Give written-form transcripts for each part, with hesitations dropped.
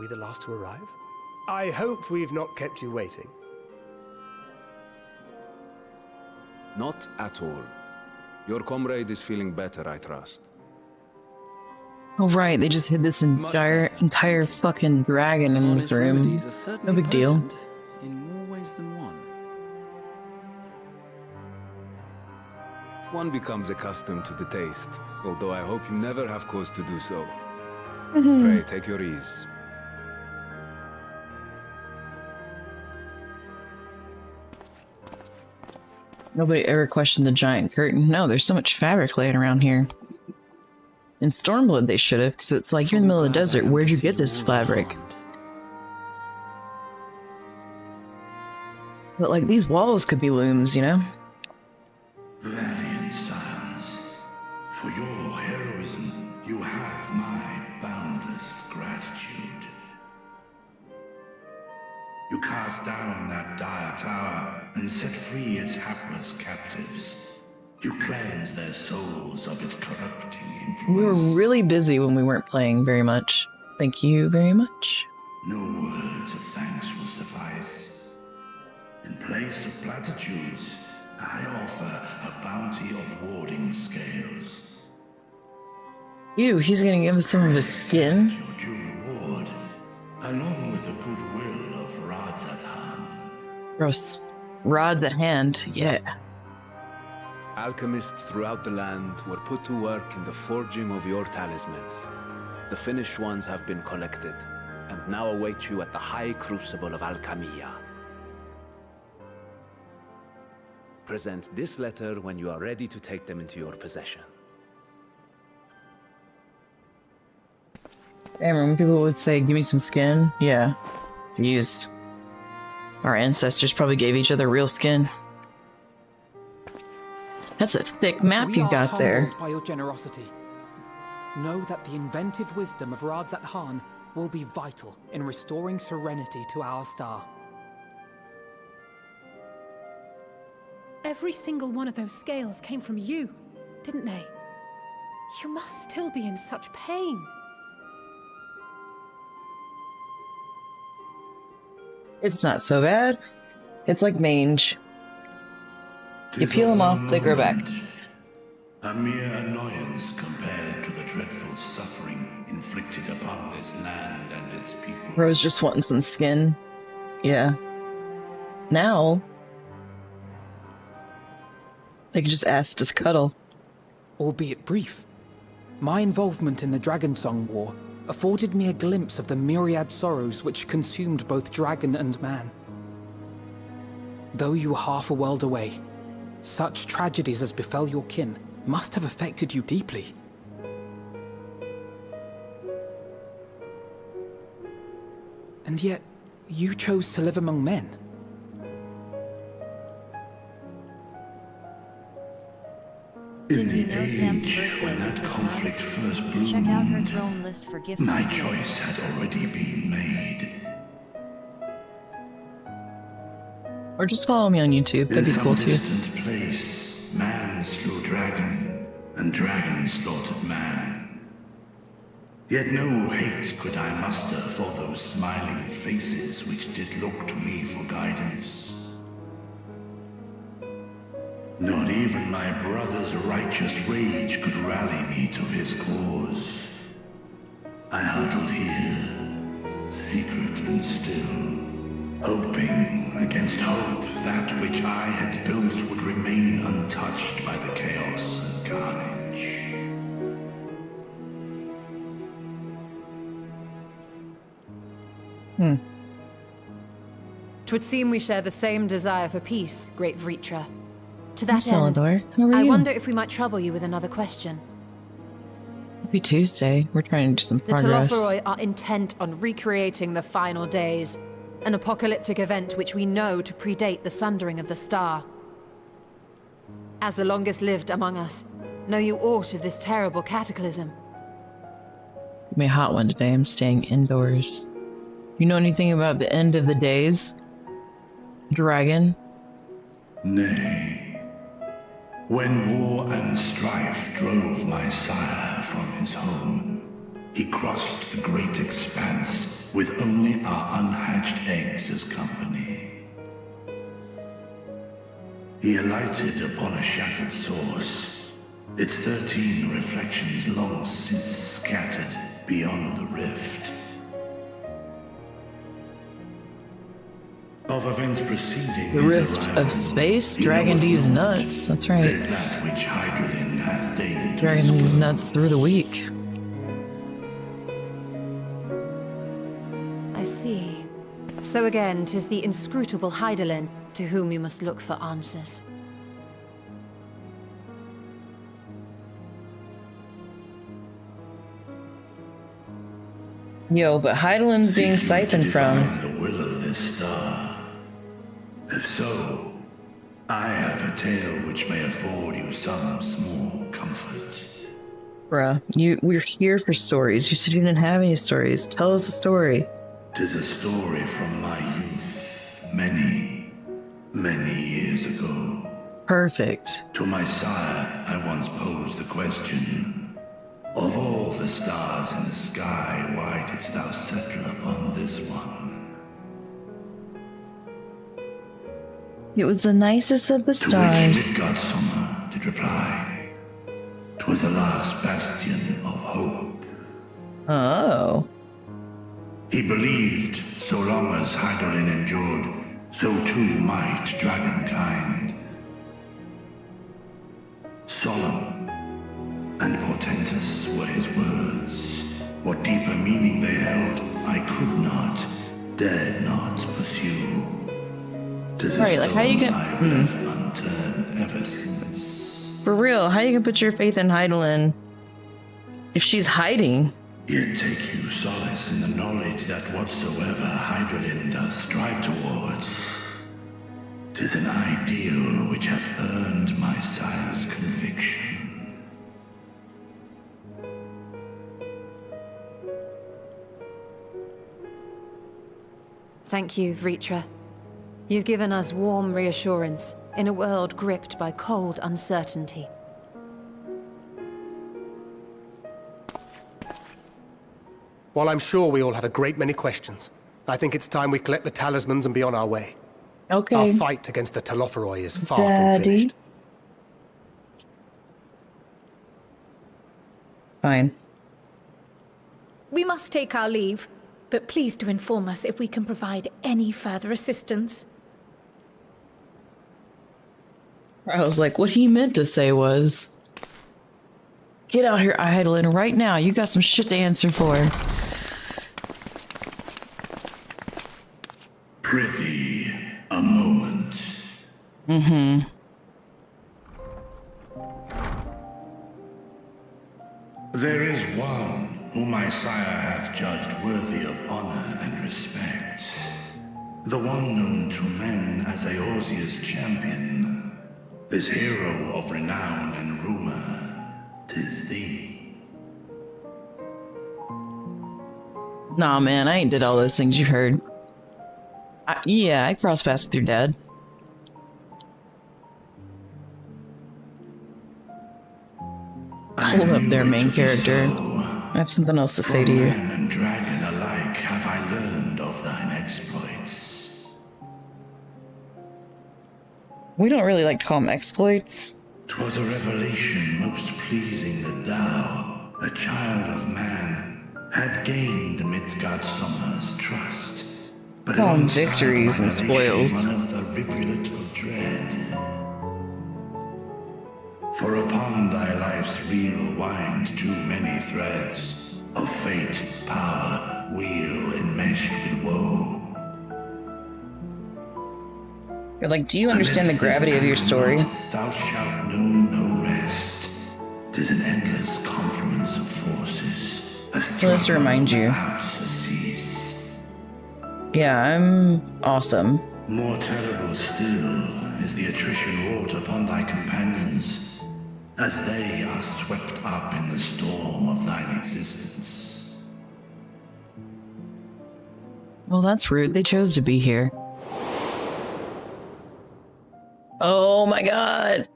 the last to arrive? I hope we've not kept you waiting. Not at all. Your comrade is feeling better, I trust. Oh right, they just hid this entire fucking dragon in this room. No big deal. In more ways than one. One becomes accustomed to the taste, although I hope you never have cause to do so. Pray, take your ease. Nobody ever questioned the giant curtain. No, there's so much fabric laying around here. In Stormblood they should have, because it's like you're in the middle of the desert. Where'd you get this fabric? But like these walls could be looms, you know? Valiant sons, for your heroism, you have my boundless gratitude. You cast down that dire tower and set free its hapless captives. You cleanse their souls of its corrupting influence. We were really busy when we weren't playing very much. Thank you very much. No words of thanks will suffice. In place of platitudes, I offer a bounty of warding scales. Ew, he's gonna give us some of his skin. Your due reward, along with the goodwill of rods at hand. Gross. Rods at hand, yeah. Alchemists throughout the land were put to work in the forging of your talismans. The finished ones have been collected, and now await you at the High Crucible of Alchemia. Present this letter when you are ready to take them into your possession. Damn, when people would say, give me some skin, yeah. Jeez. Our ancestors probably gave each other real skin. That's a thick map you got there. We are humbled by your generosity. Know that the inventive wisdom of Radzat Han will be vital in restoring serenity to our star. Every single one of those scales came from you, didn't they? You must still be in such pain. It's not so bad. It's like mange. You peel them off, they grow back. A mere annoyance compared to the dreadful suffering inflicted upon this land and its people. Rose just wanting some skin. Yeah. Now, they could just ask to cuddle. Albeit brief, my involvement in the Dragonsong War afforded me a glimpse of the myriad sorrows which consumed both dragon and man. Though you were half a world away, such tragedies as befell your kin must have affected you deeply. And yet, you chose to live among men. In the age when that conflict first bloomed, check out her drone list for gifts. my choice had already been made. Or just follow me on YouTube, that'd be cool too. In some distant place, man slew dragon, and dragon slaughtered man. Yet no hate could I muster for those smiling faces which did look to me for guidance. Not even my brother's righteous rage could rally me to his cause. I huddled here, secret and still, hoping against hope that which I had built would remain untouched by the chaos and carnage. Twould seem we share the same desire for peace, great Vritra. To that Salador, end, how are I you? wonder if we might trouble you with another question. Happy Tuesday. We're trying to do some The progress. Telophoroi are intent on recreating the final days, an apocalyptic event which we know to predate the sundering of the star. As the longest lived among us, know you aught of this terrible cataclysm? Give me a hot one today. I'm staying indoors. You know anything about the end of the days? Dragon? Nay. When war and strife drove my sire from his home, he crossed the great expanse with only our unhatched eggs as company. He alighted upon a shattered source, its 13 reflections long since scattered beyond the rift. Of events preceding The his rift arrival, of space? he Dragging knoweth these naught, nuts. That's right. save that which Hydrolin hath deigned to Dragging these disclose. nuts through the week. I see. So again, 'tis the inscrutable Hydaelyn to whom you must look for answers. Yo, but Hydaelyn's being Seek you to siphoned from. divine the will of this star. If so, I have a tale which may afford you some small comfort. Bruh, we're here for stories. You said you didn't have any stories. Tell us a story. 'Tis a story from my youth, many, many years ago. Perfect. To my sire, I once posed the question, of all the stars in the sky, why didst thou settle upon this one? It was the nicest of the To which stars. Midgardsummer did reply, 'twas the last bastion of hope. Oh. He believed so long as Hydaelyn endured, so too might dragonkind. Solemn and portentous were his words. What deeper meaning they held, I could not, dared not pursue. 'Tis a Right, like how you stone get- I've left unturned ever since. For real, how you can put your faith in Hydaelyn if she's hiding? Yet take you solace in the knowledge that whatsoever Hydaelyn does strive towards, 'tis an ideal which hath earned my sire's conviction. Thank you, Vritra. You've given us warm reassurance in a world gripped by cold uncertainty. While I'm sure we all have a great many questions, I think it's time we collect the talismans and be on our way. Okay. Our fight against the Telophoroi is far Daddy. from finished. Fine. We must take our leave, but please do inform us if we can provide any further assistance. I was like, what he meant to say was, get out here, Hydaelyn, right now. You got some shit to answer for. Prithee, a moment. Mm-hmm. There is one whom my sire hath judged worthy of honor and respect. The one known to men as Eorzea's champion. This hero of renown and rumor, 'tis thee. Nah, man, I ain't did all those things you've heard. Yeah, I crossed paths with your dad. Hold up there, main character. I have something else to say to you. Man and dragon alike have I learned of thine exploits. We don't really like to call them exploits. 'Twas a revelation most pleasing that thou, a child of man, had gained Midgardsummer's trust. But Call 'em alongside victories my and relation spoils. runneth a rivulet of dread. For upon thy life's reel wind too many threads of fate, power, wheel enmeshed with woe. You're like, do you understand the Amidst gravity this of your story? tangled, thou shalt know no rest. 'Tis an endless confluence of forces. A Let's struggle remind you. without surcease. Yeah, I'm awesome. More terrible still is the attrition wrought upon thy companions, as they are swept up in the storm of thine existence. Well, that's rude. They chose to be here. Oh my god.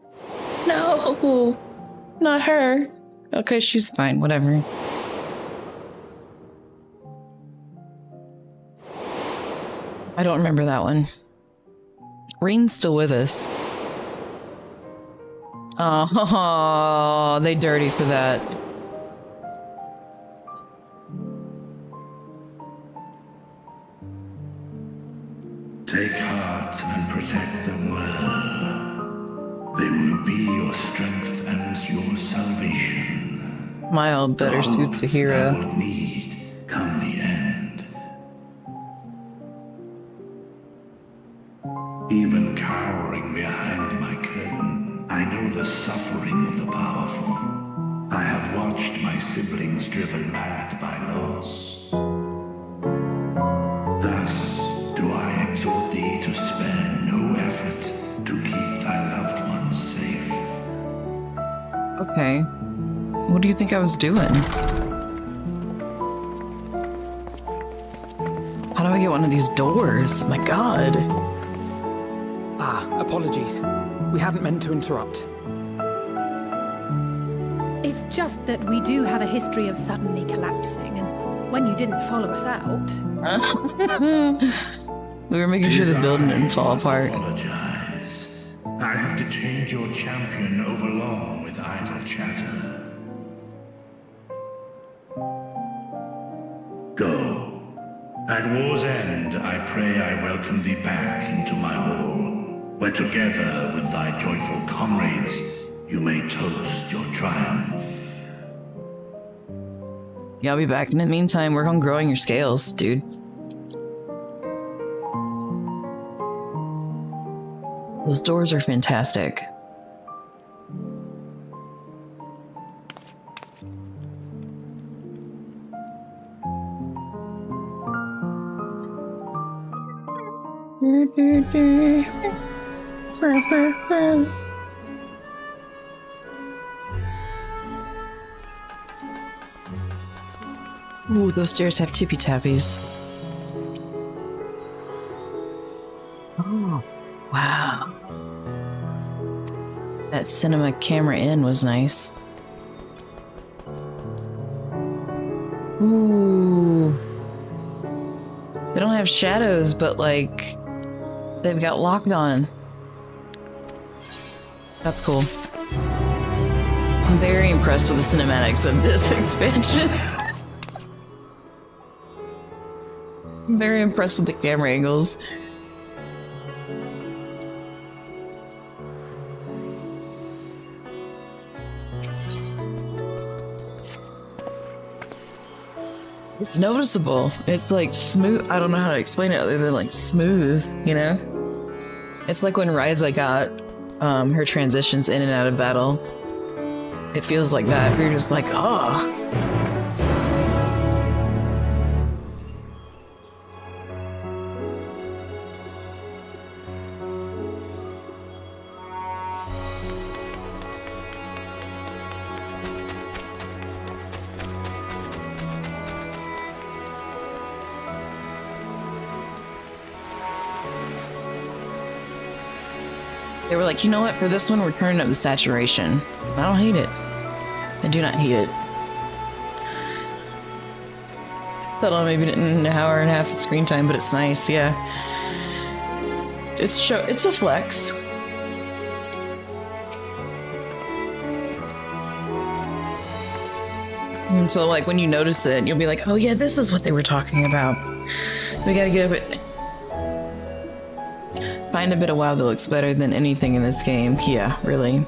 No. Not her. Okay, she's fine. Whatever. I don't remember that one. Rain's still with us. Oh, they dirty for that. Take heart and protect them well. They will be your strength and your salvation. Smile better suits a hero. Thou wilt need come the end. Even cowering behind my curtain, I know the suffering of the powerful. I have watched my siblings driven mad by loss. Thus do I exhort thee to spare no effort to keep thy loved ones safe. Okay. What do you think I was doing? How do I get one of these doors? My god. Ah, apologies. We hadn't meant to interrupt. It's just that we do have a history of suddenly collapsing, and when you didn't follow us out... We were making sure the building didn't fall apart. Apologize. I have detained your champion overlong with idle chatter. Go. At war's end, I pray I welcome thee back into my hall, where together with thy joyful comrades, you may toast your triumph. Yeah, I'll be back. In the meantime, work on growing your scales, dude. Those doors are fantastic. Ooh, those stairs have tippy tappies. Oh, wow. That cinema camera in was nice. Ooh. They don't have shadows, but like, they've got locked on. That's cool. I'm very impressed with the cinematics of this expansion. I'm very impressed with the camera angles. It's noticeable. It's like smooth. I don't know how to explain it other than like smooth, you know? It's like when Ryza got her transitions in and out of battle. It feels like that. You're just like, oh. They were like, you know what, for this one, we're turning up the saturation. I don't hate it. I do not hate it. Thought I maybe didn't an hour and a half of screen time, but it's nice, yeah. It's a flex. And so like when you notice it, you'll be like, oh yeah, this is what they were talking about. We gotta get a bit... Find a bit of WoW that looks better than anything in this game. Yeah, really.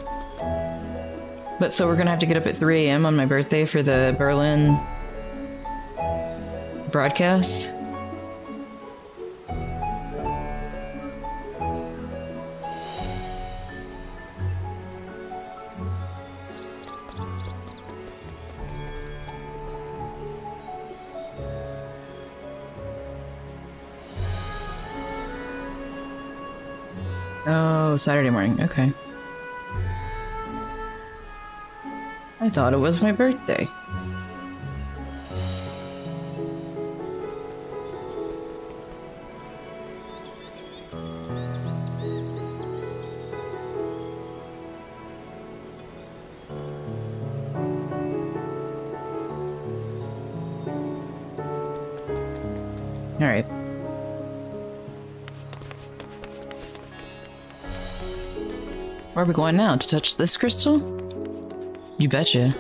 But so we're gonna have to get up at 3 a.m. on my birthday for the Berlin broadcast. Oh, Saturday morning. Okay. I thought it was my birthday. All right. Where are we going now? To touch this crystal? You betcha.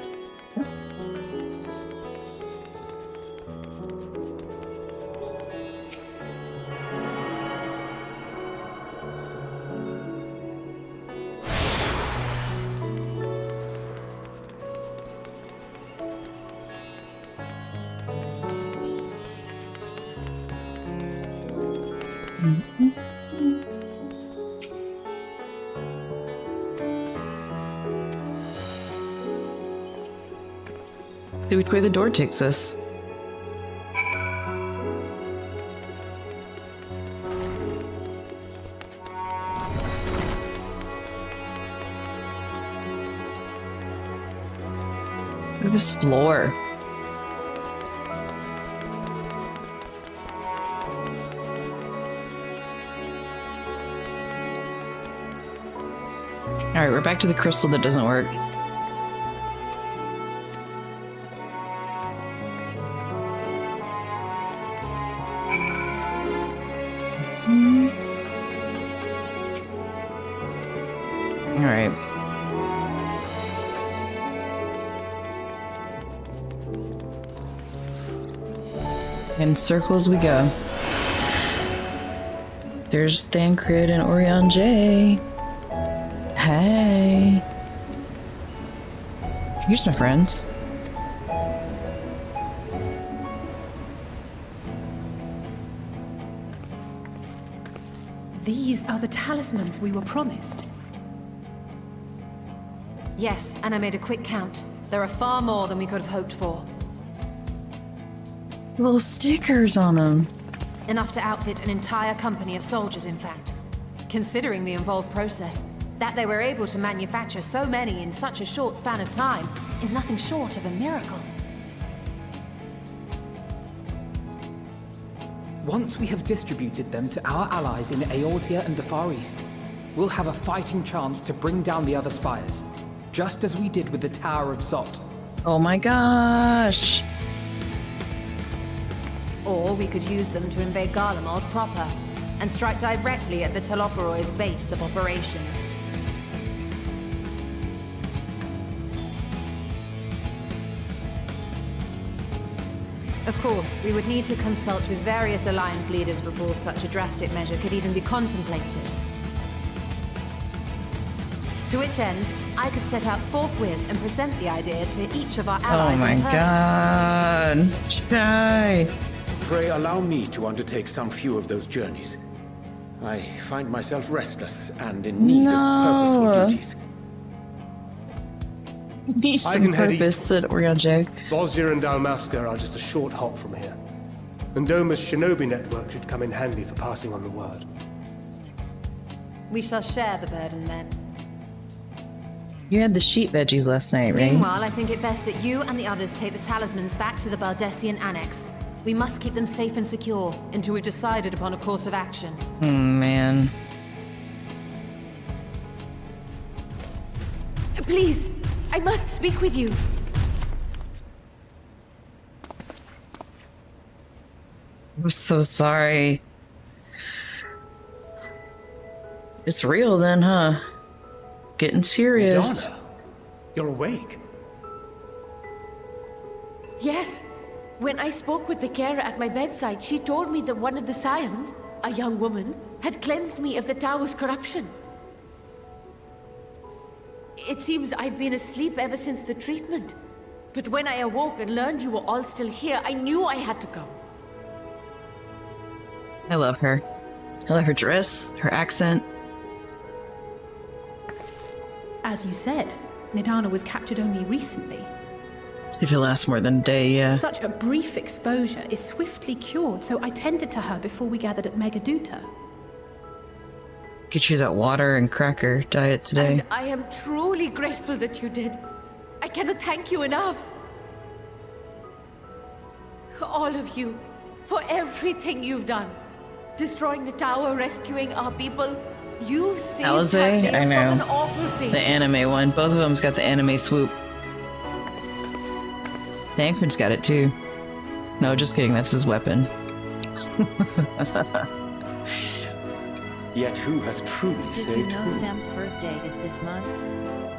See which way the door takes us. Look at this floor. Alright, we're back to the crystal that doesn't work. Alright. In circles we go. There's Thancred and Orion J. Hey. Here's my friends. These are the talismans we were promised. Yes, and I made a quick count. There are far more than we could have hoped for. Little stickers on them. Enough to outfit an entire company of soldiers, in fact. Considering the involved process, that they were able to manufacture so many in such a short span of time is nothing short of a miracle. Once we have distributed them to our allies in Eorzea and the Far East, we'll have a fighting chance to bring down the other spires, just as we did with the Tower of Zot. Oh my gosh. Or we could use them to invade Garlemald proper, and strike directly at the Telophoroid's base of operations. Of course, we would need to consult with various Alliance leaders before such a drastic measure could even be contemplated. To which end, I could set out forthwith and present the idea to each of our allies Oh in my person. god. Shy. Pray allow me to undertake some few of those journeys. I find myself restless and in need of purposeful duties. Need I some can head purpose, east. said Orion J. Bosnia and Dalmasca are just a short hop from here. And Doma's shinobi network should come in handy for passing on the word. We shall share the burden then. You had the sheep veggies last night, right? Meanwhile, I think it best that you and the others take the talismans back to the Baldessian Annex. We must keep them safe and secure until we've decided upon a course of action. Man. Please, I must speak with you. I'm so sorry. It's real then, huh? Getting serious. Madonna, you're awake. Yes. When I spoke with the carer at my bedside, she told me that one of the scions, a young woman, had cleansed me of the tower's corruption. It seems I'd been asleep ever since the treatment. But when I awoke and learned you were all still here, I knew I had to come. I love her. I love her dress, her accent. As you said, Nidana was captured only recently. See if it lasts more than a day, yeah. Such a brief exposure is swiftly cured, so I tended to her before we gathered at Megaduta. Get you that water and cracker diet today. And I am truly grateful that you did. I cannot thank you enough. All of you, for everything you've done. Destroying the tower, rescuing our people. You've saved Alizé? Tanya I know. from an awful fate. The anime one. Both of them's got the anime swoop. Thancred's got it too. No, just kidding. That's his weapon. Yet who hath truly Did you saved know whom? Sam's birthday is this month?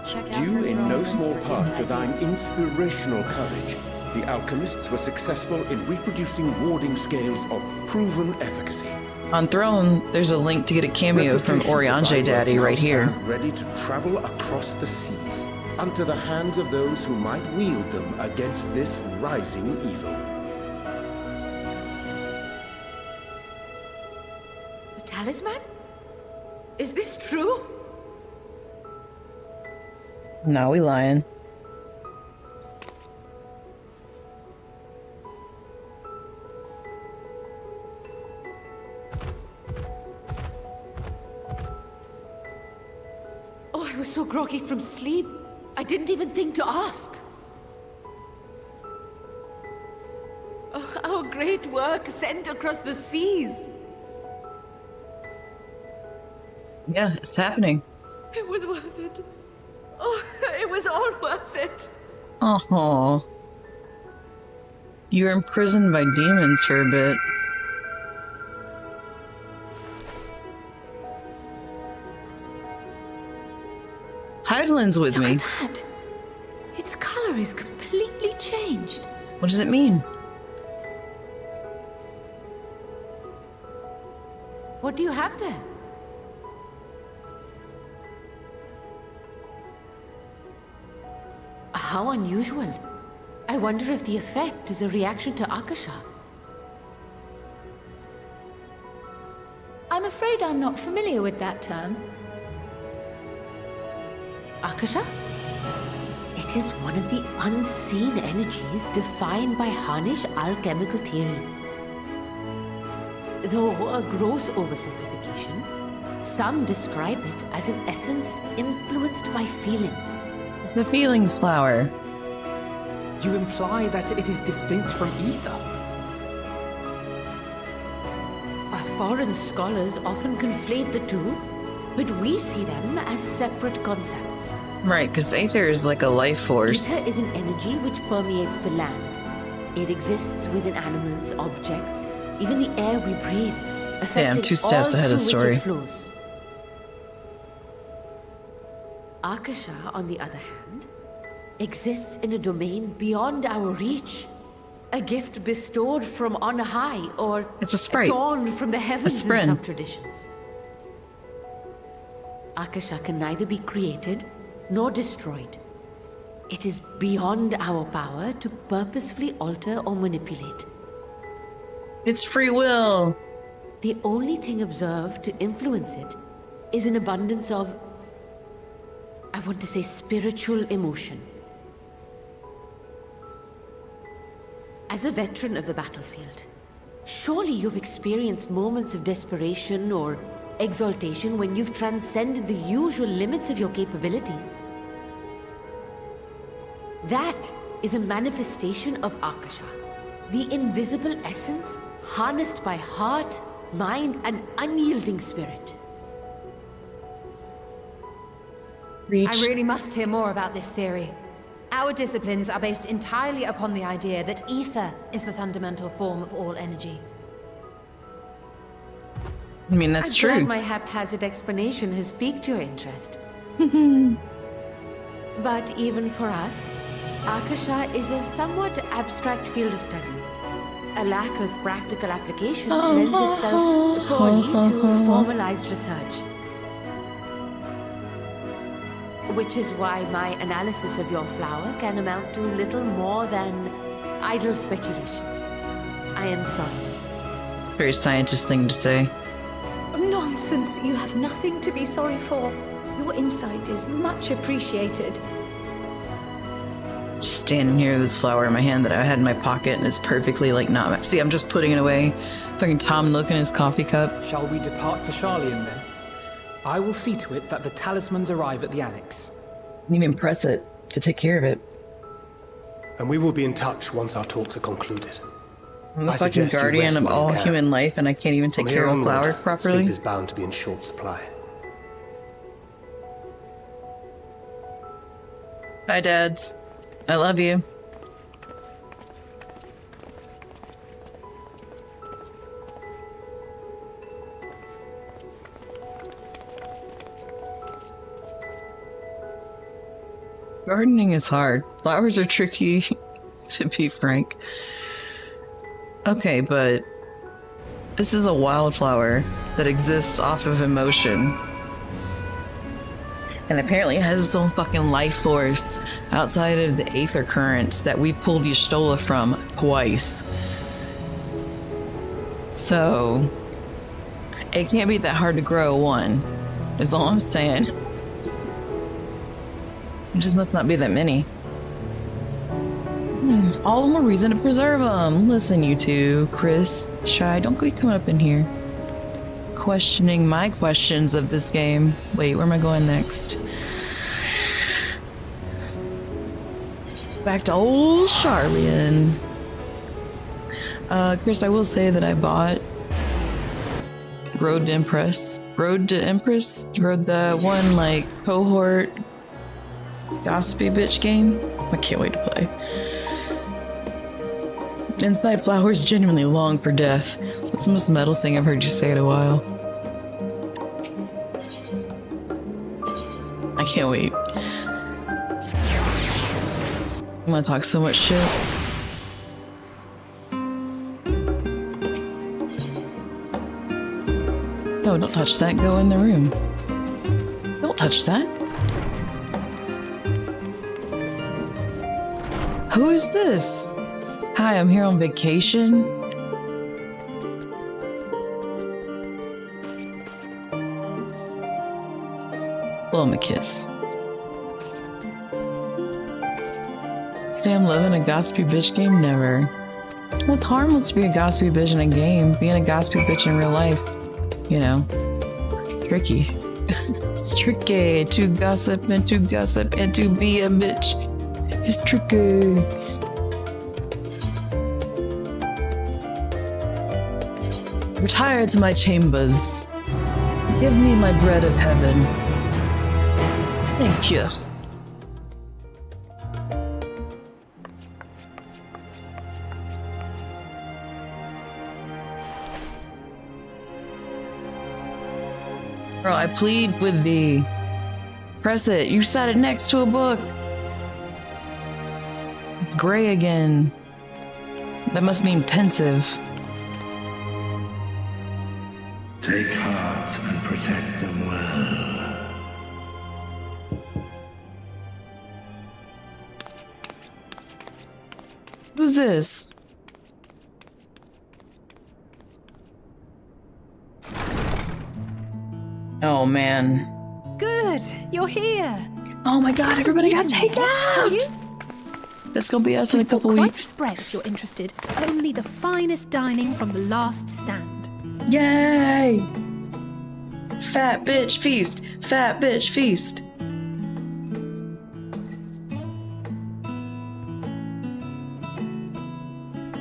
Check out Due her in throne no list small for part gift to thine ideas. inspirational courage, the alchemists were successful in reproducing warding scales of proven efficacy. On Throne, there's a link to get a cameo from Replications of thy Oriange work Daddy now right here. stand ready to travel across the seas, unto the hands of those who might wield them against this rising evil. The talisman? Is this true? No, we lying. Oh, I was so groggy from sleep. I didn't even think to ask. Oh, our great work sent across the seas. Yeah, it's happening. It was worth it. Oh, it was all worth it. Oh, you were imprisoned by demons for a bit. Heidelin's with me. Look at that! Its color is completely changed. What does it mean? What do you have there? How unusual. I wonder if the effect is a reaction to Akasha. I'm afraid I'm not familiar with that term. Akasha? It is one of the unseen energies defined by Harnish alchemical theory. Though a gross oversimplification, some describe it as an essence influenced by feelings. It's the feelings flower. You imply that it is distinct from ether. As foreign scholars often conflate the two, but we see them as separate concepts. Right, because Aether is like a life force. Ether is an energy which permeates the land. It exists within animals, objects, even the air we breathe, affecting 2 steps all ahead of through story. which it flows. Akasha, on the other hand, exists in a domain beyond our reach. A gift bestowed from on high, or It's a sprite. torn from the heavens in spren. some traditions. Akasha can neither be created nor destroyed. It is beyond our power to purposefully alter or manipulate. It's free will. The only thing observed to influence it is an abundance of, I want to say, spiritual emotion. As a veteran of the battlefield, surely you've experienced moments of desperation or exaltation when you've transcended the usual limits of your capabilities. That is a manifestation of Akasha, the invisible essence harnessed by heart, mind, and unyielding spirit. Reach. I really must hear more about this theory. Our disciplines are based entirely upon the idea that ether is the fundamental form of all energy. I mean, that's I'm true. glad my haphazard explanation has piqued your interest. But even for us, Akasha is a somewhat abstract field of study. A lack of practical application lends itself poorly to formalized research. Which is why my analysis of your flower can amount to little more than idle speculation. I am sorry. Very scientist thing to say. Nonsense, you have nothing to be sorry for. Your insight is much appreciated. Just standing here with this flower in my hand that I had in my pocket and it's perfectly like not. See, I'm just putting it away. Fucking Tom looking at his coffee cup. Shall we depart for Charlian then? I will see to it that the talismans arrive at the annex. Didn't even press it to take care of it. And we will be in touch once our talks are concluded. I'm the I fucking suggest you guardian rest of while you all can. human life and I can't even take From care here of a flower onward, properly. sleep is bound to be in short supply. Bye, dads. I love you. Gardening is hard. Flowers are tricky, to be frank. Okay, but this is a wildflower that exists off of emotion. And apparently it has its own fucking life force outside of the aether currents that we pulled Y'shtola from twice. So, it can't be that hard to grow, one, is all I'm saying. It just must not be that many. All the more reason to preserve them. Listen, you two, Chris, Shy, don't be coming up in here questioning my questions of this game. Wait, where am I going next? Back to old Charlian. Chris, I will say that I bought Road to Empress, the one like cohort gossipy bitch game. I can't wait to play. Inside flowers genuinely long for death. That's the most metal thing I've heard you say in a while. I can't wait. I'm gonna talk so much shit. No, don't touch that. Go in the room. Don't touch that. Who is this? Hi, I'm here on vacation. Blow him a kiss. Sam living a gossipy bitch game? Never. What harmless to be a gossipy bitch in a game? Being a gossipy bitch in real life, you know, tricky. It's tricky to gossip and to be a bitch. It's tricky. Retire to my chambers. Give me my bread of heaven. Thank you. Girl, I plead with thee. Press it. You sat it next to a book. It's gray again. That must mean pensive. Take heart and protect them well. Who's this? Oh man. Good, you're here. Oh my god, everybody got taken out! That's gonna be us in a couple Quite weeks. a spread if you're interested. Only the finest dining from the last stand. Yay! Fat bitch feast! Fat bitch feast!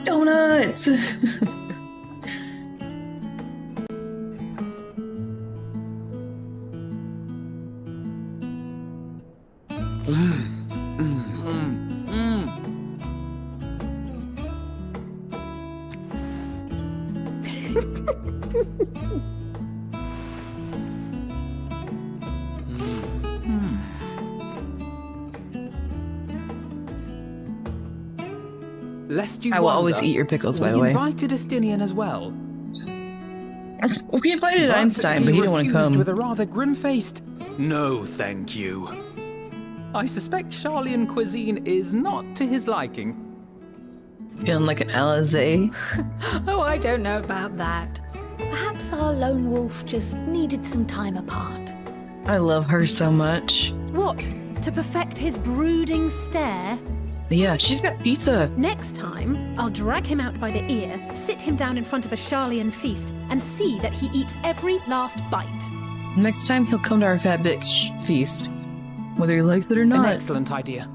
Donuts! Lest you I will wonder, always eat your pickles, by the way. We invited Estinian as well. We invited Einstein, but he didn't want to come. With a rather grim-faced, "No, thank you." I suspect Charlian cuisine is not to his liking. Feeling like an Alizé. Oh, I don't know about that. Perhaps our lone wolf just needed some time apart. I love her so much. What? To perfect his brooding stare? Yeah, she's got pizza. Next time, I'll drag him out by the ear, sit him down in front of a Charlian feast, and see that he eats every last bite. Next time, he'll come to our fat bitch feast, whether he likes it or not. An excellent idea.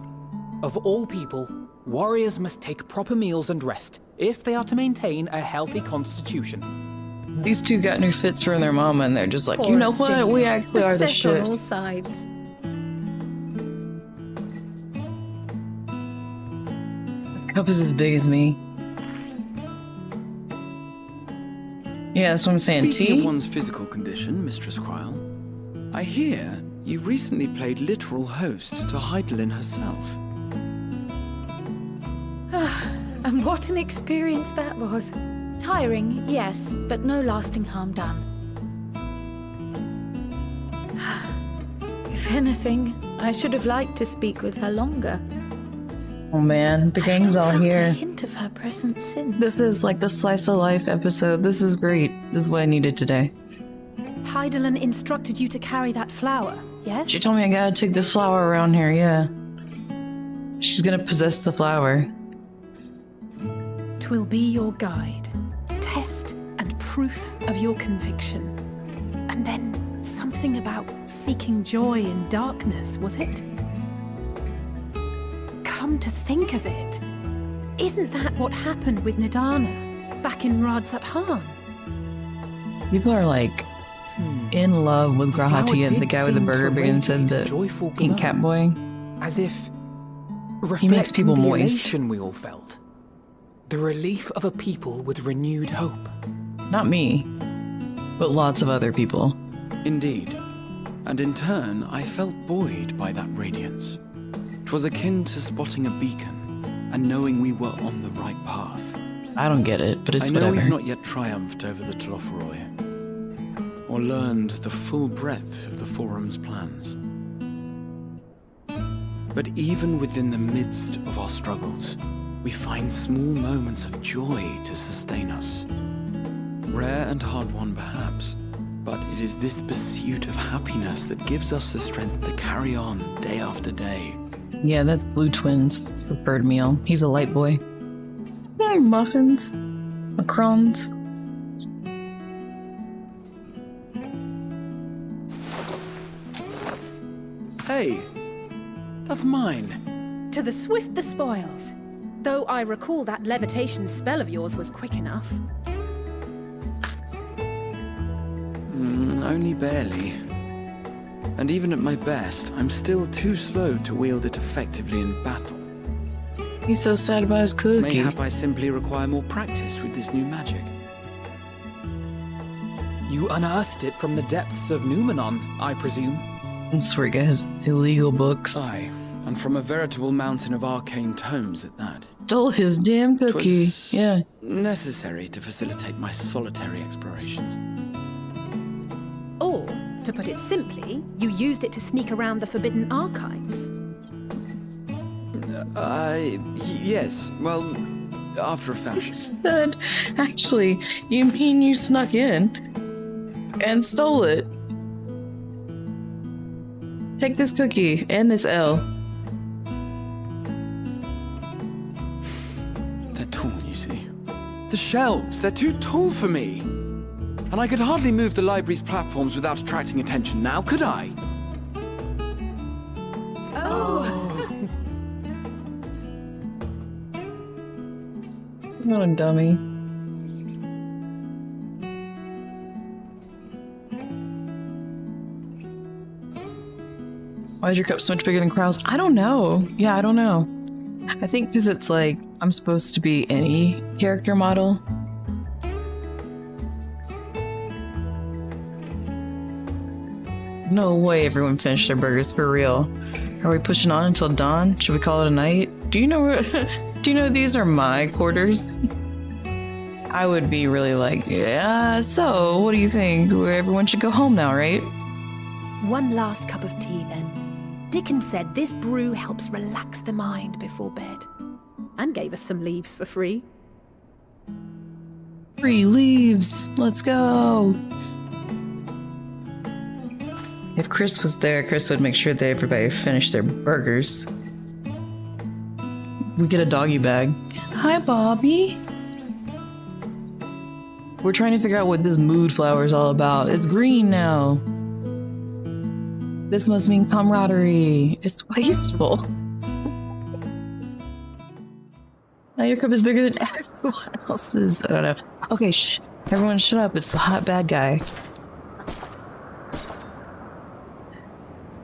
Of all people, warriors must take proper meals and rest if they are to maintain a healthy constitution. These two got new fits from their mama, and they're just like, you know what? We actually are the shit. On all sides. This cup is as big as me. Yeah, that's what I'm saying. Speaking Tea? of one's physical condition, Mistress Cryle, I hear You recently played literal host to Heidelin herself. And what an experience that was. Tiring, yes, but no lasting harm done. If anything, I should have liked to speak with her longer. Oh man, the gang's all I've not felt here. a hint of her presence since. This is like the slice of life episode. This is great. This is what I needed today. Heidelin instructed you to carry that flower, yes? She told me I gotta take this flower around here, yeah. She's gonna possess the flower. 'Twill be your guide, test and proof of your conviction. And then something about seeking joy in darkness, was it? Come to think of it, isn't that what happened with Nidana back in Radzat-Han? People are like in love with Grahati, and the guy with the burger begin said the pink cat boy. As if He makes people reflecting the moist. elation we all felt. The relief of a people with renewed hope. Not me, but lots of other people. Indeed. And in turn, I felt buoyed by that radiance. 'Twas akin to spotting a beacon and knowing we were on the right path. I don't get it, but it's I know whatever. we've not yet triumphed over the Telophoroi, or learned the full breadth of the Forum's plans. But even within the midst of our struggles, we find small moments of joy to sustain us. Rare and hard-won perhaps, but it is this pursuit of happiness that gives us the strength to carry on day after day. Yeah, that's Blue Twins' preferred meal. He's a light boy. Muffins, macarons. Hey, that's mine. To the swift the spoils. Though I recall that levitation spell of yours was quick enough. Only barely. And even at my best, I'm still too slow to wield it effectively in battle. He's so sad about his cookie. Mayhap I simply require more practice with this new magic. You unearthed it from the depths of Numenon, I presume. That's where he got his illegal books. Aye, and from a veritable mountain of arcane tomes at that. Stole his damn cookie. 'Twas Yeah. necessary to facilitate my solitary explorations. Or, to put it simply, you used it to sneak around the Forbidden Archives. Yes, well, after a fashion. Said, actually, you mean you snuck in and stole it? Take this cookie and this L. They're tall, you see. The shelves, they're too tall for me. And I could hardly move the library's platforms without attracting attention now, could I? What a dummy. Why is your cup so much bigger than Krau's? I don't know. Yeah, I don't know. I think because it's like, I'm supposed to be any character model. No way everyone finished their burgers for real. Are we pushing on until dawn? Should we call it a night? Do you know do you know these are my quarters? I would be really like, yeah, so what do you think? Everyone should go home now, right? One last cup of tea, then. Dickens said this brew helps relax the mind before bed. And gave us some leaves for free. Free leaves. Let's go. If Chris was there, Chris would make sure that everybody finished their burgers. We get a doggy bag. Hi, Bobby. We're trying to figure out what this mood flower is all about. It's green now. This must mean camaraderie. It's wasteful. Now your cup is bigger than everyone else's. I don't know. Okay, shh. Everyone shut up. It's the hot bad guy.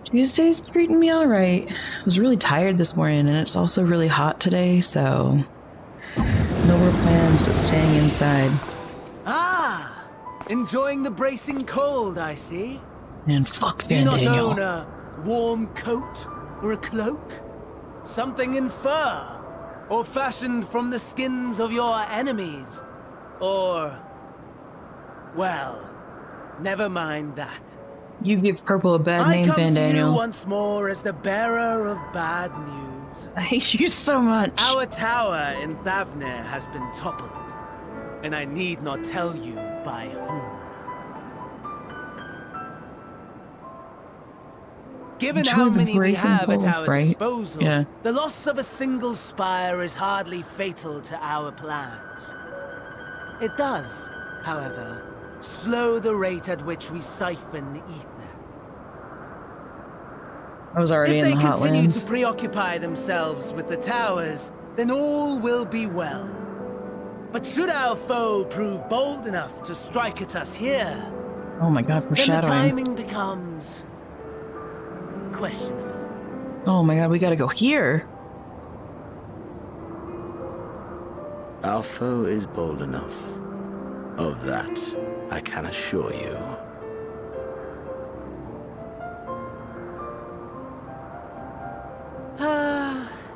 Tuesday's treating me alright. I was really tired this morning, and it's also really hot today, so no more plans but staying inside. Ah! Enjoying the bracing cold, I see. And fuck You Van not Daniel. own a warm coat or a cloak? Something in fur? Or fashioned from the skins of your enemies? Or... well, never mind that. You give Purple a bad name, Van I come to you Daniel. once more as the bearer of bad news. I hate you so much. Our tower in Thavnir has been toppled, and I need not tell you by whom. Given how many we have at our disposal, the loss of a single spire is hardly fatal to our plans. It does, however, slow the rate at which we siphon ether. I was already in the If they continue to Hotlands. preoccupy themselves with the towers, then all will be well. But should our foe prove bold enough to strike at us here, Oh my god, then the foreshadowing. timing becomes questionable. Oh my god, we gotta go here. Our foe is bold enough. Of that, I can assure you.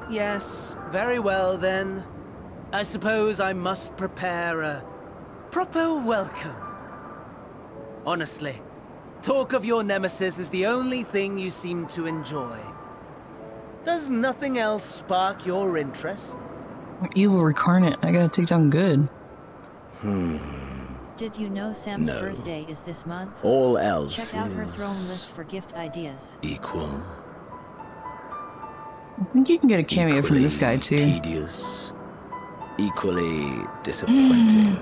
Yes, very well then. I suppose I must prepare a proper welcome. Honestly, talk of your nemesis is the only thing you seem to enjoy. Does nothing else spark your interest? Evil Incarnate, I gotta take down good. Did you know Sam's birthday is this month? All else Check out her throne list for gift ideas. equal. I think you can get a cameo from this guy too. Tedious. Equally disappointing.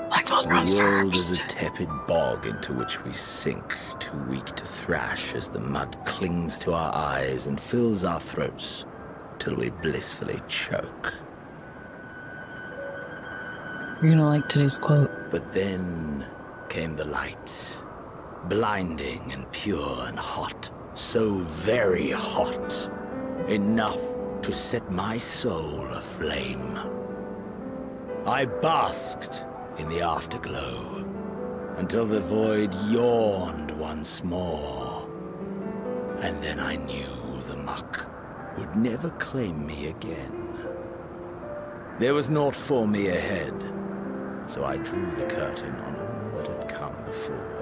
Blackfall The runs world is first. a tepid bog into which we sink, too weak to thrash as the mud clings to our eyes and fills our throats till we blissfully choke. You're gonna like today's quote. But then came the light, blinding and pure and hot, so very hot, enough to set my soul aflame. I basked in the afterglow until the void yawned once more, and then I knew the muck would never claim me again. There was naught for me ahead, so I drew the curtain on all that had come before.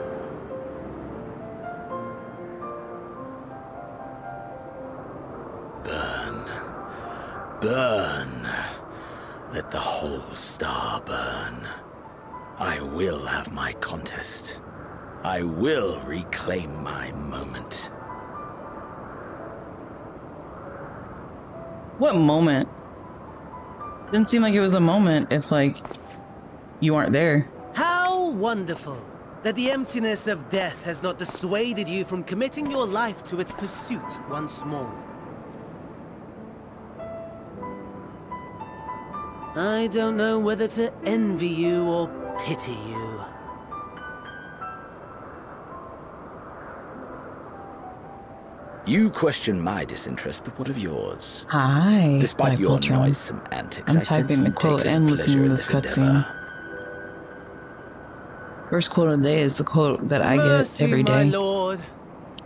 Burn, burn, let the whole star burn. I will have my contest. I will reclaim my moment. What moment? Didn't seem like it was a moment if, like, you aren't there. How wonderful that the emptiness of death has not dissuaded you from committing your life to its pursuit once more. I don't know whether to envy you or pity you. You question my disinterest, but what of yours? Hi. Despite your Blackfall Throne. noisome antics, I'm I sense typing the you quote take and little listening to pleasure this in cutscene. endeavor. First quote of the day is the quote that I get Mercy, every my day. lord.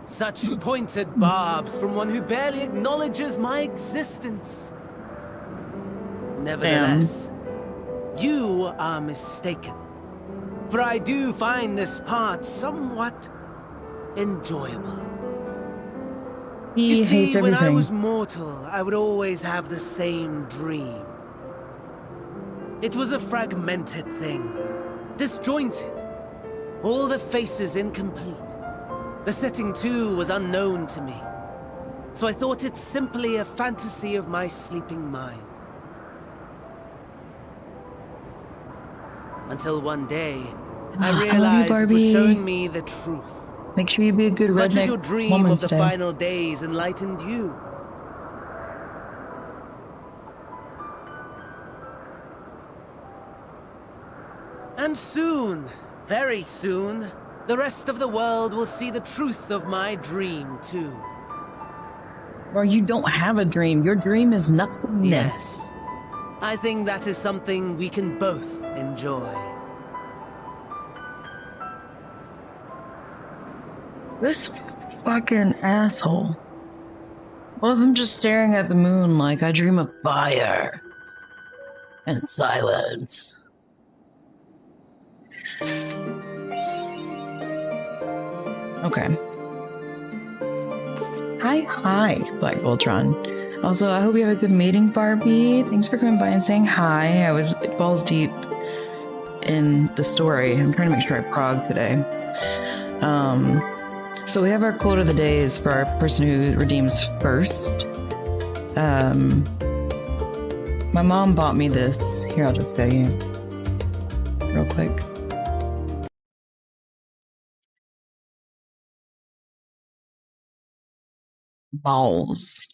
Such pointed barbs from one who barely acknowledges my existence. Nevertheless, you are mistaken. For I do find this part somewhat enjoyable. He You hates see, when I everything. was mortal, I would always have the same dream. It was a fragmented thing, disjointed, all the faces incomplete. The setting, too, was unknown to me, so I thought it simply a fantasy of my sleeping mind. Until one day, I I love you, realized it was Barbie. showing me the truth. Make sure you be a good Much as redneck your dream woman of the today. final days enlightened you. And soon, very soon, the rest of the world will see the truth of my dream, too. Or you don't have a dream. Your dream is nothingness. Yes. I think that is something we can both enjoy. This fucking asshole. Both of them just staring at the moon like I dream of fire and silence. Okay. Hi, Black Voltron. Also, I hope you have a good meeting, Barbie. Thanks for coming by and saying hi. I was balls deep in the story. I'm trying to make sure I prog today. So we have our quote of the day is for our person who redeems first. My mom bought me this. Here, I'll just show you real quick. Balls.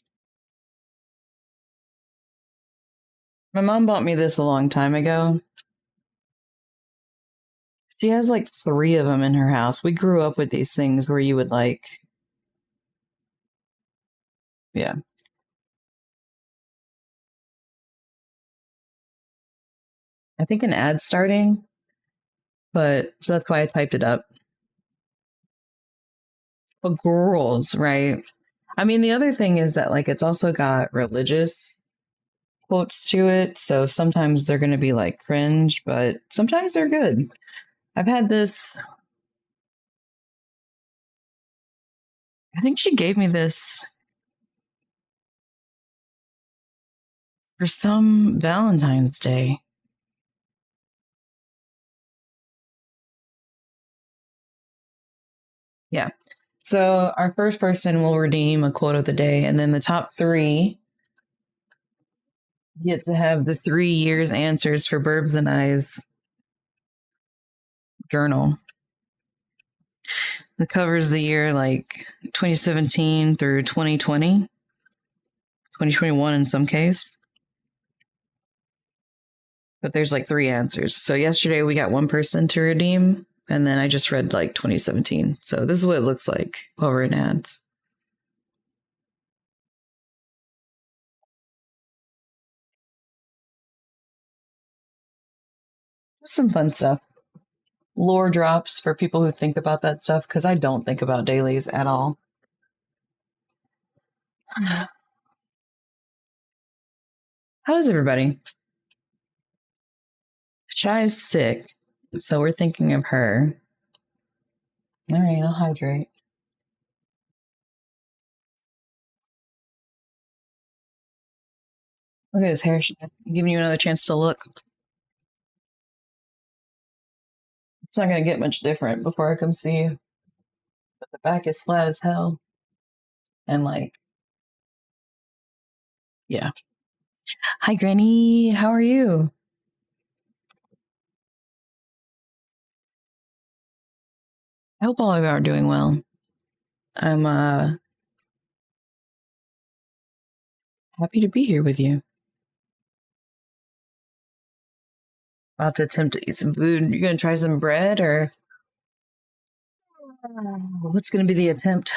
My mom bought me this a long time ago. She has like 3 of them in her house. We grew up with these things where you would like, yeah. I think an ad starting, but so that's why I typed it up. But girls, right? I mean, the other thing is that like it's also got religious quotes to it, so sometimes they're going to be like cringe, but sometimes they're good. I've had this. I think she gave me this for some Valentine's Day. Yeah. So our first person will redeem a quote of the day, and then the top 3 get to have the 3 years answers for Burbs and I's journal. That covers the year like 2017 through 2020, 2021 in some case. But there's like 3 answers. So yesterday we got 1 person to redeem, and then I just read like 2017. So this is what it looks like while we're in ads. Just some fun stuff. Lore drops for people who think about that stuff, because I don't think about dailies at all. How is everybody? Shy is sick, so we're thinking of her. All right, I'll hydrate. Look at his hair. Giving you another chance to look. It's not going to get much different before I come see you. But the back is flat as hell. And like, yeah. Hi, Granny. How are you? I hope all of you are doing well. I'm happy to be here with you. About to attempt to eat some food. You're going to try some bread, or what's going to be the attempt?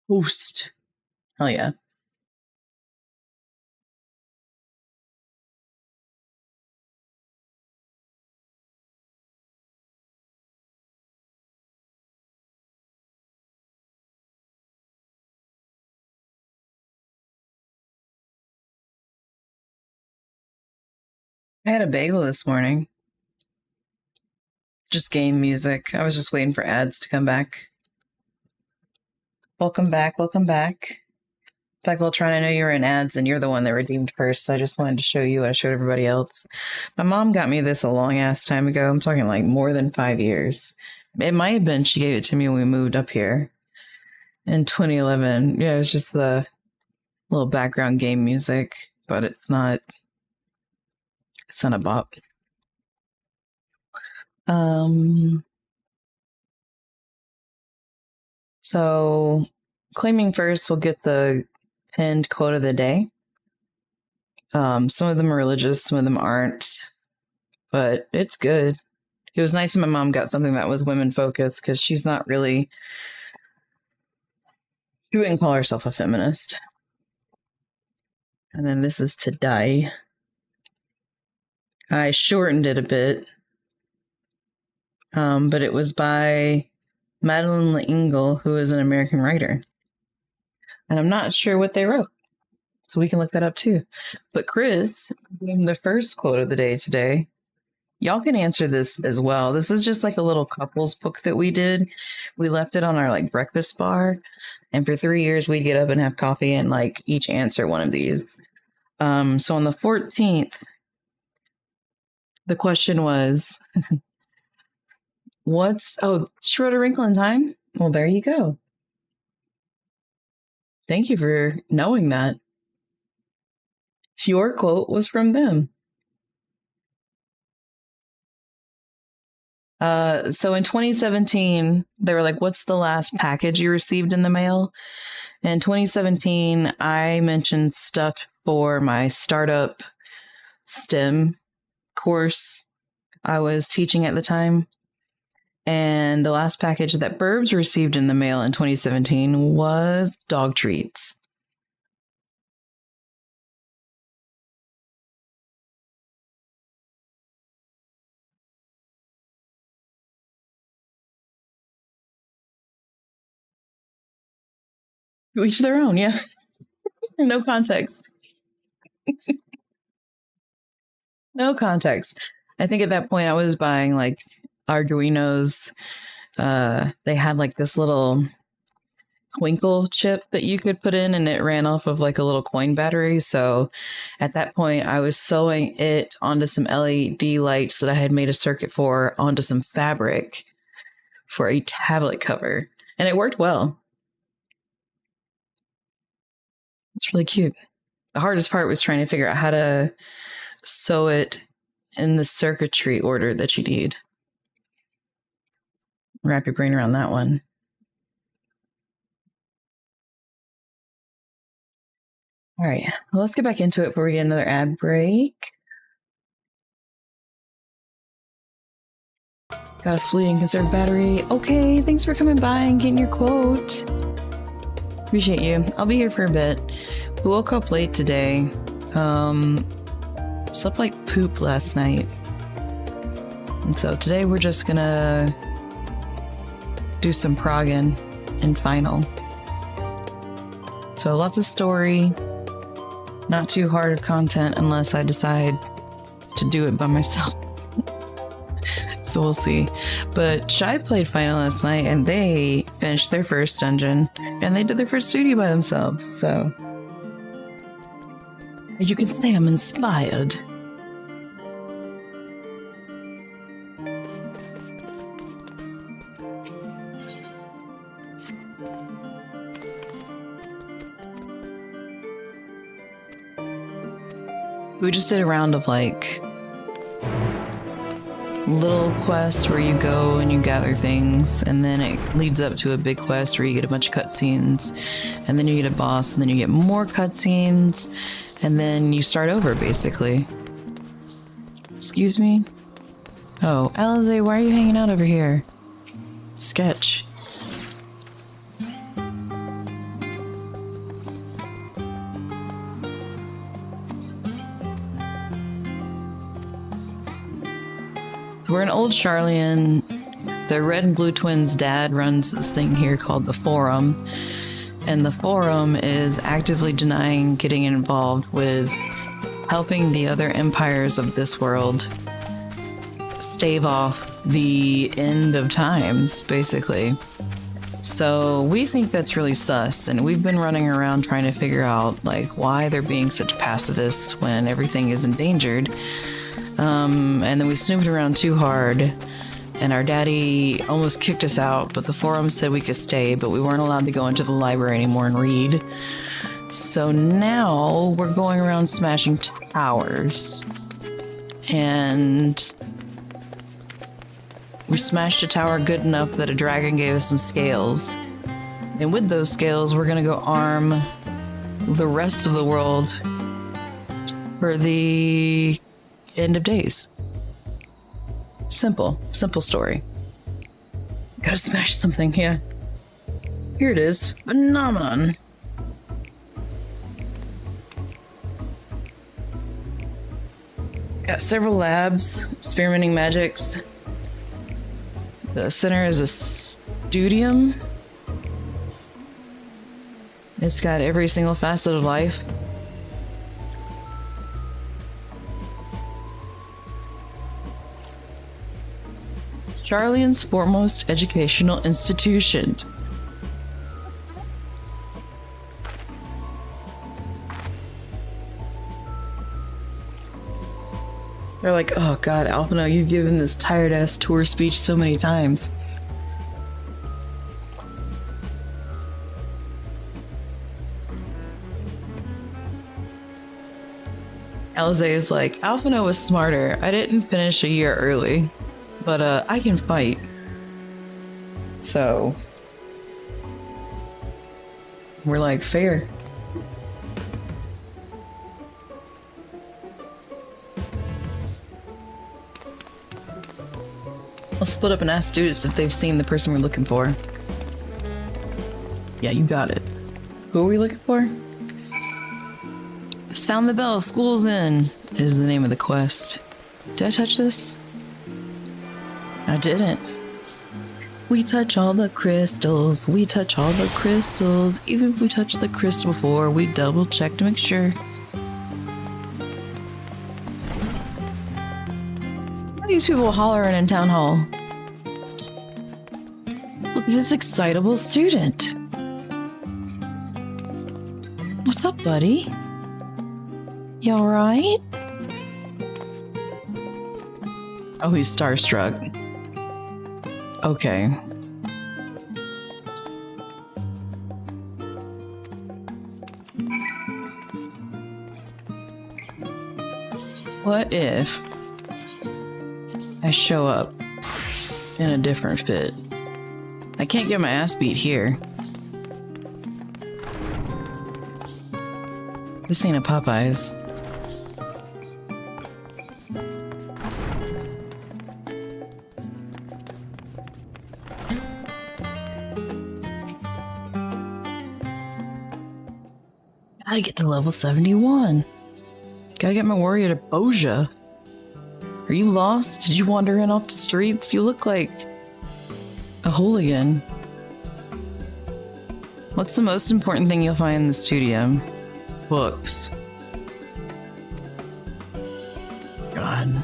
Toast. Hell yeah. I had a bagel this morning. Just game music. I was just waiting for ads to come back. Welcome back. Welcome back. In fact, Voltron, I know you were in ads and you're the one that redeemed first. So I just wanted to show you what I showed everybody else. My mom got me this a long ass time ago. I'm talking like more than 5 years. It might have been she gave it to me when we moved up here in 2011. Yeah, it was just the little background game music, but it's not a bop. So claiming first will get the pinned quote of the day. Some of them are religious, some of them aren't, but it's good. It was nice that my mom got something that was women focused, because she's not really, she wouldn't call herself a feminist. And then this is to die. I shortened it a bit, but it was by Madeline L'Engle, who is an American writer. And I'm not sure what they wrote, so we can look that up too. But Chris, the first quote of the day today, y'all can answer this as well. This is just like a little couples book that we did. We left it on our like breakfast bar, and for 3 years we'd get up and have coffee and like each answer one of these. So on the 14th, the question was, she wrote A Wrinkle in Time? Well, there you go. Thank you for knowing that. Your quote was from them. So in 2017, they were like, what's the last package you received in the mail? In 2017, I mentioned stuff for my startup STEM course I was teaching at the time. And the last package that Burbs received in the mail in 2017 was dog treats. To each their own, yeah. No context. No context. I think at that point I was buying like Arduinos. They had like this little twinkle chip that you could put in, and it ran off of like a little coin battery. So at that point I was sewing it onto some LED lights that I had made a circuit for onto some fabric for a tablet cover, and it worked well. It's really cute. The hardest part was trying to figure out how to sew it in the circuitry order that you need. Wrap your brain around that one. All right, well, let's get back into it before we get another ad break. Got a fleeting conserved battery. Okay, thanks for coming by and getting your quote. Appreciate you. I'll be here for a bit. We woke up late today. Slept like poop last night. And so today we're just gonna do some progging and final. So lots of story. Not too hard of content unless I decide to do it by myself. So we'll see. But Shy played final last night and they finished their first dungeon and they did their first duty by themselves. So you can say I'm inspired. We just did a round of like little quests where you go and you gather things, and then it leads up to a big quest where you get a bunch of cutscenes, and then you get a boss, and then you get more cutscenes, and then you start over basically. Excuse me? Oh, Alize, why are you hanging out over here? Sketch. We're in Old Charlian. The Red and Blue Twins' dad runs this thing here called the Forum. And the Forum is actively denying getting involved with helping the other empires of this world stave off the end of times, basically. So we think that's really sus, and we've been running around trying to figure out like why they're being such pacifists when everything is endangered. And then we snooped around too hard, and our daddy almost kicked us out, but the Forum said we could stay, but we weren't allowed to go into the library anymore and read. So now we're going around smashing towers. And we smashed a tower good enough that a dragon gave us some scales. And with those scales, we're gonna go arm the rest of the world for the end of days. Simple story. Gotta smash something here. Here it is. Phenomenon. Got several labs, experimenting magics. The center is a studium. It's got every single facet of life. Charlian's foremost educational institution. They're like, oh god, Alphino, you've given this tired-ass tour speech so many times. Alize is like, Alphino was smarter. I didn't finish a year early, but I can fight. So we're like, fair. I'll split up and ask students if they've seen the person we're looking for. Yeah, you got it. Who are we looking for? Sound the bell, school's in, is the name of the quest. Did I touch this? I didn't. We touch all the crystals, we touch all the crystals. Even if we touch the crystal before, we double check to make sure. Why are these people hollering in town hall? Look at this excitable student. What's up, buddy? You alright? Oh, he's starstruck. Okay. What if I show up in a different fit? I can't get my ass beat here. This ain't a Popeyes. Gotta get to level 71. Gotta get my warrior to Boja. Are you lost? Did you wander in off the streets? You look like a hooligan. What's the most important thing you'll find in the studio? Books. God.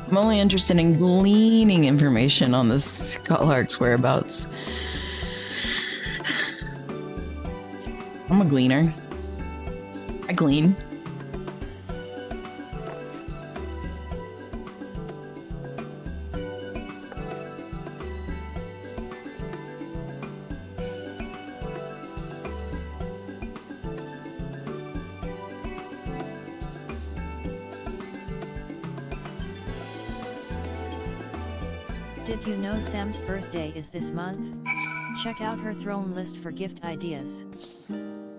I'm only interested in gleaning information on the Skullhark's whereabouts. I'm a gleaner. I glean. Did you know Sam's birthday is this month? Check out her throne list for gift ideas.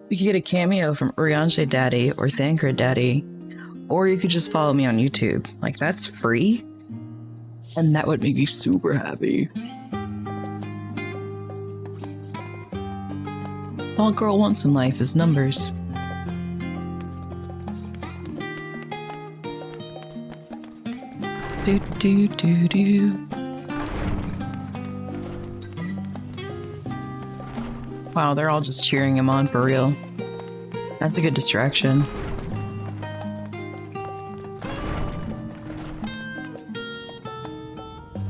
You could get a cameo from Urianger Daddy or Thancred Daddy, or you could just follow me on YouTube. Like, that's free, and that would make me super happy. All a girl wants in life is numbers. Do do do do. Wow, they're all just cheering him on for real. That's a good distraction.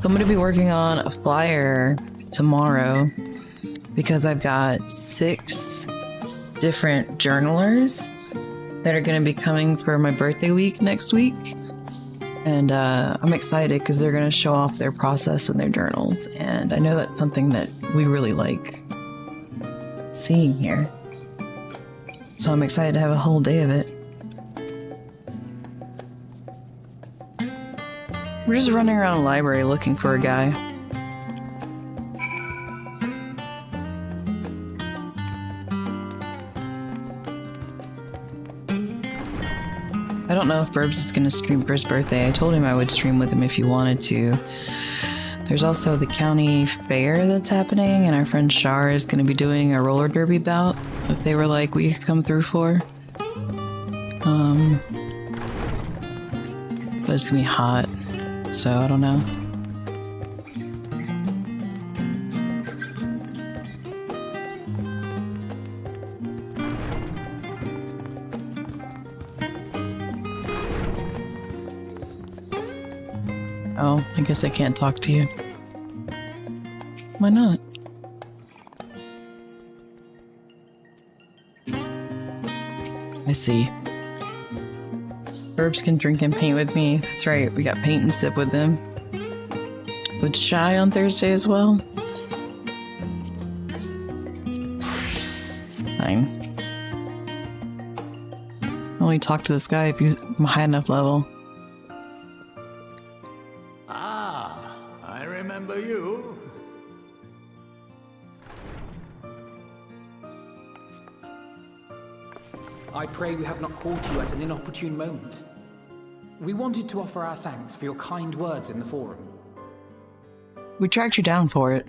So I'm going to be working on a flyer tomorrow because I've got 6 different journalers that are going to be coming for my birthday week next week. And I'm excited because they're going to show off their process and their journals. And I know that's something that we really like seeing here. So I'm excited to have a whole day of it. We're just running around a library looking for a guy. I don't know if Burbs is going to stream for his birthday. I told him I would stream with him if he wanted to. There's also the county fair that's happening, and our friend Shar is going to be doing a roller derby bout that they were like we could come through for. But it's gonna be hot, so I don't know. Oh, I guess I can't talk to you. Why not? I see. Herbs can drink and paint with me. That's right, we got paint and sip with him. With Shy on Thursday as well. Fine. Only talk to this guy if he's high enough level. Ah, I remember you. I pray we have not caught you at an inopportune moment. We wanted to offer our thanks for your kind words in the forum. We tracked you down for it.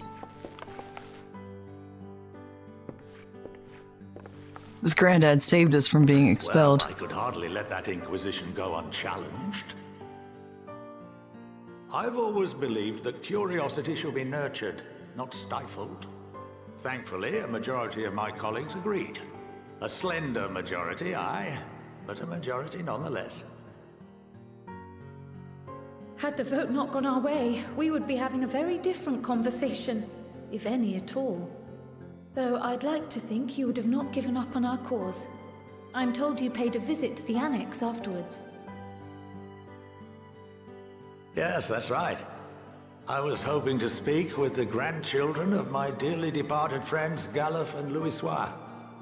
This granddad saved us from being expelled. Well, I could hardly let that inquisition go unchallenged. I've always believed that curiosity should be nurtured, not stifled. Thankfully, a majority of my colleagues agreed. A slender majority, aye, but a majority nonetheless. Had the vote not gone our way, we would be having a very different conversation, if any at all. Though I'd like to think you would have not given up on our cause. I'm told you paid a visit to the annex afterwards. Yes, that's right. I was hoping to speak with the grandchildren of my dearly departed friends Galuf and Louisoix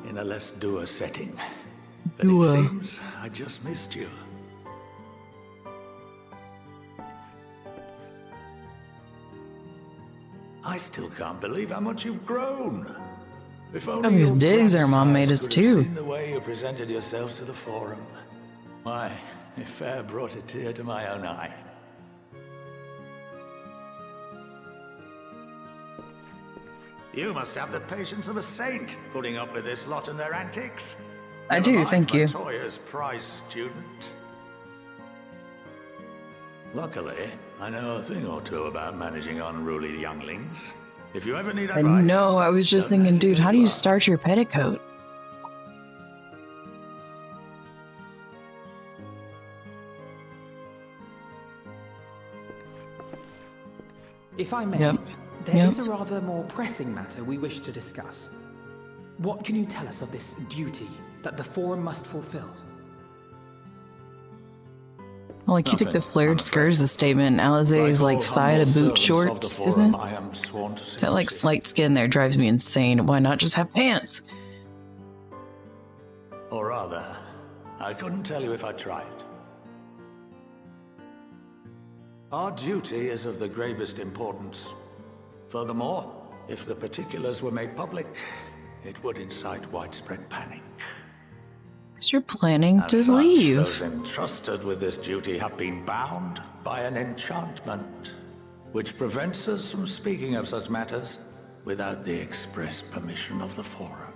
in a less dour setting. But it seems I just missed you. I still can't believe how much you've grown. If only these your digs our mom made us grandsires could have too. seen the way you presented yourselves to the forum. Why, it fair brought a tear to my own eye. You must have the patience of a saint, putting up with this lot and their antics. I Never do, mind thank you. Montoya's prize student. Luckily, I know a thing or two about managing unruly younglings. If you ever need I advice... know, I was just don't thinking, dude, hesitate how do to you ask. start your petticoat? If I may, Yep. there is a rather more pressing matter we wish to discuss. What can you tell us of this duty that the forum must fulfill? Well, like, you think the Nothing, flared I'm skirt is a statement. Alizé is like all thigh to humble boot servants of shorts, the isn't? forum, I am sworn to That like secrecy. slight skin there drives me insane. Why not just have pants? Or rather, I couldn't tell you if I tried. Our duty is of the gravest importance. Furthermore, if the particulars were made public, it would incite widespread panic. Because you're planning As to such, leave. those entrusted with this duty have been bound by an enchantment, which prevents us from speaking of such matters without the express permission of the forum.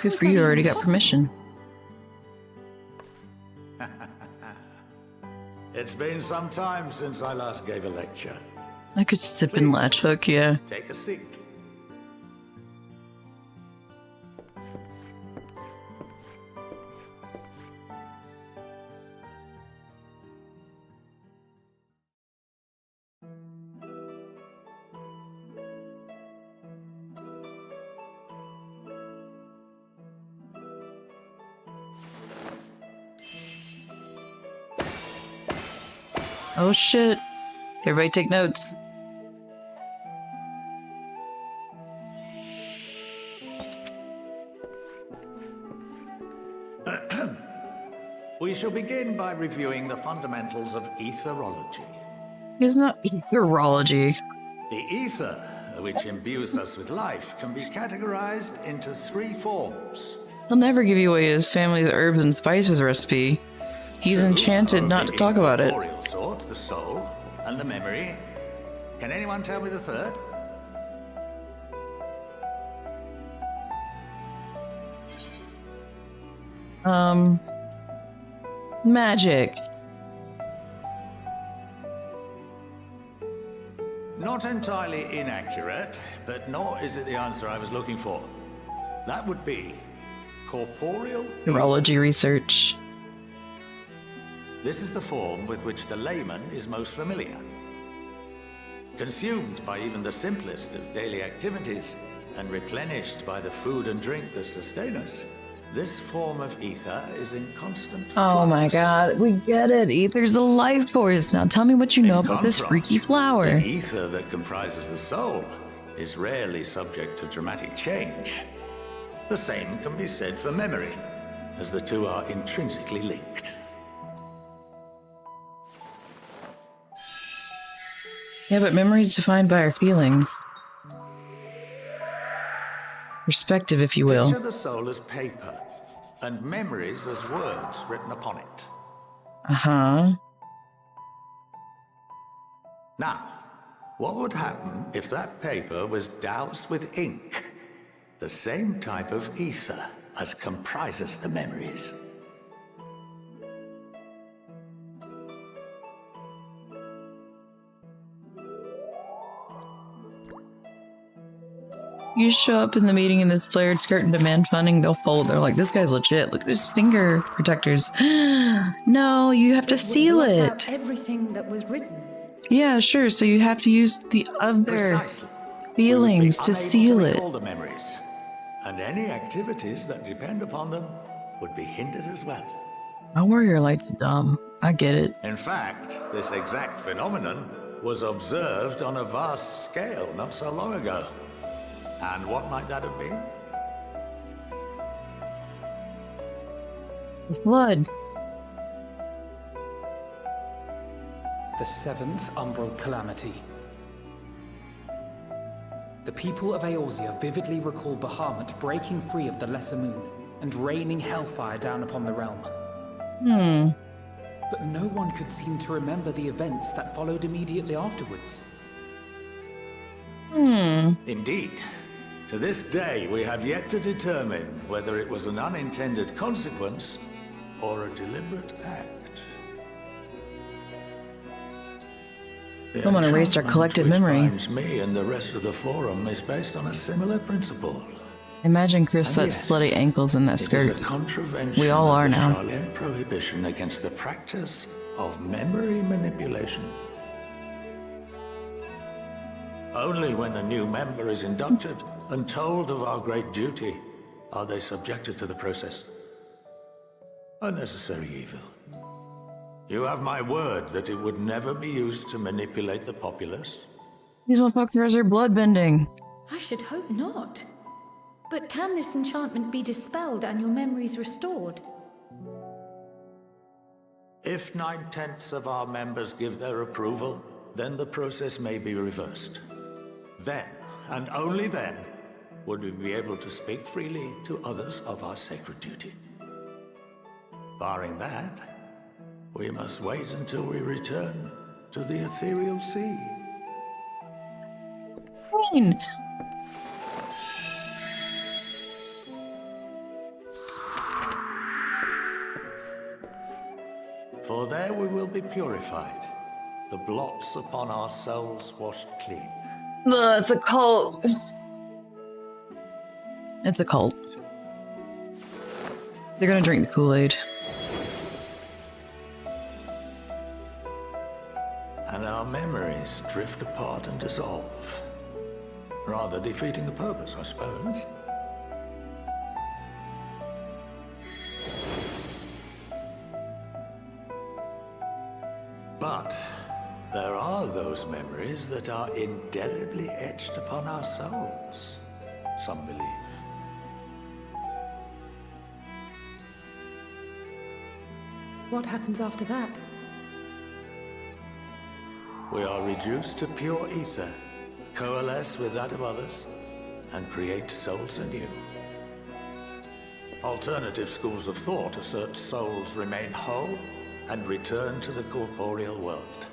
Good for you, already got permission. It's been some time since I last gave a lecture. I could sip and latch hook, yeah. Take a seat. Oh shit. Everybody take notes. We shall begin by reviewing the fundamentals of etherology. It's not etherology. The ether, which imbues us with life, can be categorized into three forms. He'll never give you away his family's herbs and spices recipe. He's enchanted Of not the to talk about it. incorporeal sort, the soul, and the memory. Can anyone tell me the third? Magic. Not entirely inaccurate, but nor is it the answer I was looking for. That would be corporeal Neurology research. This is the form with which the layman is most familiar. Consumed by even the simplest of daily activities, and replenished by the food and drink that sustain us, this form of ether is in constant flux. Oh my god, we get it. Ether's a life force. Now tell me what you know about this freaky flower. The ether that comprises the soul is rarely subject to dramatic change. The same can be said for memory, as the two are intrinsically linked. Yeah, but memory is defined by our feelings. Perspective, if you will. Picture the soul as paper, and memories as words written upon it. Uh-huh. Now, what would happen if that paper was doused with ink? The same type of ether as comprises the memories. You show up in the meeting in this flared skirt and demand funding, they'll fold. They're like, this guy's legit. Look at his finger protectors. No, you have to seal Blot it. out everything that was written. Yeah, sure. So you have to use the other feelings to seal it. All the memories, and any activities that depend upon them would be hindered as well. My warrior light's dumb. I get it. In fact, this exact phenomenon was observed on a vast scale not so long ago. And what might that have been? The flood. The seventh umbral calamity. The people of Eorzea vividly recall Bahamut breaking free of the Lesser Moon and raining hellfire down upon the realm. But no one could seem to remember the events that followed immediately afterwards. Indeed. To this day, we have yet to determine whether it was an unintended consequence or a deliberate act. Someone erased our collective memory. Binds me and the rest of the forum is based on a similar principle. Imagine Chrisette's slutty ankles in that skirt. We all are now. Charlian prohibition against the practice of memory manipulation. Only when a new member is inducted and told of our great duty are they subjected to the process. A necessary evil. You have my word that it would never be used to manipulate the populace. These motherfuckers are bloodbending. I should hope not. But can this enchantment be dispelled and your memories restored? If 9/10 of our members give their approval, then the process may be reversed. Then, and only then, would we be able to speak freely to others of our sacred duty. Barring that, we must wait until we return to the ethereal sea. Queen. For there we will be purified, the blots upon our souls washed clean. Ugh, it's a cult. It's a cult. They're gonna drink the Kool-Aid. And our memories drift apart and dissolve. Rather defeating the purpose, I suppose. But there are those memories that are indelibly etched upon our souls, some believe. What happens after that? We are reduced to pure ether, coalesce with that of others, and create souls anew. Alternative schools of thought assert souls remain whole and return to the corporeal world,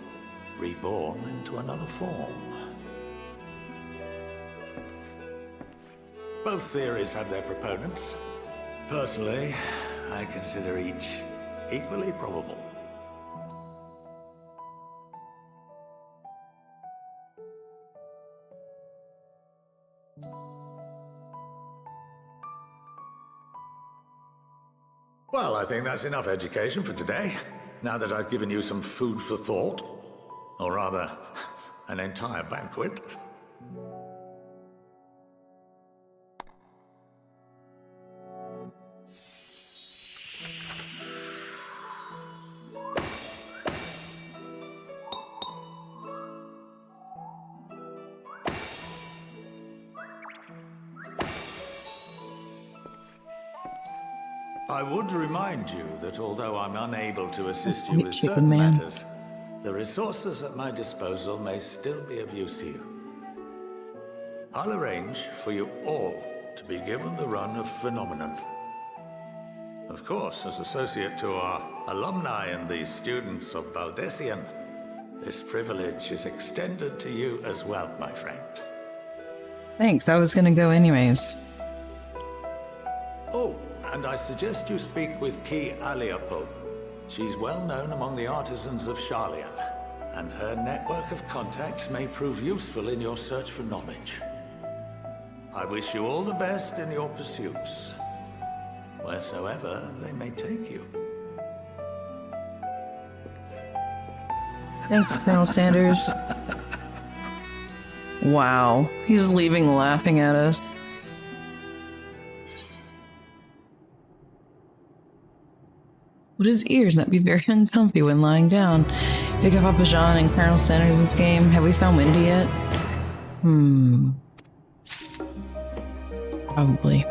reborn into another form. Both theories have their proponents. Personally, I consider each equally probable. Well, I think that's enough education for today. Now that I've given you some food for thought. Or rather, an entire banquet. I would remind you that although I'm unable to assist you with certain matters, the resources at my disposal may still be of use to you. I'll arrange for you all to be given the run of Phenomenon. Of course, as associate to our alumni and the students of Baldessian, this privilege is extended to you as well, my friend. Thanks, I was gonna go anyways. Oh, and I suggest you speak with Ki Aliapo. She's well known among the artisans of Sharlayan, and her network of contacts may prove useful in your search for knowledge. I wish you all the best in your pursuits, wheresoever they may take you. Thanks, Colonel Sanders. Wow, he's leaving laughing at us. Would his ears not be very uncomfy when lying down? Pick up Papa John and Colonel Sanders' game. Have we found Wendy yet? Probably.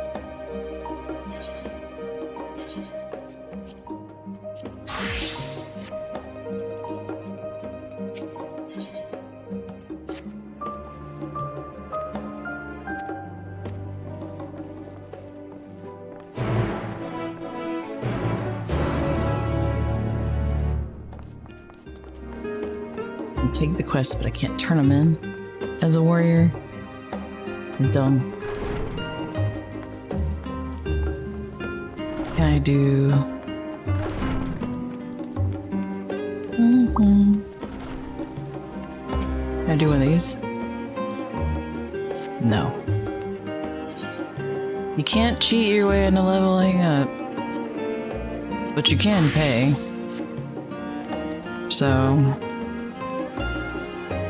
Take the quest, but I can't turn him in as a warrior. It's dumb. Can I do... Can I do one of these? No. You can't cheat your way into leveling up. But you can pay. So...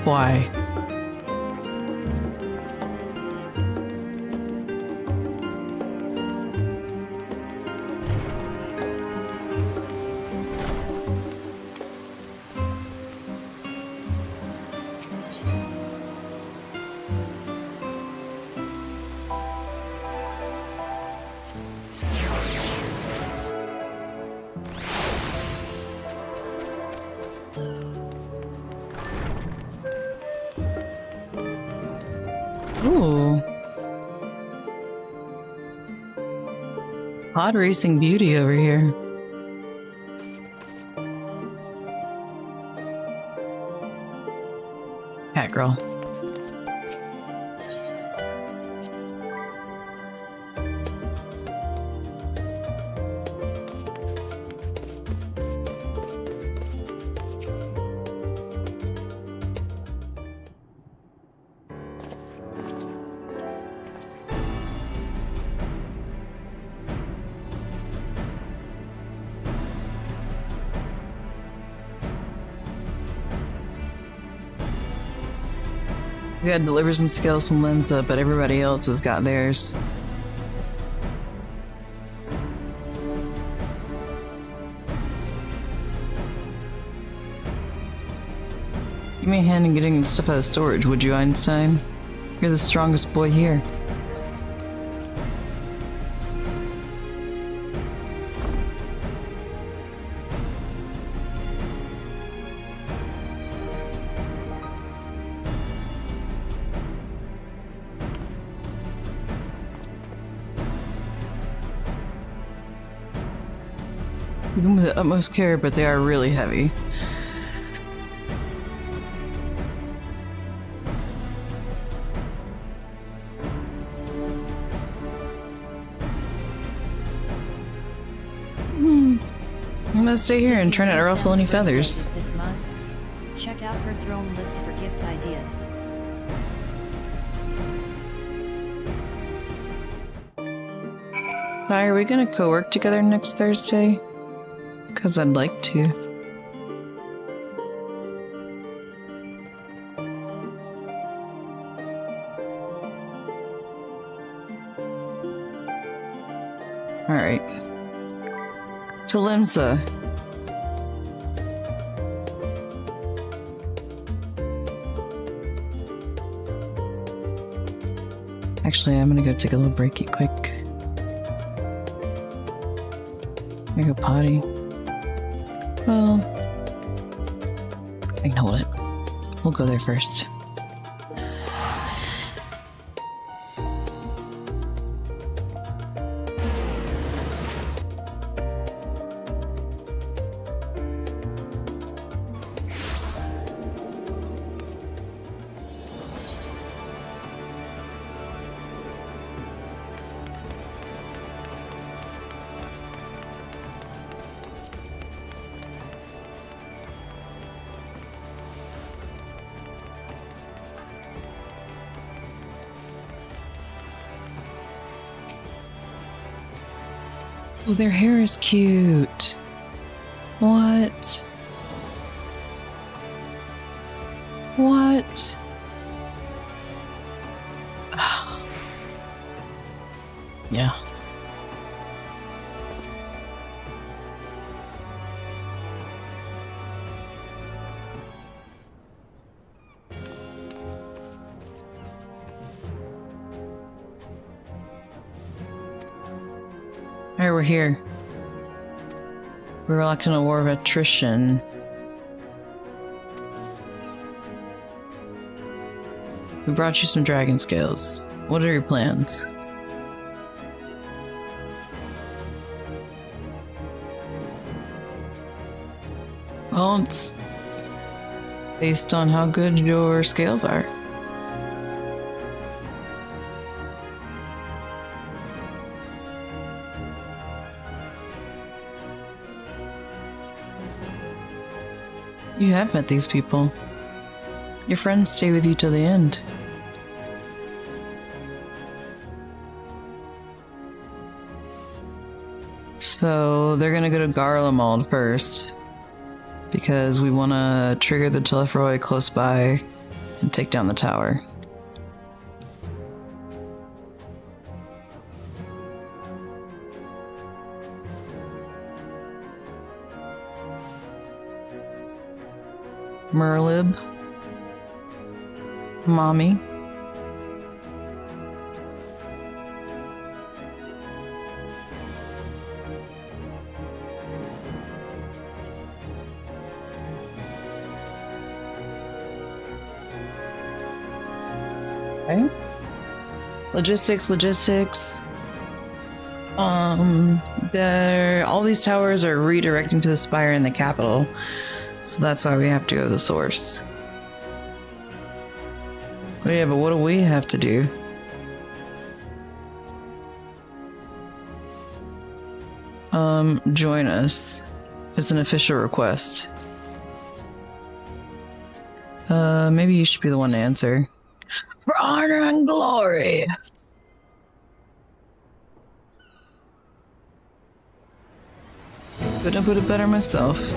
why? Ooh. Pod racing beauty over here. Cat girl. We gotta deliver some skills from Linza, but everybody else has got theirs. Give me a hand in getting the stuff out of storage, would you, Einstein? You're the strongest boy here. Even with the utmost care, but they are really heavy. I'm gonna stay here and try not to ruffle any feathers. This month. Check out her throne list for gift ideas. Hi, are we gonna co-work together next Thursday? Because I'd like to. Alright. To Limsa. Actually, I'm gonna go take a little breaky quick. I go potty. Well, I can hold it. We'll go there first. Oh, their hair is cute. What? What? Yeah. Alright, we're here. We're locked in a war of attrition. We brought you some dragon scales. What are your plans? Well, it's based on how good your scales are. You have met these people. Your friends stay with you till the end. So they're gonna go to Garlemald first, because we want to trigger the Telephroi close by and take down the tower. Merlib. Mommy. Okay. Logistics. All these towers are redirecting to the spire in the capital. So that's why we have to go to the source. Oh yeah, but what do we have to do? Join us. It's an official request. Maybe you should be the one to answer. For honor and glory! Couldn't have put it better myself.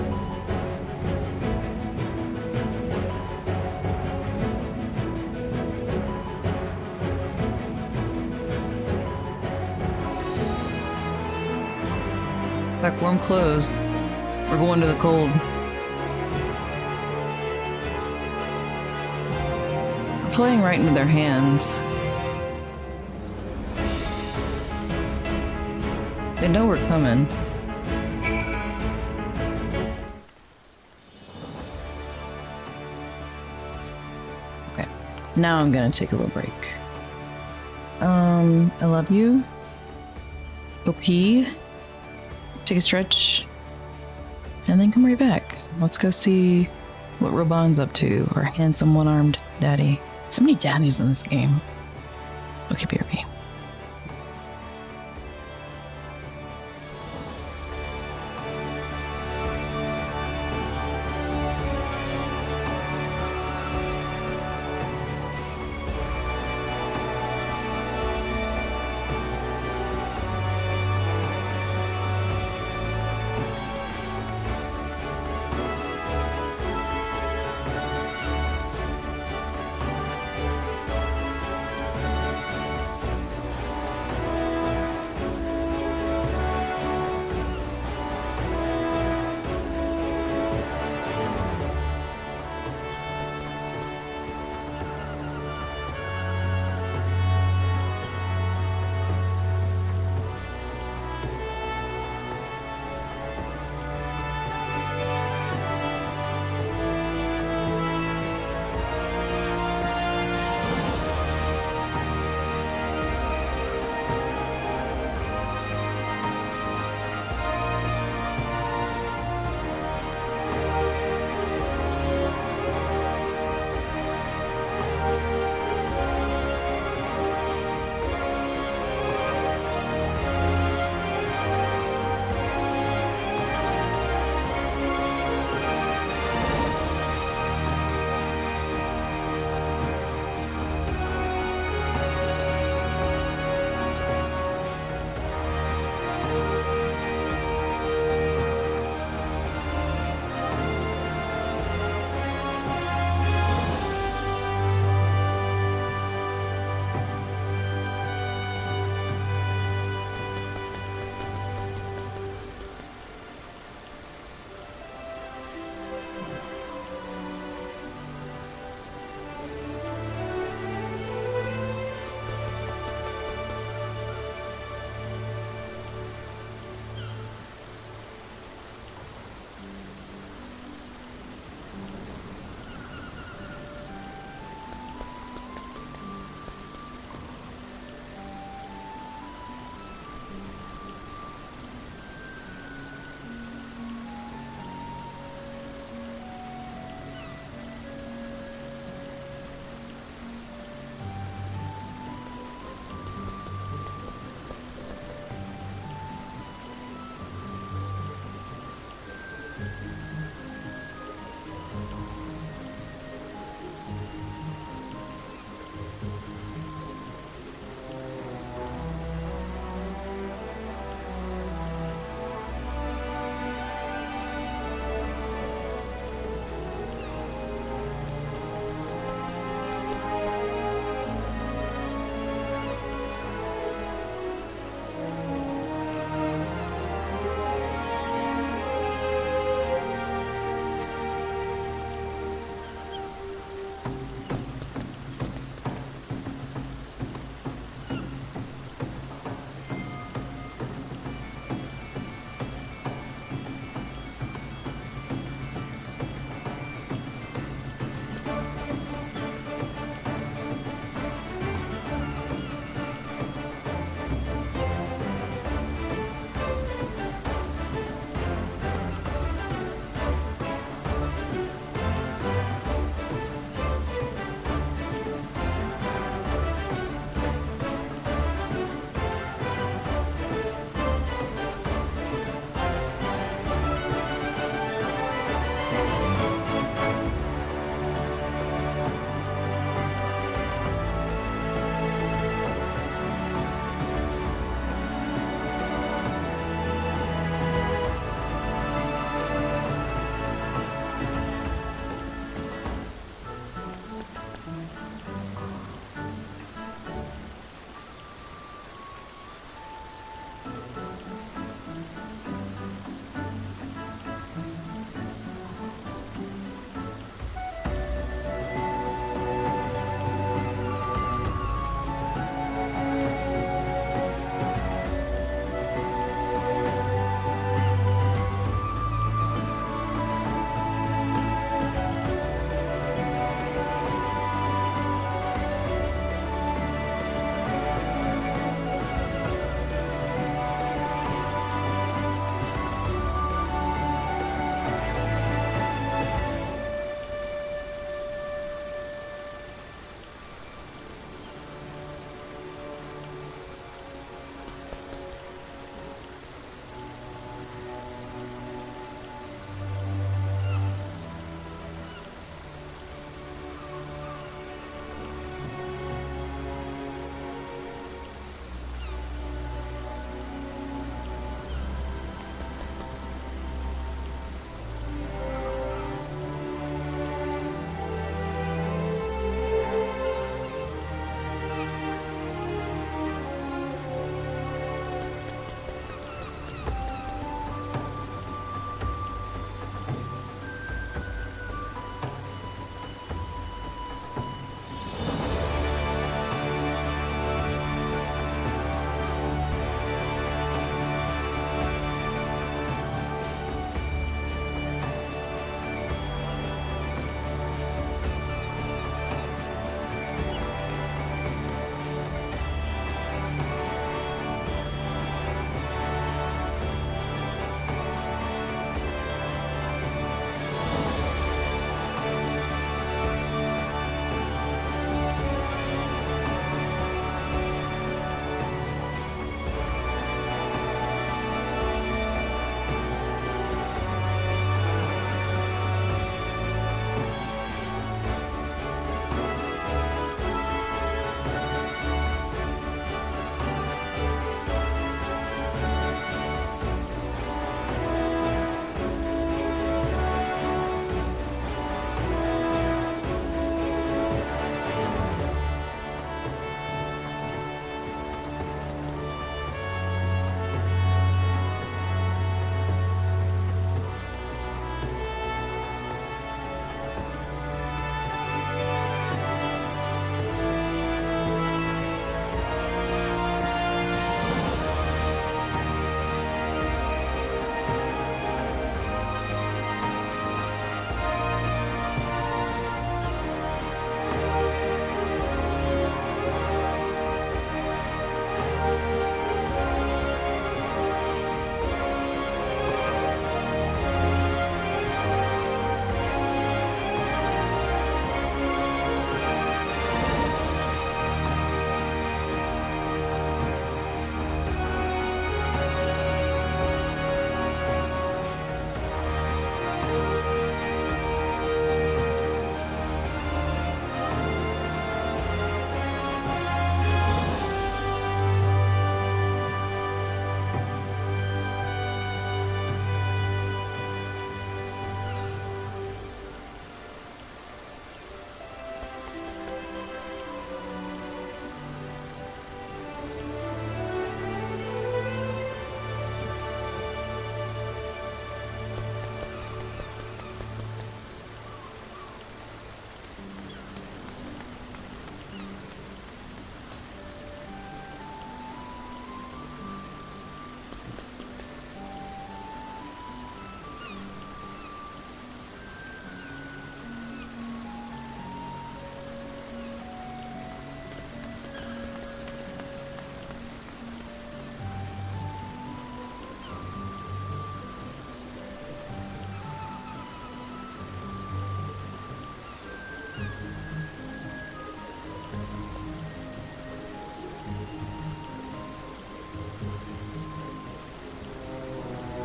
Pack warm clothes. We're going to the cold. We're playing right into their hands. They know we're coming. Okay, now I'm gonna take a little break. I love you. Go pee. Take a stretch, and then come right back. Let's go see what Raban's up to, our handsome one-armed daddy. So many daddies in this game. Okay, BRB.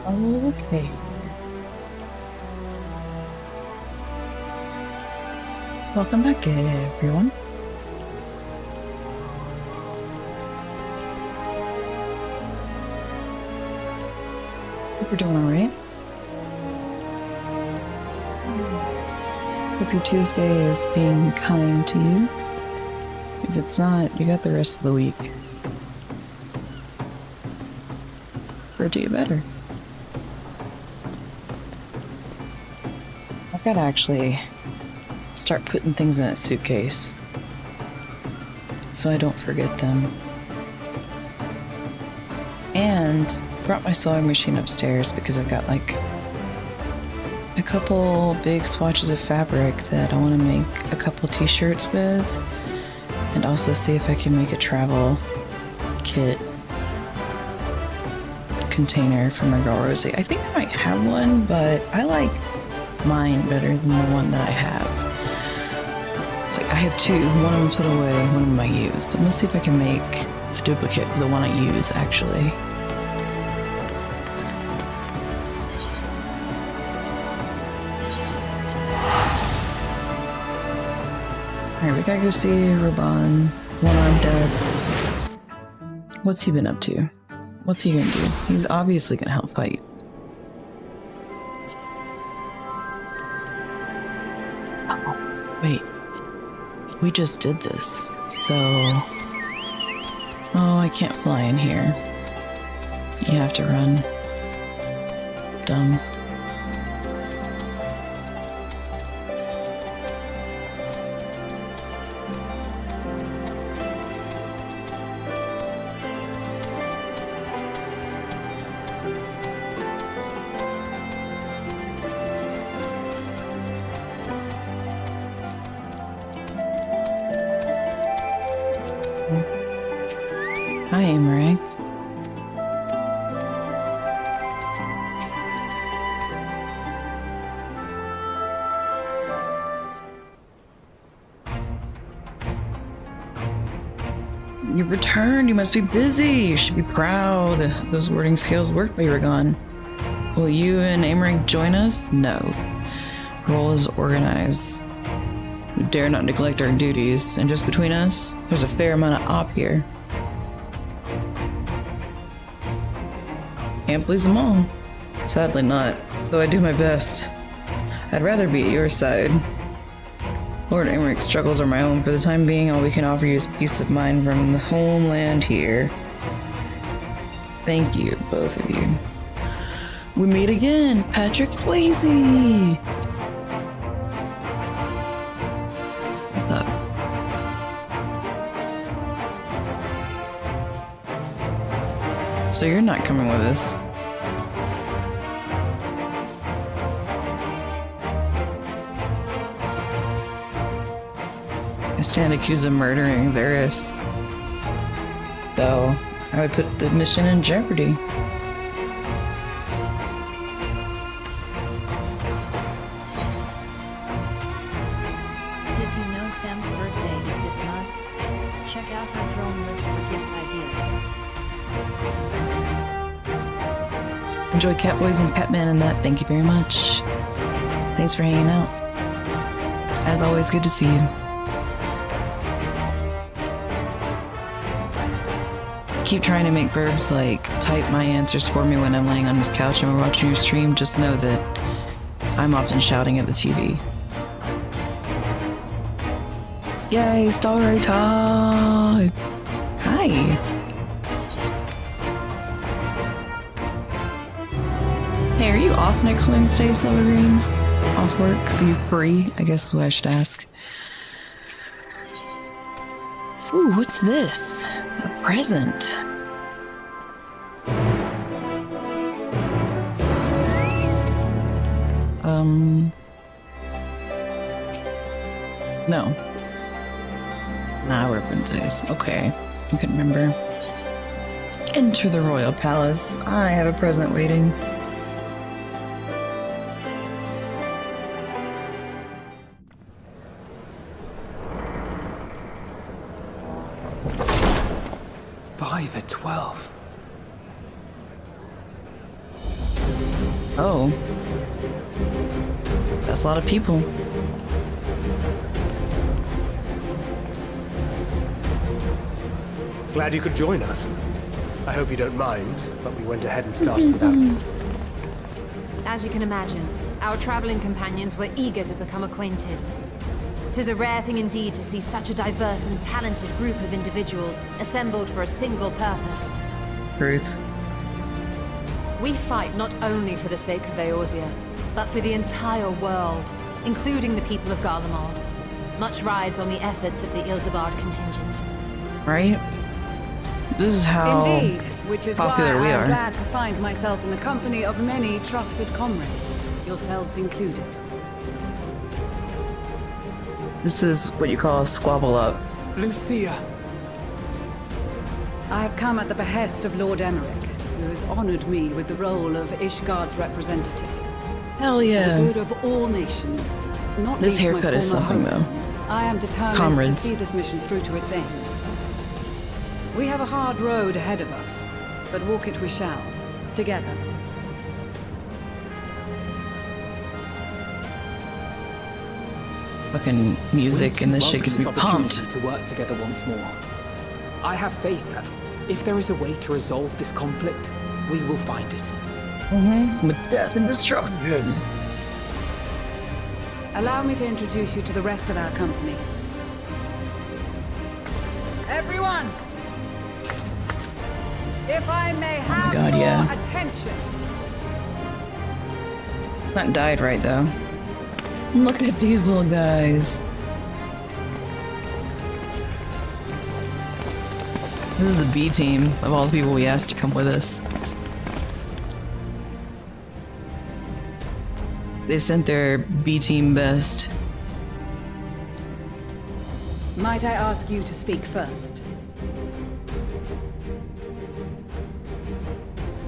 Okay. Welcome back, everyone. Hope you're doing alright. Hope your Tuesday is being kind to you. If it's not, you got the rest of the week. For it to get better. I've got to actually start putting things in a suitcase so I don't forget them. And brought my sewing machine upstairs because I've got like a couple big swatches of fabric that I want to make a couple t-shirts with, and also see if I can make a travel kit container for my girl Rosie. I think I might have one, but I like mine better than the one that I have. Like, I have two. One of them put away, one of them I use. So I'm gonna see if I can make a duplicate of the one I use, actually. Alright, we gotta go see Raban, one-armed dad. What's he been up to? What's he gonna do? He's obviously gonna help fight. Oh, wait. We just did this, so... Oh, I can't fly in here. You have to run. Dumb. Hi, Emmerich. You've returned. You must be busy. You should be proud. Those wording skills worked while you were gone. Will you and Emmerich join us? No. Role is organized. We dare not neglect our duties. And just between us, there's a fair amount of op here. Can't please them all. Sadly not, though I do my best. I'd rather be at your side. Lord Emmerich's struggles are my own. For the time being, all we can offer you is peace of mind from the homeland here. Thank you, both of you. We meet again, Patrick Swayze! What's up? So you're not coming with us? I stand accused of murdering Varys. Though, I would put the mission in jeopardy. Did you know Sam's birthday is this month? Check out her throne list for gift ideas. Enjoy Catboys and Catman and that. Thank you very much. Thanks for hanging out. As always, good to see you. Keep trying to make Burbs like type my answers for me when I'm laying on his couch and we're watching your stream. Just know that I'm often shouting at the TV. Yay, story time! Hi! Hey, are you off next Wednesday, Silvergreens? Off work? Are you free? I guess is what I should ask. Ooh, what's this? A present. No. Nah, we're Wednesdays. Okay. I couldn't remember. Enter the royal palace. I have a present waiting. By the 12. Oh. That's a lot of people. Glad you could join us. I hope you don't mind, but we went ahead and started without you. As you can imagine, our traveling companions were eager to become acquainted. 'Tis a rare thing indeed to see such a diverse and talented group of individuals assembled for a single purpose. Truth. We fight not only for the sake of Eorzea, but for the entire world, including the people of Garlemald. Much rides on the efforts of the Ilzabard contingent. Right? This is how Indeed, which is why popular we I'm are. glad to find myself in the company of many trusted comrades, yourselves included. This is what you call a squabble up. Lucia. I have come at the behest of Lord Emmerich, who has honored me with the role of Ishgard's representative. Hell For yeah. the good of all nations, not This least my haircut is former something, though. homeland, I am determined to Comrades. see this mission through to its end. We have a hard road ahead of us, but walk it we shall, together. Fucking music and this shit gets me pumped. To work together once more. I have faith that if there is a way to resolve this conflict, we will find it. With death and destruction. Allow me to introduce you to the rest of our company. Everyone! If I may have God, your yeah. attention. Not died right though. Look at these little guys. This is the B team of all the people we asked to come with us. They sent their B team best. Might I ask you to speak first?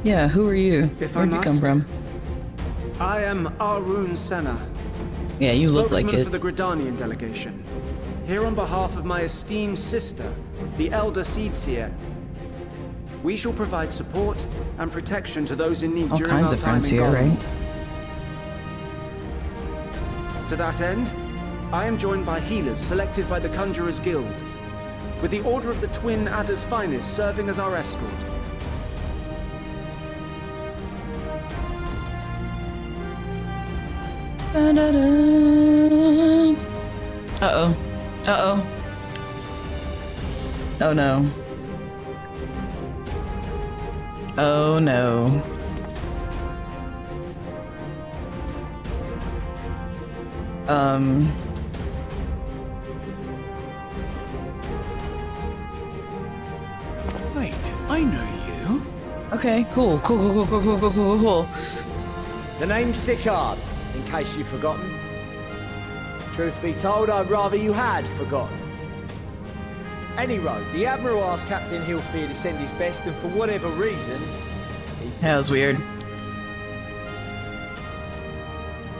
Yeah, who are you? If I Where'd you come must. from? I am Arun Senna, Yeah, you look like spokesman it. for the Gridanian delegation. Here on behalf of my esteemed sister, the Elder Seedseer. We shall provide support and protection to those in need All during kinds our of time friends in here, Garlemald. right? To that end, I am joined by healers selected by the Conjurers Guild, with the Order of the Twin Adder's Finest serving as our escort. Uh-oh. Uh-oh. Oh no. Oh no. Wait, I know you. Okay, cool. Cool. The name's Sicard, in case you've forgotten. Truth be told, I'd rather you had forgotten. Any road, the Admiral asked Captain Hillfear to send his best, and for whatever reason... That was weird.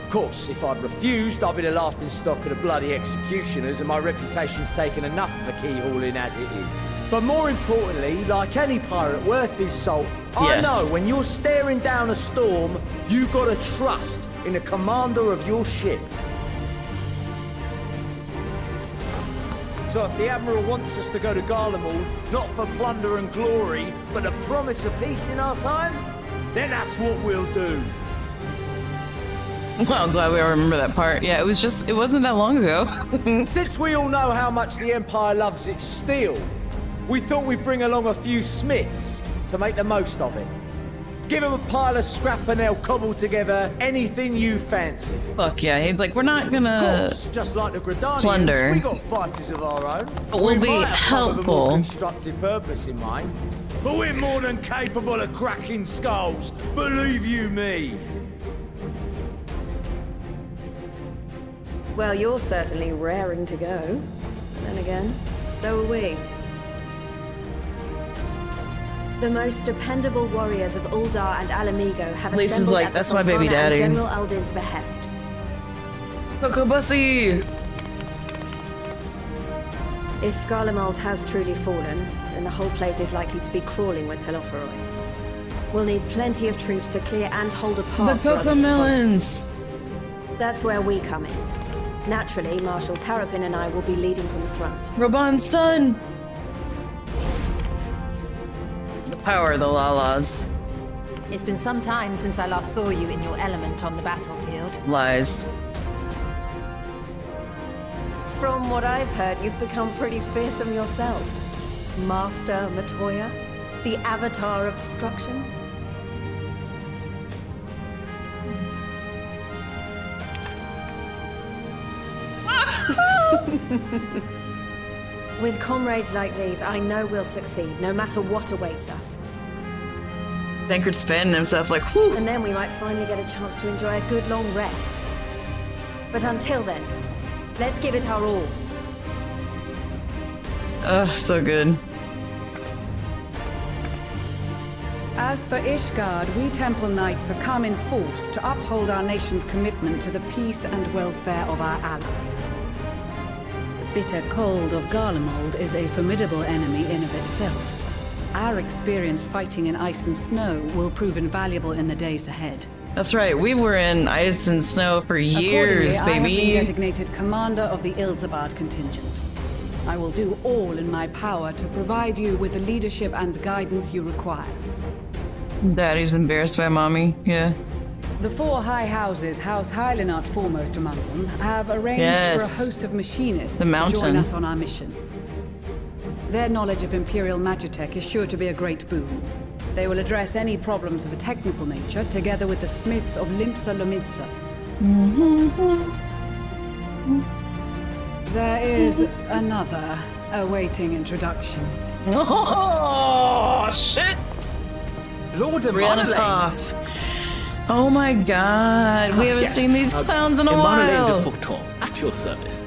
Of course, if I'd refused, I'd be the laughing stock of the bloody executioners, and my reputation's taken enough of a keyhauling as it is. But more importantly, like any pirate worth his salt, I Yes. know when you're staring down a storm, you gotta trust in the commander of your ship. So if the Admiral wants us to go to Garlemald, not for plunder and glory, but the promise of peace in our time, then that's what we'll do. Well, I'm glad we all remember that part. Yeah, it wasn't that long ago. Since we all know how much the Empire loves its steel, we thought we'd bring along a few smiths to make the most of it. Give them a pile of scrap and they'll cobble together anything you fancy. Fuck yeah, he's like, we're not Of gonna course, just like the Gridanians, plunder. we got fighters of our own. But we'll We be might have come with a helpful. more constructive purpose in mind. But we're more than capable of cracking skulls, believe you me. Well, you're certainly raring to go. Then again, so are we. The most dependable warriors of Uldar and Alamigo have Lisa's assembled like, at the "That's my baby Sultana and daddy." General Aldin's behest. Coco Bussy! If Garlemald has truly fallen, then the whole place is likely to be crawling with Telophoroi. We'll need plenty of troops to clear and hold a The path for others cocoa to follow. melons! That's where we come in. Naturally, Marshal Terrapin and I will be leading from the front. Raban's son! The power of the Lalas. It's been some time since I last saw you in your element on the battlefield. Lies. From what I've heard, you've become pretty fearsome yourself. Master Matoya, the avatar of destruction. With comrades like these, I know we'll succeed, no matter what awaits us. Tankard's fanning himself like, whew! And then we might finally get a chance to enjoy a good long rest. But until then, let's give it our all. Ugh, so good. As for Ishgard, we Temple Knights have come in force to uphold our nation's commitment to the peace and welfare of our allies. The bitter cold of Garlemald is a formidable enemy in of itself. Our experience fighting in ice and snow will prove invaluable in the days ahead. That's right, we were in ice and snow for years, Accordingly, I have been baby. designated commander of the Ilzabad contingent. I will do all in my power to provide you with the leadership and guidance you require. Daddy's embarrassed by mommy, yeah. The four high houses, House Hylinart foremost among them, have arranged Yes. for a host of machinists The to mountain. join us on our mission. Their knowledge of Imperial Magitech is sure to be a great boon. They will address any problems of a technical nature together with the smiths of Limpsa Lomitsa. There is another awaiting introduction. Oh, shit! Lord of Brianna Monolane. Toth. Oh my god, we haven't seen these clowns in a Monolane de while. Forton, at your service.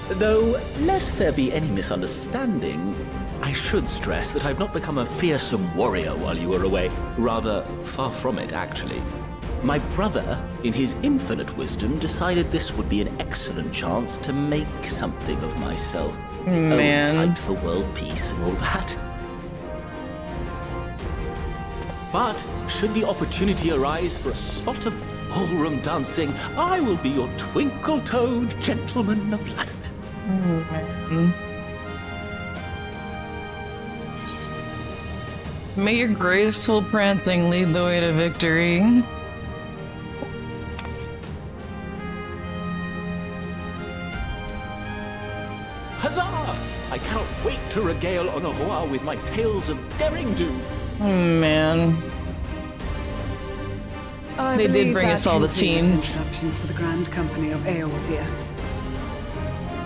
Though, lest there be any misunderstanding, I should stress that I've not become a fearsome warrior while you were away. Rather, far from it, actually. My brother, in his infinite wisdom, decided this would be an excellent chance to make something of myself. Man. Oh, fight for world peace and all that. But, should the opportunity arise for a spot of ballroom dancing, I will be your twinkle-toed gentleman of light. May your graceful prancing lead the way to victory. Huzzah! I cannot wait to regale Honohua with my tales of daring do. Man. I They did believe bring that us all the concludes teens. Instructions for the Grand Company of Eorzea.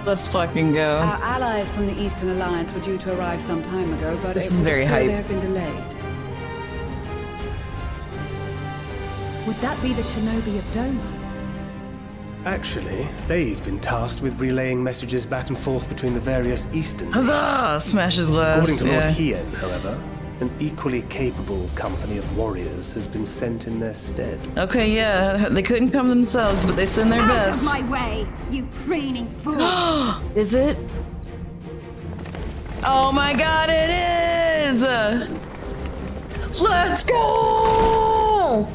Let's fucking go. Our allies from the Eastern Alliance were due to arrive some time ago, but This it is would very appear hype. they have been delayed. Would that be the Shinobi of Doma? Actually, they've been tasked with relaying messages back and forth between the various eastern nations. Huzzah! Smashes glass. According to Lord yeah. Hien, however, an equally capable company of warriors has been sent in their stead. Okay, yeah, they couldn't come themselves, but they send their best. Out of my way, you preening fool! Is it? Oh my god, it is! Let's go!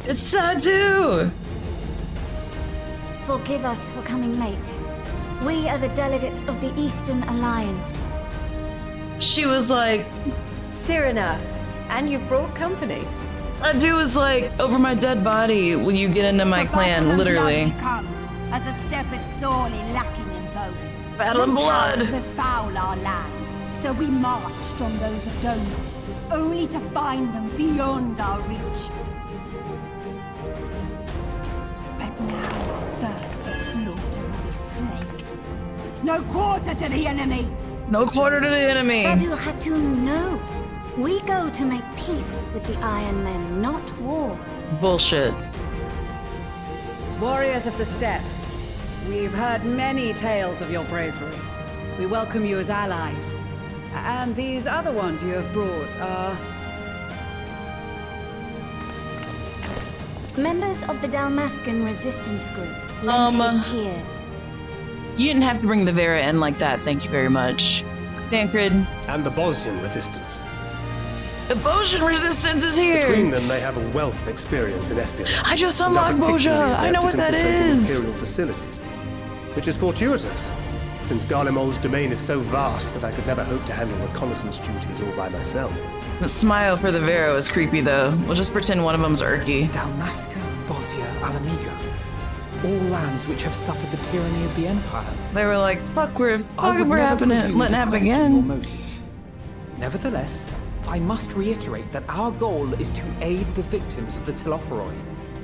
It's Sadu! Forgive us for coming late. We are the delegates of the Eastern Alliance. She was like... Cyrena, and you've brought company. Sadu was like, over my dead body when you get into my For battle clan, and literally. blood we come, as a step is sorely lacking in both. Battle and No blood. powers befoul our lands, so we marched on those of Doma, only to find them beyond our reach. But now our thirst for slaughter will be slaked. No quarter to the enemy! No quarter to the enemy. Sadu Hatun, no. We go to make peace with the Iron Men, not war. Bullshit. Warriors of the Steppe, we've heard many tales of your bravery. We welcome you as allies. And these other ones you have brought are... Members of the Dalmascan resistance group lent his tears. You didn't have to bring the Vera in like that, thank you very much. Tancred. And the Bosnian resistance. The Bosnian resistance is here! Between them, they have a wealth of experience in espionage. I just and are unlocked particularly Bozja! I know adept what at that infiltrating is! Imperial facilities. Which is fortuitous, since Garlemald's domain is so vast that I could never hope to handle reconnaissance duties all by myself. The smile for the Vero is creepy, though. We'll just pretend one of them's Urki. Dalmasca, Bosnia, Alamiga. All lands which have suffered the tyranny of the Empire. They were like, fuck, we're I would never letting presume it to happen question again. your motives. Nevertheless, I must reiterate that our goal is to aid the victims of the Telophoroi,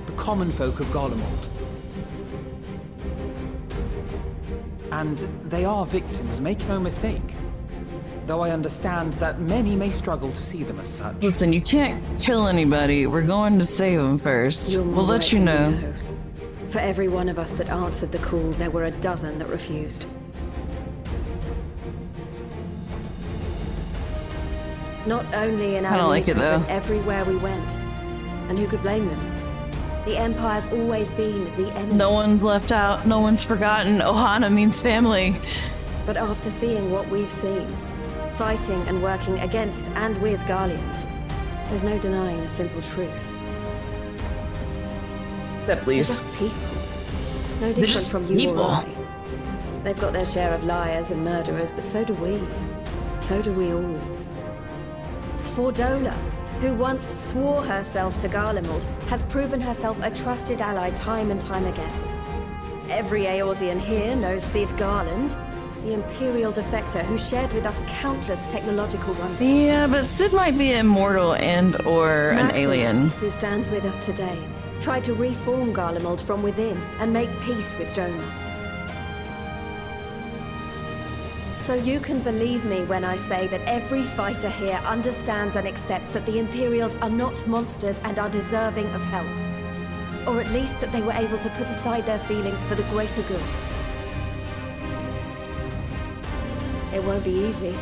the common folk of Garlemald. And they are victims, make no mistake. Though I understand that many may struggle to see them as such. Listen, you can't kill anybody. We're going to save them first. You're We'll more let right you than know. For every one of us that answered the call, there were a dozen that refused. Not only in I don't like it, Alamiga, though. but everywhere we went. And who could blame them? The Empire's always been the enemy. No one's left out. No one's forgotten. Ohana means family. But after seeing what we've seen, fighting and working against and with Garleans, there's no denying the simple truth. That They're please. just people. No They're different just from you people. or I. They've got their share of liars and murderers, but so do we. So do we all. Fordola, who once swore herself to Garlemald, has proven herself a trusted ally time and time again. Every Eorzean here knows Cid Garland, the Imperial defector who shared with us countless technological wonders. Yeah, but Sid might be immortal and or an Maxima, alien. who stands with us today, tried to reform Garlemald from within and make peace with Joma. So you can believe me when I say that every fighter here understands and accepts that the Imperials are not monsters and are deserving of help. Or at least that they were able to put aside their feelings for the greater good. It won't be easy,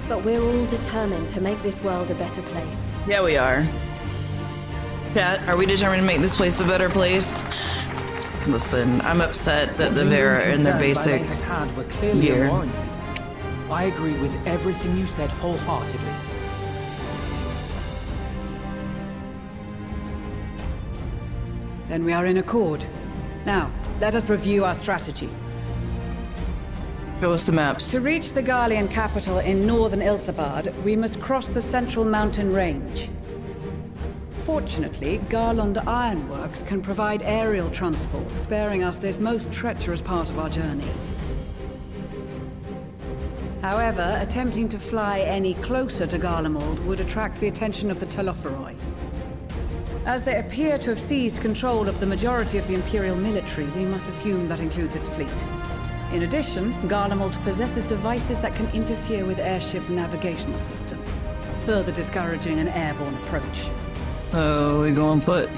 but we're all determined to make this world a better place. Yeah, we are. Chat, are we determined to make this place a better place? Listen, I'm upset that the Vera in their Concerns I basic may have had were clearly gear. unwarranted. I agree with everything you said wholeheartedly. Then we are in accord. Now, let us review our strategy. Show us the maps. To reach the Garlean capital in northern Ilsabard, we must cross the central mountain range. Fortunately, Garland Ironworks can provide aerial transport, sparing us this most treacherous part of our journey. However, attempting to fly any closer to Garlemald would attract the attention of the Telophoroi. As they appear to have seized control of the majority of the Imperial military, we must assume that includes its fleet. In addition, Garlemald possesses devices that can interfere with airship navigational systems, further discouraging an airborne approach. Oh, we go on foot.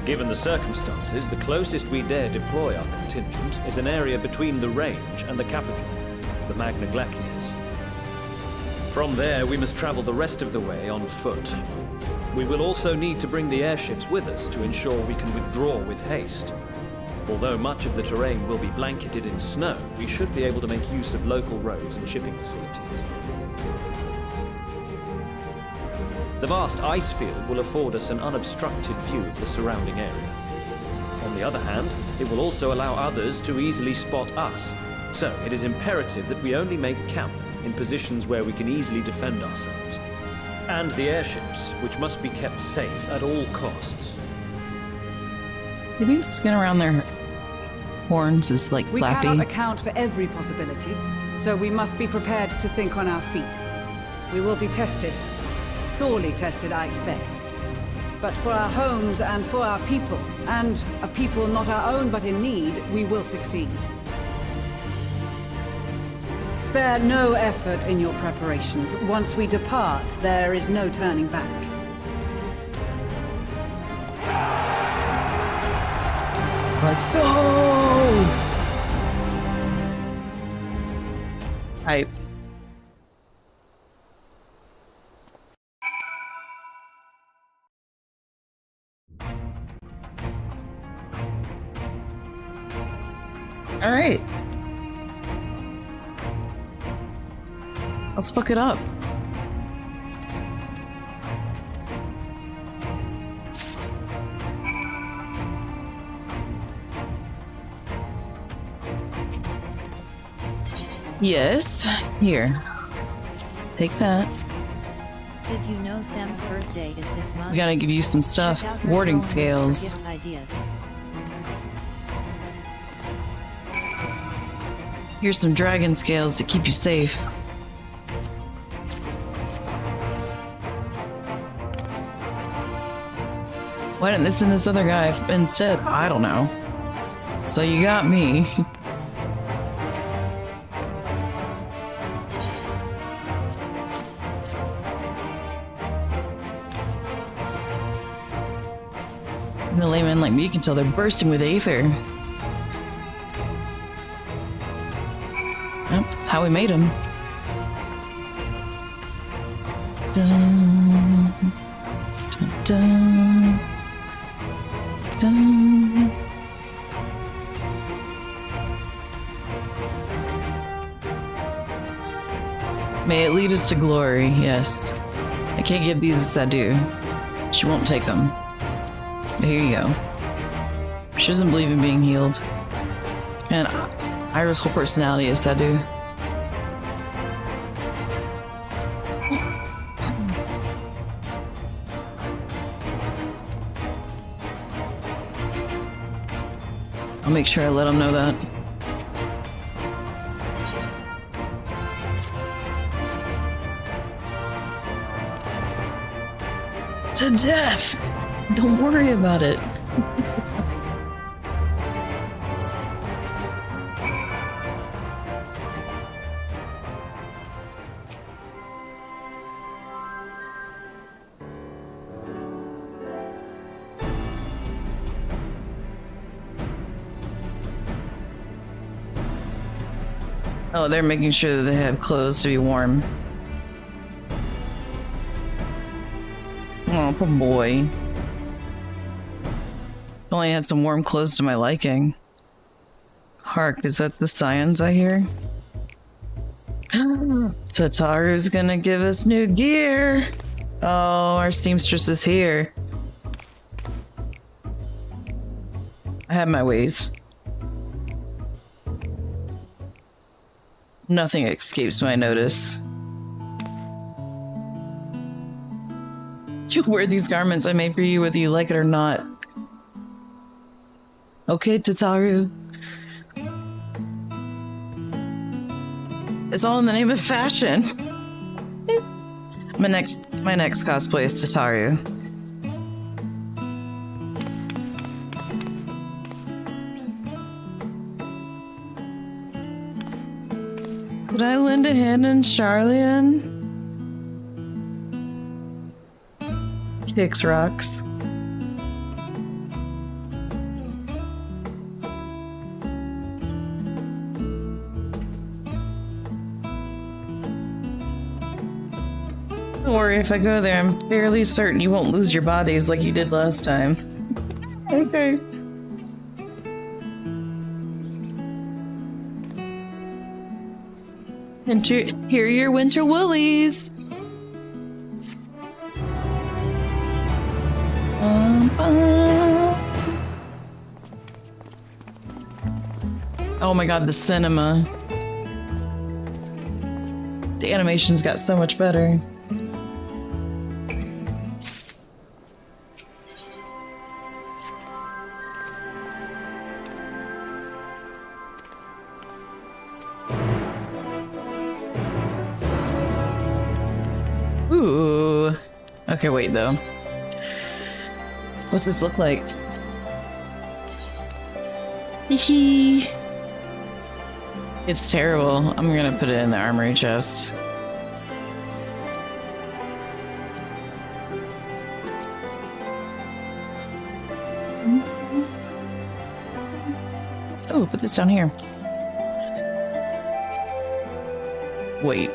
Given the circumstances, the closest we dare deploy our contingent is an area between the range and the capital, the Magna Glaciers. From there, we must travel the rest of the way on foot. We will also need to bring the airships with us to ensure we can withdraw with haste. Although much of the terrain will be blanketed in snow, we should be able to make use of local roads and shipping facilities. The vast ice field will afford us an unobstructed view of the surrounding area. On the other hand, it will also allow others to easily spot us, so it is imperative that we only make camp in positions where we can easily defend ourselves. And the airships, which must be kept safe at all costs. Maybe the skin around their horns is like We flappy. cannot account for every possibility, so we must be prepared to think on our feet. We will be tested. Sorely tested, I expect. But for our homes and for our people, and a people not our own but in need, we will succeed. Spare no effort in your preparations. Once we depart, there is no turning back. Let's go! Hype. All right. Let's fuck it up. Yes. Here. Take that. Did you know Sam's birthday is this month? We gotta give you some stuff. Check out her Warding throne list scales. for gift ideas. Here's some dragon scales to keep you safe. Why didn't they send this other guy instead? I don't know. So you got me. And a layman like me can tell they're bursting with aether. Yep, that's how we made him. Dun, dun, dun, dun. May it lead us to glory, yes. I can't give these as I do. She won't take them. But here you go. She doesn't believe in being healed. And Ira's whole personality is Sadu. I'll make sure I let him know that. To death! Don't worry about it. Oh, they're making sure that they have clothes to be warm. Oh, poor boy. Only had some warm clothes to my liking. Hark, is that the scions I hear? Tataru's gonna give us new gear! Oh, our seamstress is here. I have my ways. Nothing escapes my notice. You'll wear these garments I made for you whether you like it or not. Okay, Tataru. It's all in the name of fashion. My next cosplay is Tataru. Could I lend a hand in Charlian? Kicks rocks. Don't worry, if I go there, I'm fairly certain you won't lose your bodies like you did last time. Okay. And here are your winter woolies. Oh my god, the cinema. The animations got so much better. Ooh. Okay, wait though. What's this look like? Hee. It's terrible. I'm gonna put it in the armory chest. Oh, put this down here. Wait.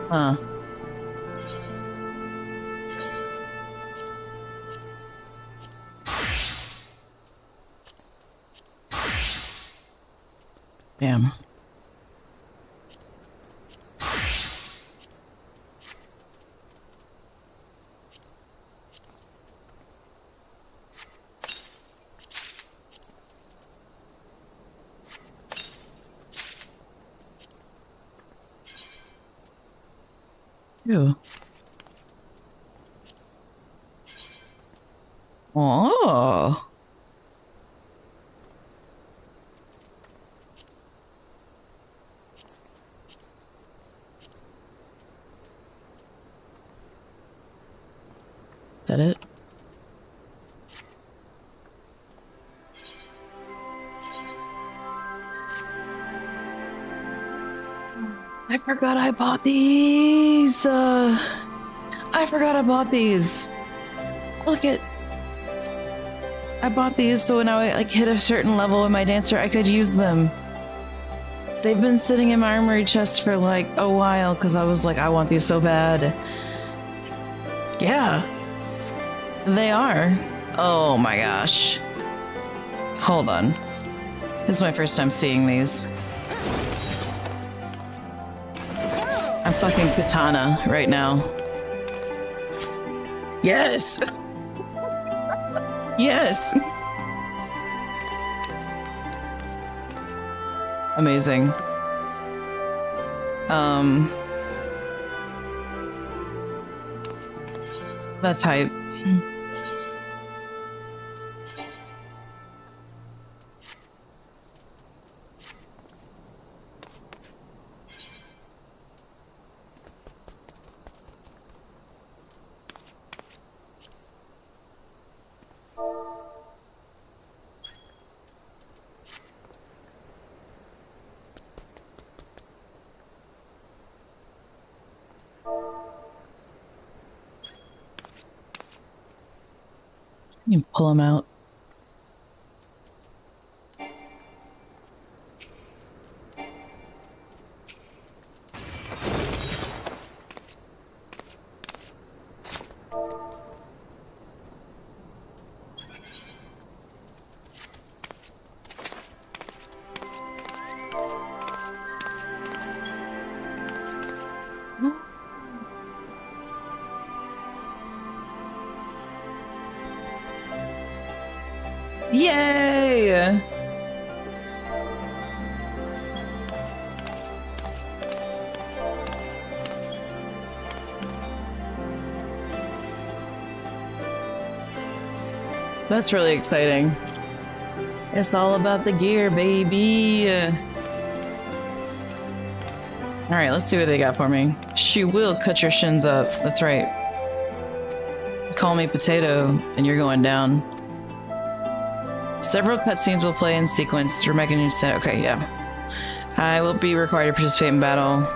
Huh. Damn. Ew. Oh. Is that it? I forgot I bought these. I forgot I bought these. Look at. I bought these so when I like hit a certain level with my dancer, I could use them. They've been sitting in my armory chest for like a while because I was like, I want these so bad. Yeah. They are. Oh my gosh. Hold on. This is my first time seeing these. I'm fucking katana right now. Yes! Yes! Amazing. That's hype. You can pull them out. Yay! That's really exciting. It's all about the gear, baby. Alright, let's see what they got for me. She will cut your shins up. That's right. Call me Potato, and you're going down. Several cutscenes will play in sequence. Okay, yeah. I will be required to participate in battle.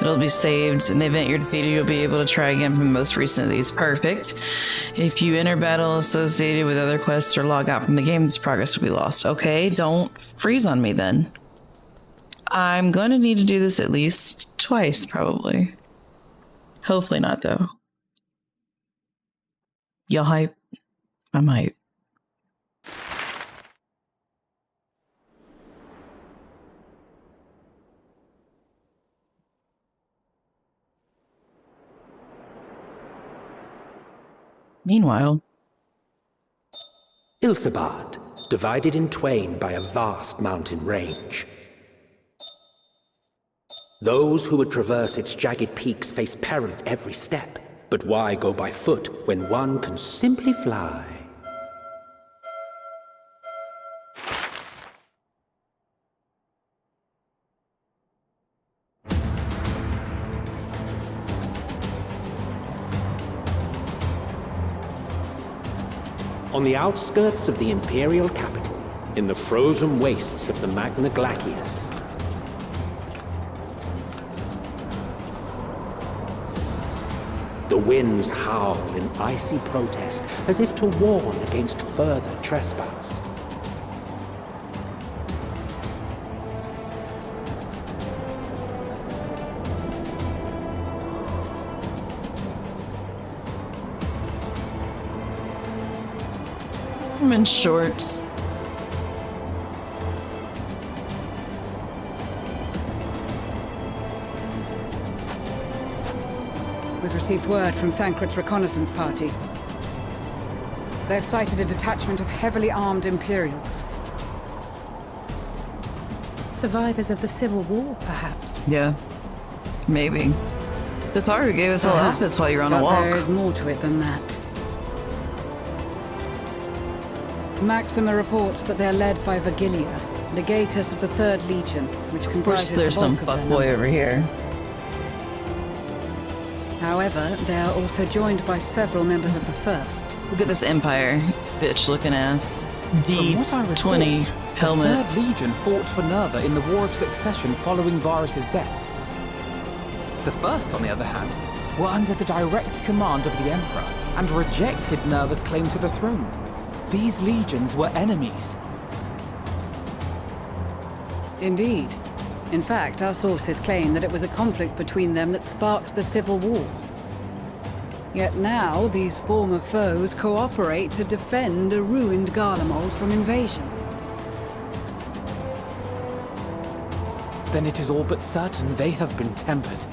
It'll be saved. In the event you're defeated, you'll be able to try again from the most recent of these. Perfect. If you enter battle associated with other quests or log out from the game, this progress will be lost. Okay, don't freeze on me then. I'm going to need to do this at least twice, probably. Hopefully not, though. Y'all hype? I'm hype. Meanwhile, Ilsabad, divided in twain by a vast mountain range. Those who would traverse its jagged peaks face peril at every step. But why go by foot when one can simply fly? On the outskirts of the Imperial capital, in the frozen wastes of the Magna Glacius, the winds howl in icy protest, as if to warn against further trespass. I'm in shorts. We've received word from Thancred's reconnaissance party. They've sighted a detachment of heavily armed Imperials. Survivors of the Civil War, perhaps? Yeah. Maybe. The Taru gave us all Perhaps, outfits while you're on a but walk. there is more to it than that. Maxima reports that they're led by Vergilia, legatus of the 3rd Legion, which Of comprises course, there's the some bulk of their fuckboy number. over here. However, they are also joined by several members of the 1st. Look at this Empire bitch-looking ass. From what I recall, D20 helmet. The 3rd Legion fought for Nerva in the War of Succession following Varys' death. The 1st, on the other hand, were under the direct command of the Emperor and rejected Nerva's claim to the throne. These legions were enemies. Indeed. In fact, our sources claim that it was a conflict between them that sparked the Civil War. Yet now, these former foes cooperate to defend a ruined Garlemald from invasion. Then it is all but certain they have been tempered.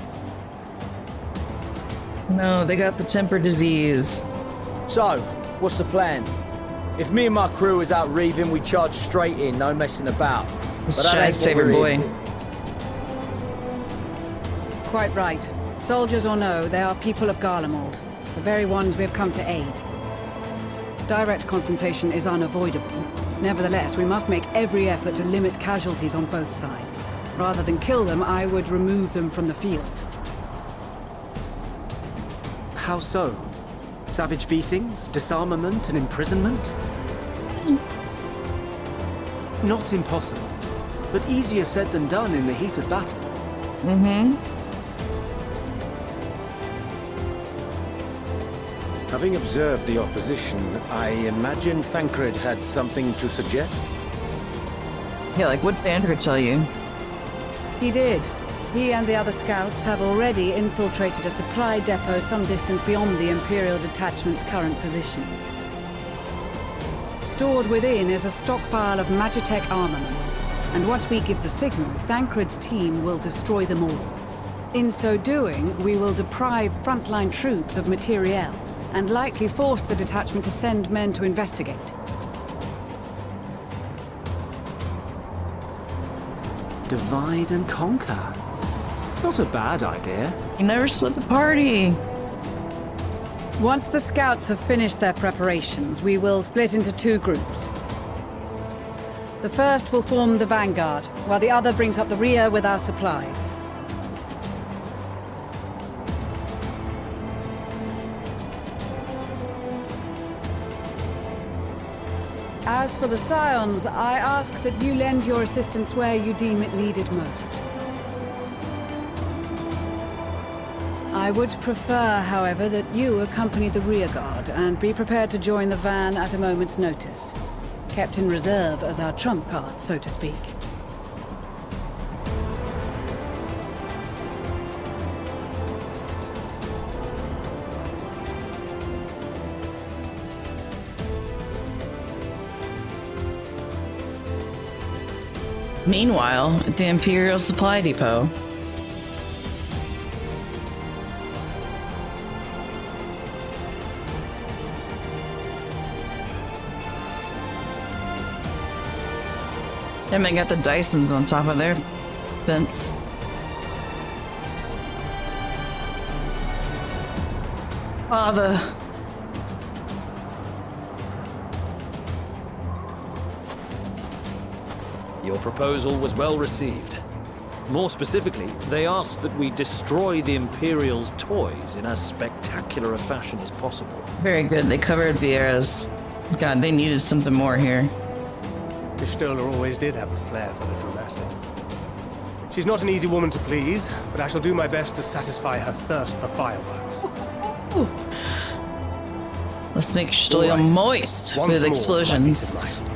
No, they got the temper disease. So, what's the plan? If me and my crew is out reaving, we charge straight in, no messing about. It's But that ain't Shag's what favorite we're here boy. for. Quite right. Soldiers or no, they are people of Garlemald, the very ones we have come to aid. Direct confrontation is unavoidable. Nevertheless, we must make every effort to limit casualties on both sides. Rather than kill them, I would remove them from the field. How so? Savage beatings, disarmament, and imprisonment? Not impossible, but easier said than done in the heat of battle. Having observed the opposition, I imagine Thancred had something to suggest? Yeah, like what did Thancred tell you? He did. He and the other scouts have already infiltrated a supply depot some distance beyond the Imperial detachment's current position. Stored within is a stockpile of Magitech armaments, and once we give the signal, Thancred's team will destroy them all. In so doing, we will deprive frontline troops of materiel, and likely force the detachment to send men to investigate. Divide and conquer. Not a bad idea. You never split the party. Once the scouts have finished their preparations, we will split into 2 groups. The first will form the vanguard, while the other brings up the rear with our supplies. As for the Scions, I ask that you lend your assistance where you deem it needed most. I would prefer, however, that you accompany the rearguard and be prepared to join the van at a moment's notice. Kept in reserve as our trump card, so to speak. Meanwhile, at the Imperial Supply Depot. Them they got the Dysons on top of their fence. Father. Your proposal was well received. More specifically, they asked that we destroy the Imperial's toys in as spectacular a fashion as possible. Very good. They covered the eras. God, they needed something more here. Pistola always did have a flair for the dramatic. She's not an easy woman to please, but I shall do my best to satisfy her thirst for fireworks. Let's make Stoya All right. moist Once with more explosions. for my peace of mind.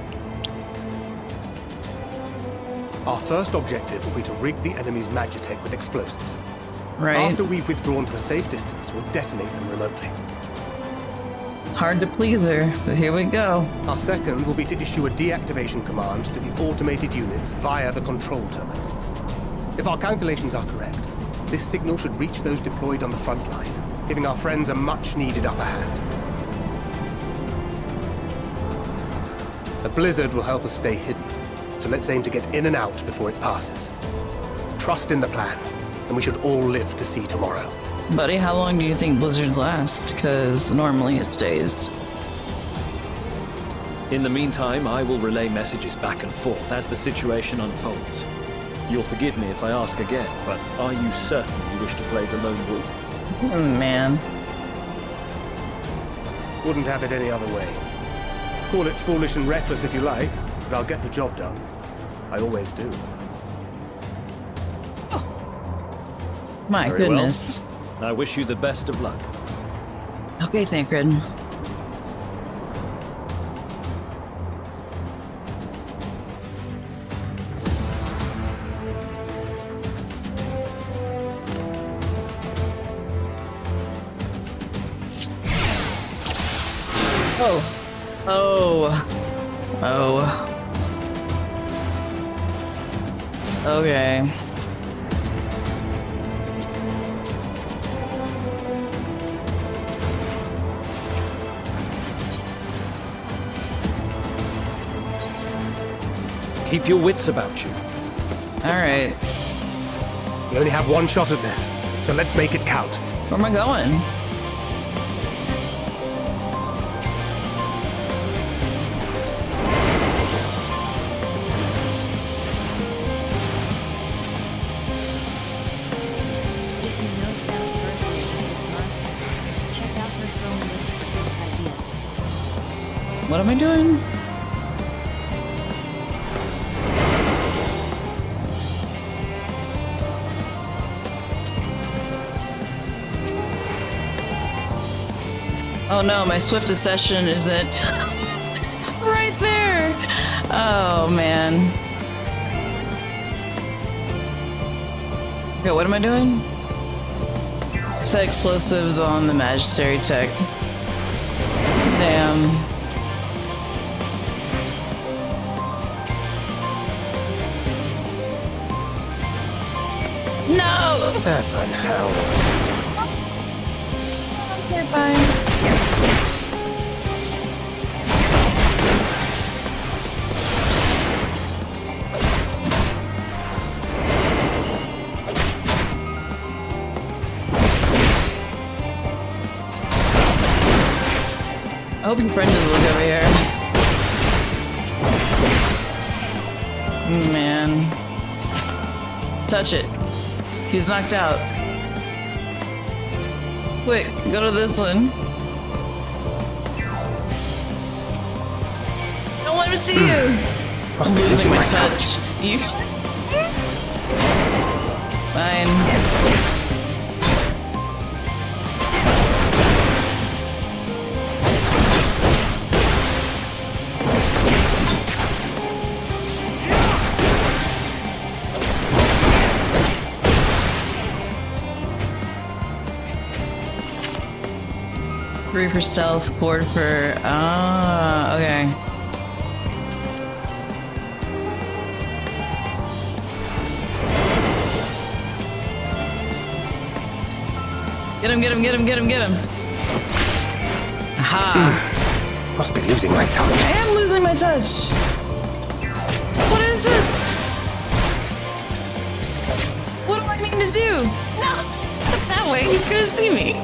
Our first objective will be to rig the enemy's Magitech with explosives. Right. After we've withdrawn to a safe distance, we'll detonate them remotely. Hard to please her, but here we go. Our second will be to issue a deactivation command to the automated units via the control terminal. If our calculations are correct, this signal should reach those deployed on the front line, giving our friends a much-needed upper hand. The blizzard will help us stay hidden, so let's aim to get in and out before it passes. Trust in the plan, and we should all live to see tomorrow. Buddy, how long do you think blizzards last? Because normally it stays. In the meantime, I will relay messages back and forth as the situation unfolds. You'll forgive me if I ask again, but are you certain you wish to play the lone wolf? Man. Wouldn't have it any other way. Call it foolish and reckless if you like, but I'll get the job done. I always do. My Very goodness. Well. I wish you the best of luck. Okay, Thancred. Oh. Oh. Oh. Okay. Keep your wits about you. All right. We only have one shot at this, so let's make it count. Where am I going? Did you know Sam's birthday is this month? Check out her throne list for gift ideas. What am I doing? Oh no, my Swift Accession isn't right there. Oh man. Okay, what am I doing? Set explosives on the Magistery tech. Damn. No! 7 hells. Okay, fine. I hope your friend doesn't look over here. Man. Touch it. He's knocked out. Quick, go to this one. Don't let me see you! Must I'm be losing losing my my touch. You. Fine. Three for stealth, cord for... Ah, okay. Get him, get him, get him, get him, get him. Aha. Must be losing my touch. I am losing my touch. What is this? What do I need to do? No, not that way. He's gonna see me.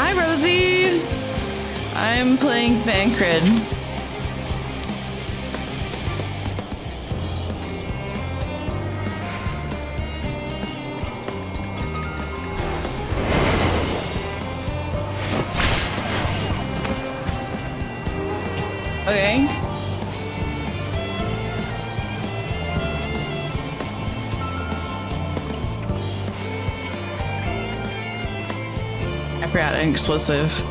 Hi, Rosie. I'm playing Thancred. Okay. I forgot an explosive.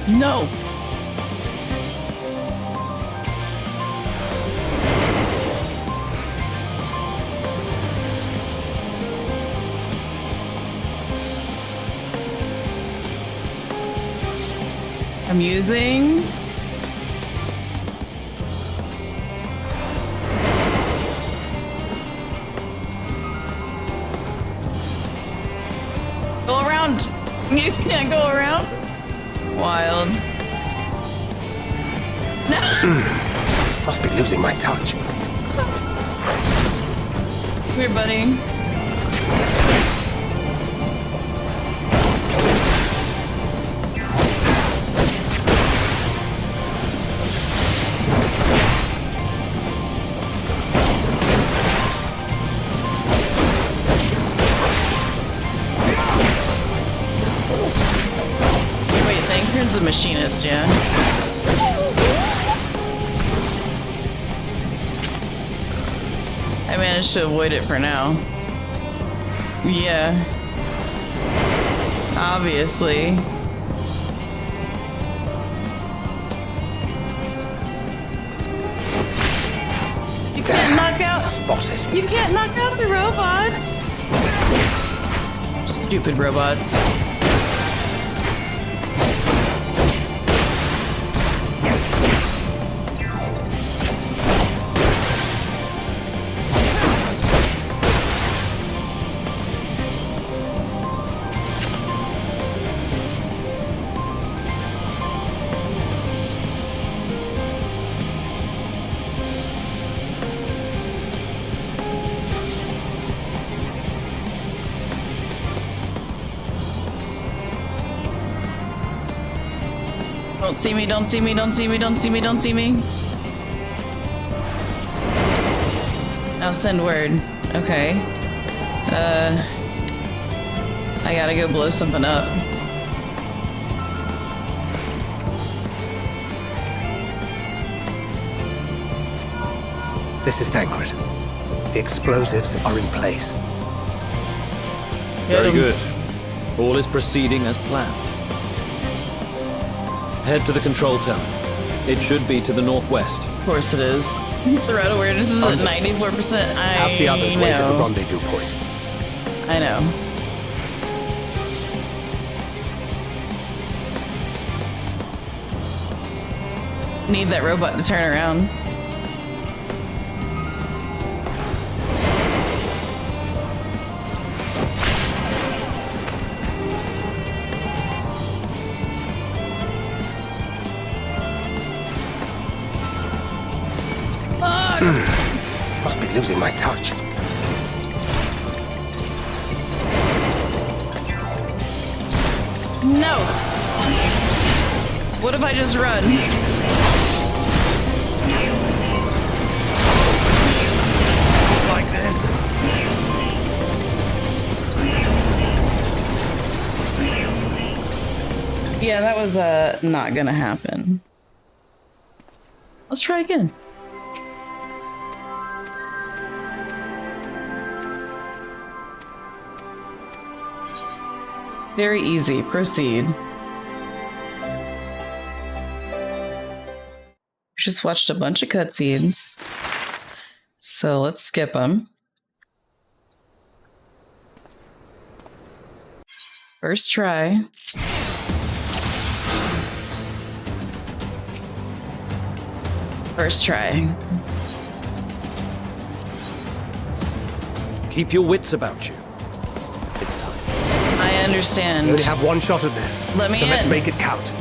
No. Amusing. Go around. You can't go around. Wild. No. Must be losing my touch. Here, buddy. Wait, Thancred's a machinist, yeah? I managed to avoid it for now. Yeah. Obviously. You can't knock out. Spotted. You can't knock out the robots. Stupid robots. Don't see me, don't see me, don't see me, don't see me, don't see me. I'll send word. Okay. I gotta go blow something up. This is Thancred. The explosives are in place. Very good. All is proceeding as planned. Head to the control tower. It should be to the northwest. Of course it is. Threat awareness is at 94%. Have the others wait at the rendezvous point. I know. Need that robot to turn around. Must be losing my touch. No! What if I just run? Like this. Yeah, that was not gonna happen. Let's try again. Very easy. Proceed. Just watched a bunch of cutscenes, so let's skip them. First try. First try. Keep your wits about you. It's time. I understand. You only have one shot at this. Let me so let's in. make it count.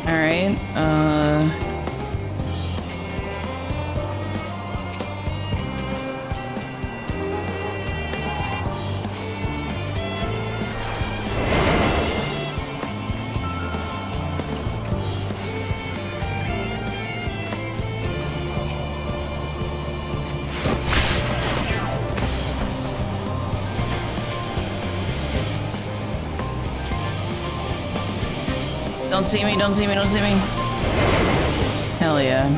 All right. Don't see me, don't see me, don't see me. Hell yeah.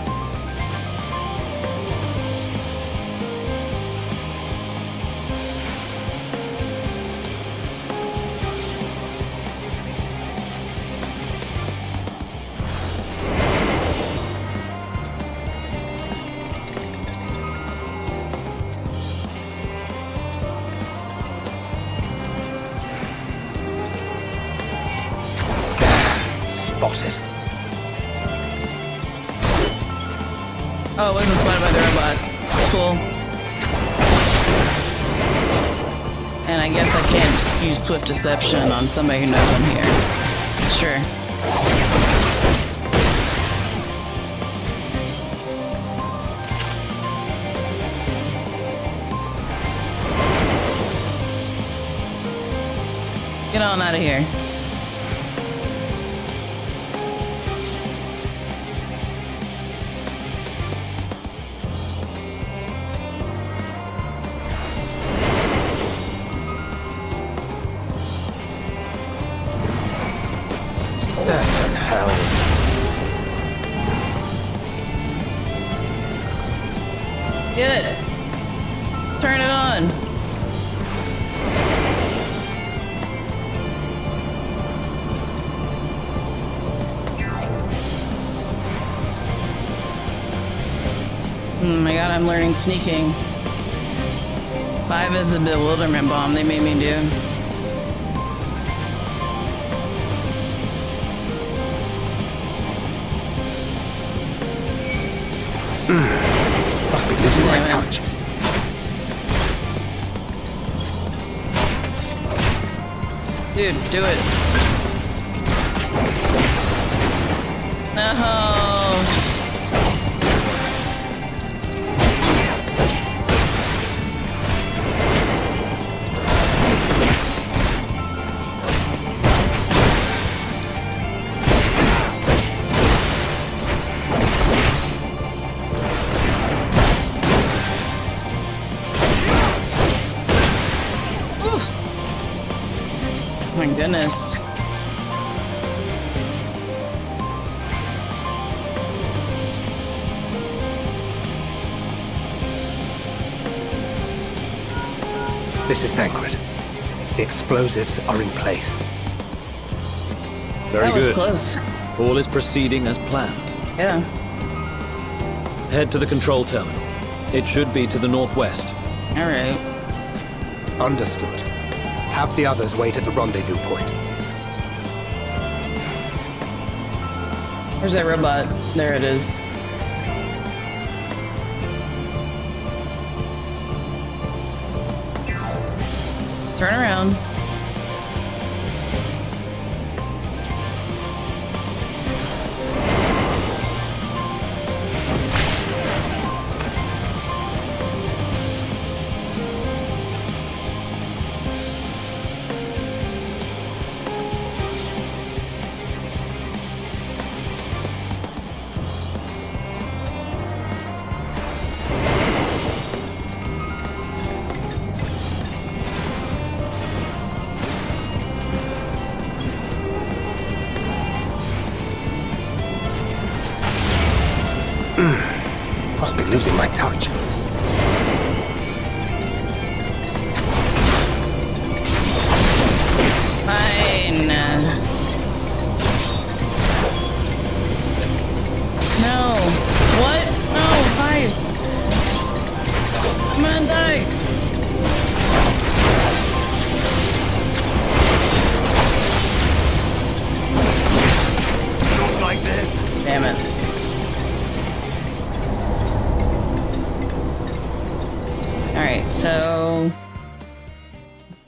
Spotted. Oh, it wasn't spotted by the robot. Cool. And I guess I can't use swift deception on somebody who knows I'm here. Sure. Get on out of here. Seven hells. Get it. Turn it on. Oh my god, I'm learning sneaking. 5 is a bewilderment bomb they made me do. Must be losing my touch. Dude, do it. No. My goodness. This is Thancred. The explosives are in place. Very That was good. close. All is proceeding as planned. Yeah. Head to the control terminal. It should be to the northwest. All right. Understood. Have the others wait at the rendezvous point. Where's that robot? There it is. Turn around. Must be losing my touch. Fine. No. What? No, 5. Come on, die. Not like this. Damn it. Alright, so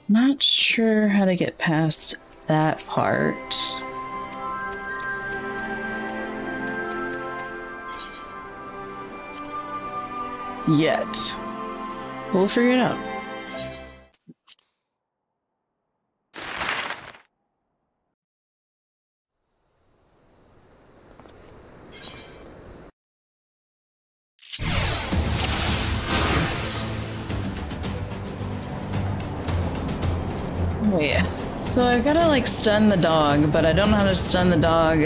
not sure how to get past that part. Yet. We'll figure it out. Oh yeah. So I gotta like stun the dog, but I don't know how to stun the dog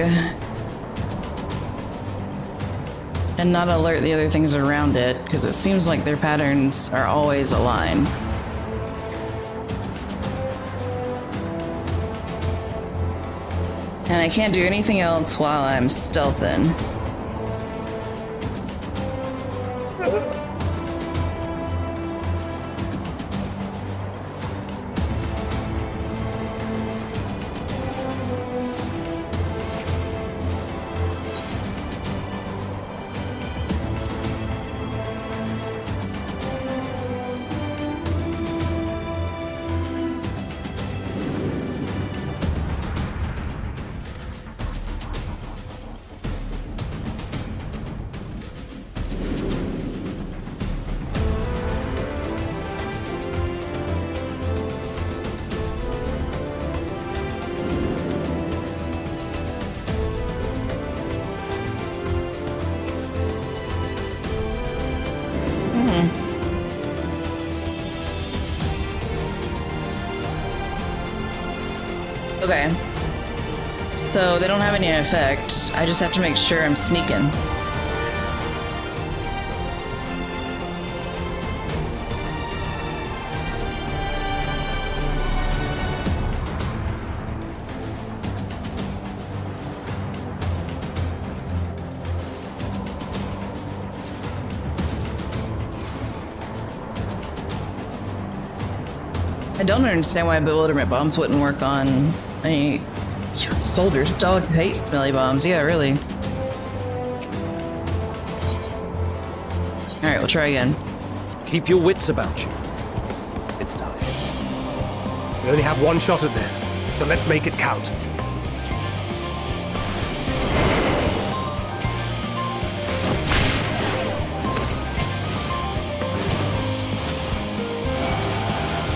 and not alert the other things around it, because it seems like their patterns are always aligned. And I can't do anything else while I'm stealthing. Okay. So they don't have any effect. I just have to make sure I'm sneaking. I don't understand why bewilderment bombs wouldn't work on any soldiers. Dog hates smelly bombs. Yeah, really. Alright, we'll try again. Keep your wits about you. It's time. We only have one shot at this, so let's make it count.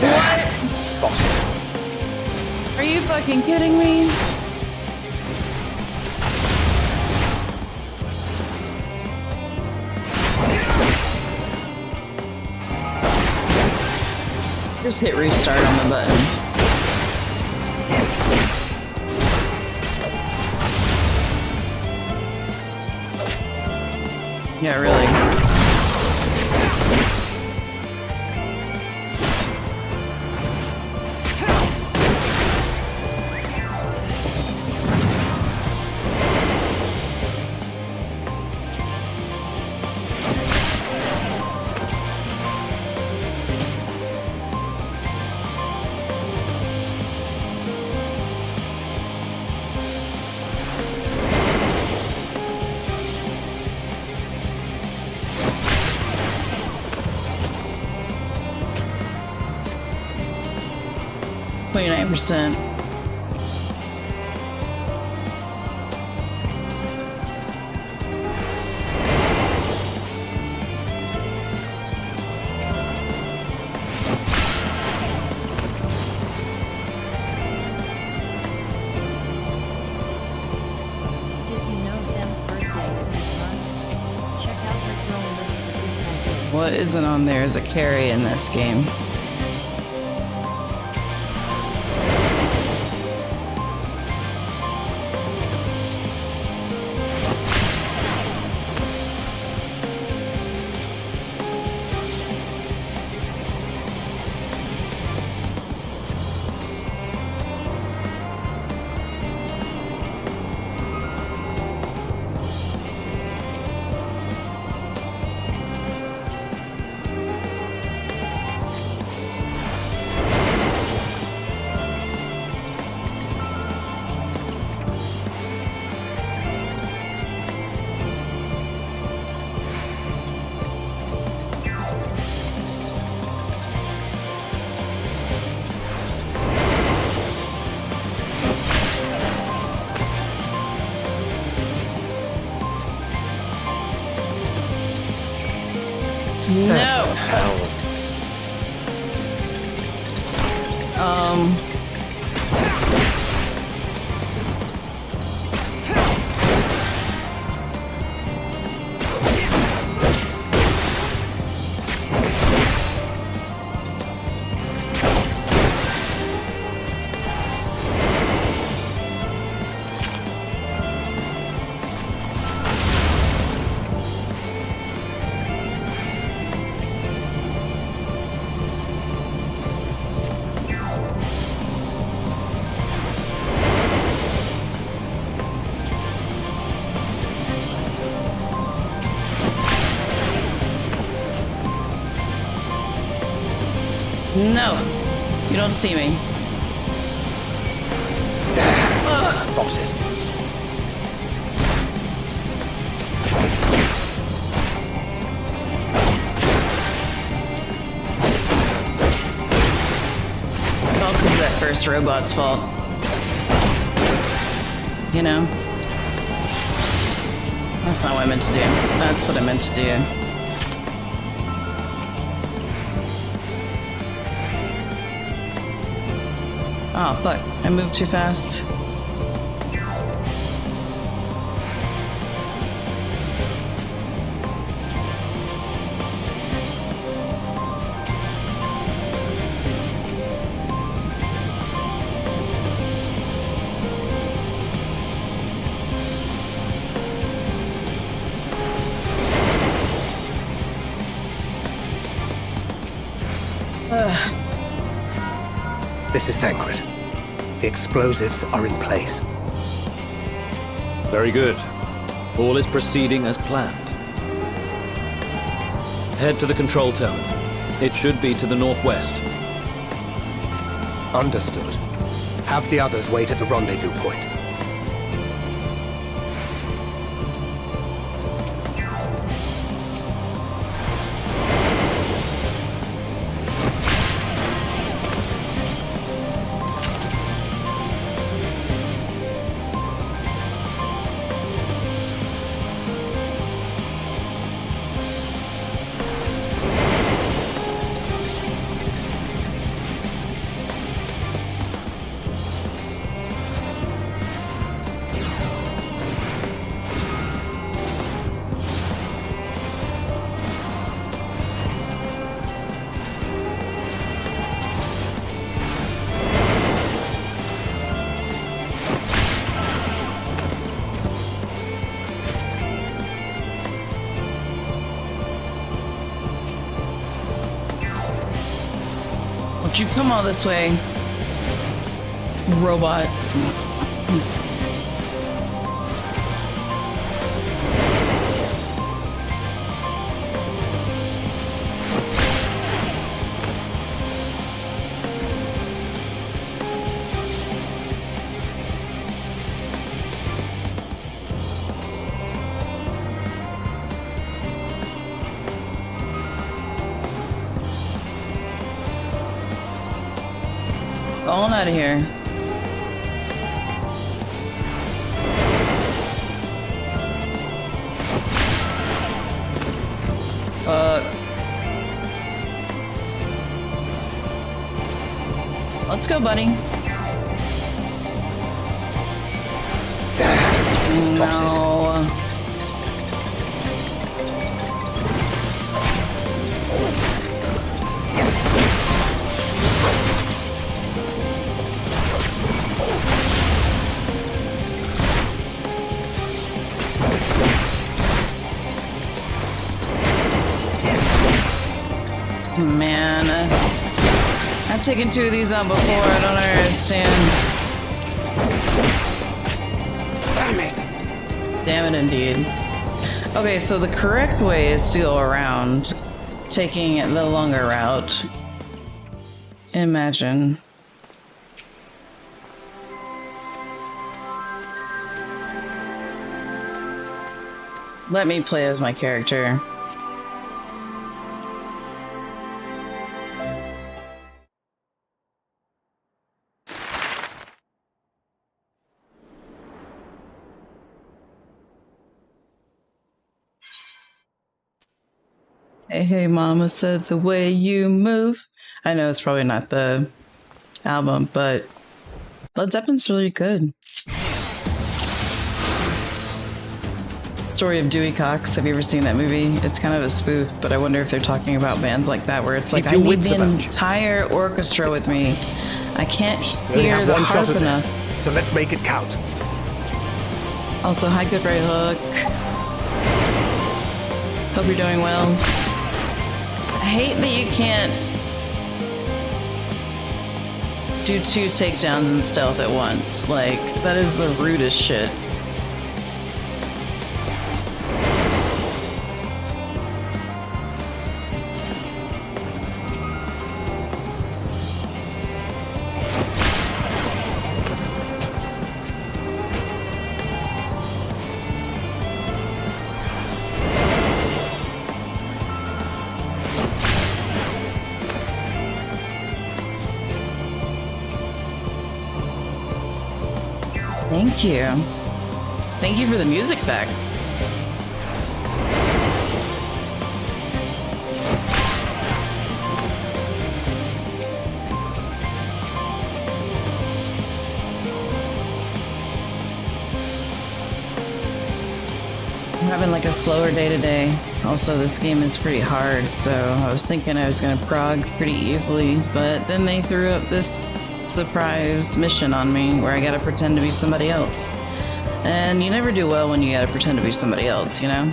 What? Spotted. Are you fucking kidding me? Just hit restart on the button. Yeah, really. %. What isn't on there is a carry in this game. No. Hells. No, you don't see me. Damn, spotted. All because that first robot's fault. You know? That's not what I meant to do. That's what I meant to do. Oh, fuck. I moved too fast. This is Thancred. The explosives are in place. Very good. All is proceeding as planned. Head to the control tower. It should be to the northwest. Understood. Have the others wait at the rendezvous point. Won't you come all this way, robot? On out of here. Fuck. Let's go, buddy. Damn, no. Man, I've taken 2 of these out before. I don't understand. Damn it! Damn it, indeed. Okay, so the correct way is to go around, taking the longer route. Imagine. Let me play as my character. Hey, hey, mama said the way you move. I know it's probably not the album, but Led Zeppelin's really good. Story of Dewey Cox. Have you ever seen that movie? It's kind of a spoof, but I wonder if they're talking about bands like that, where it's like, I need the entire orchestra with me. I can't hear the harp enough. So let's make it count. Also, hi, Good Right Hook. Hope you're doing well. I hate that you can't do 2 takedowns in stealth at once. Like, that is the rudest shit. Thank you. Thank you for the music effects. I'm having like a slower day today. Also, this game is pretty hard, so I was thinking I was gonna prog pretty easily, but then they threw up this surprise mission on me where I gotta pretend to be somebody else. And you never do well when you gotta pretend to be somebody else, you know?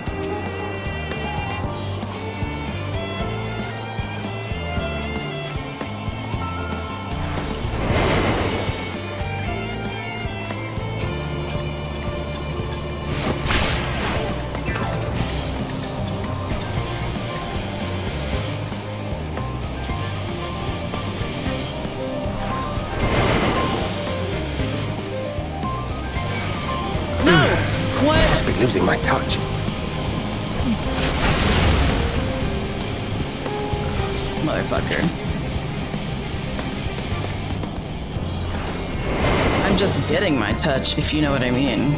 be losing my touch. Motherfucker. I'm just getting my touch, if you know what I mean.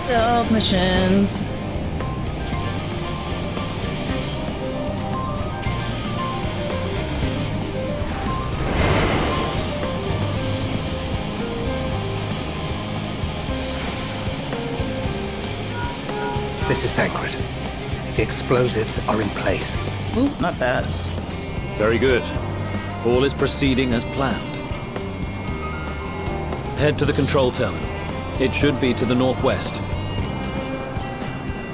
Stealth missions. This is Thancred. The explosives are in place. Ooh, not bad. Very good. All is proceeding as planned. Head to the control terminal. It should be to the northwest.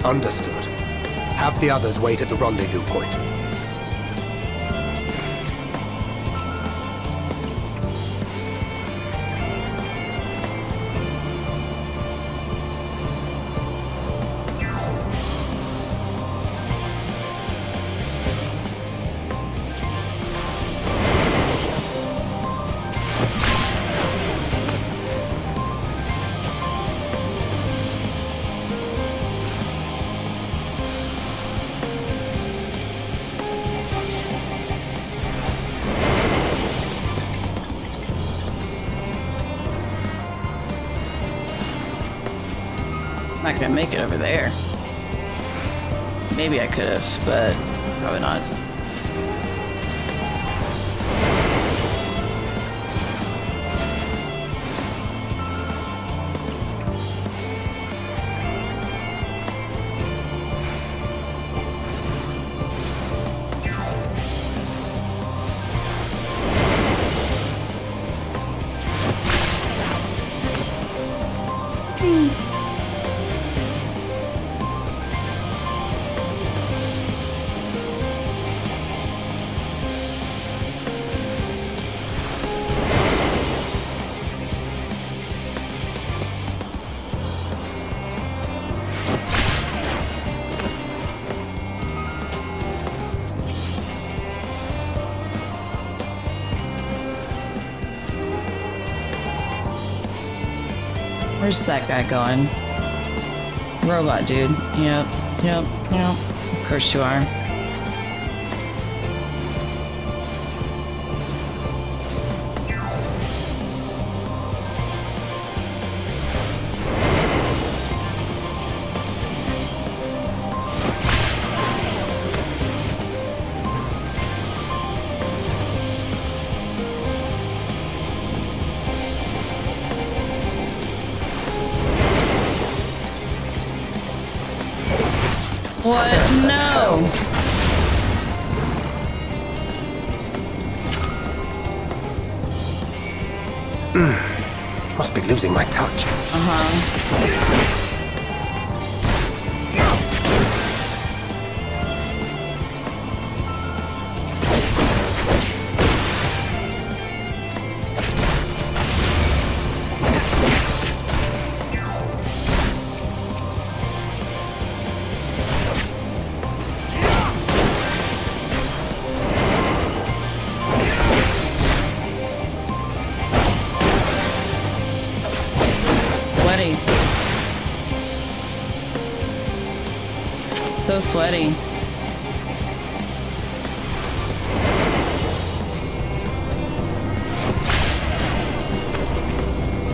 Understood. Have the others wait at the rendezvous point. Not gonna make it over there. Maybe I could have, but probably not. Where's that guy going? Robot dude. Yep. Of course you are. What? No! Must be losing my touch. Uh-huh. So sweaty.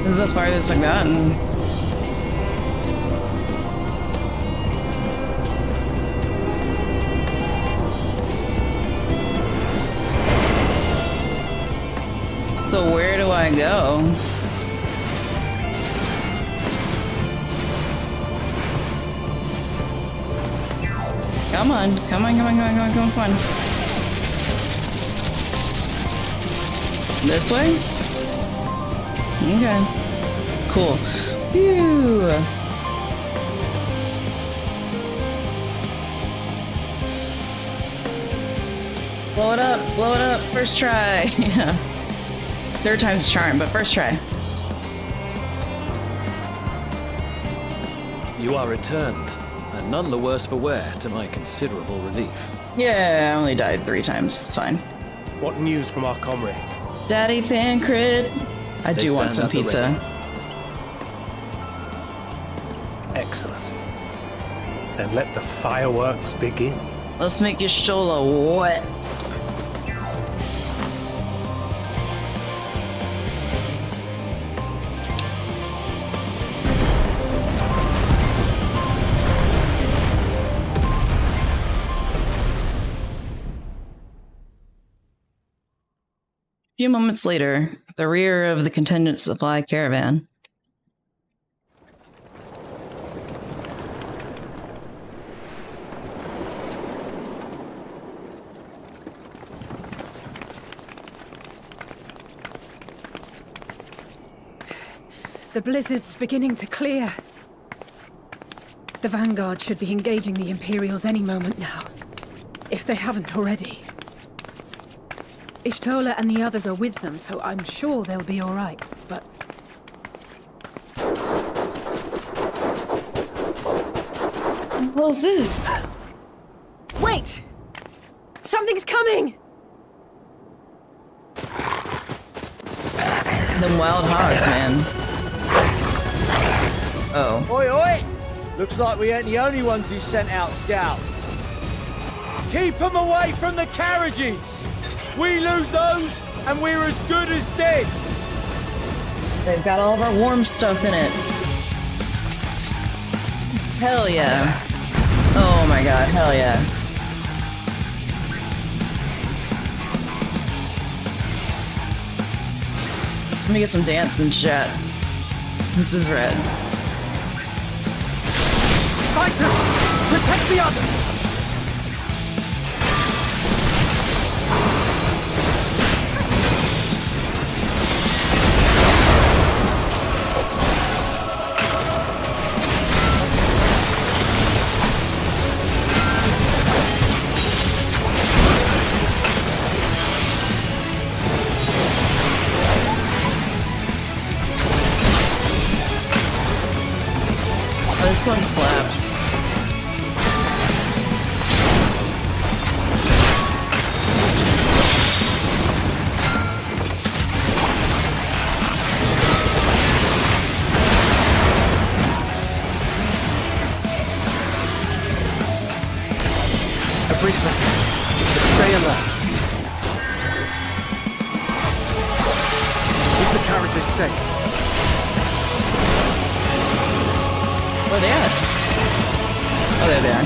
This is the farthest I've gotten. So where do I go? Come on, come on, come on, come on, come on, come on, come on. This way? Okay. Cool. Phew. Blow it up, first try. Yeah. Third time's a charm, but first try. You are returned, and none the worse for wear, to my considerable relief. Yeah, I only died 3 times, it's fine. What news from our comrades? Daddy Thancred. I They do want stand some at the pizza. Excellent. Then let the fireworks begin. Let's make your Stola wet. A few moments later, the rear of the contingent supply caravan. The blizzard's beginning to clear. The Vanguard should be engaging the Imperials any moment now, if they haven't already. Ishtola and the others are with them, so I'm sure they'll be all right, but... What's this? Wait! Something's coming! Them wild hogs, man. Oh. Oi, oi! Looks like we ain't the only ones who sent out scouts. Keep them away from the carriages! We lose those, and we're as good as dead! They've got all of our warm stuff in it. Hell yeah. Oh my god, hell yeah. Let me get some dance in chat. This is red. Fighters! Protect the others! This song slaps. A brief message, but stay alert. Keep the carriages safe. Where are they at? Oh, there they are.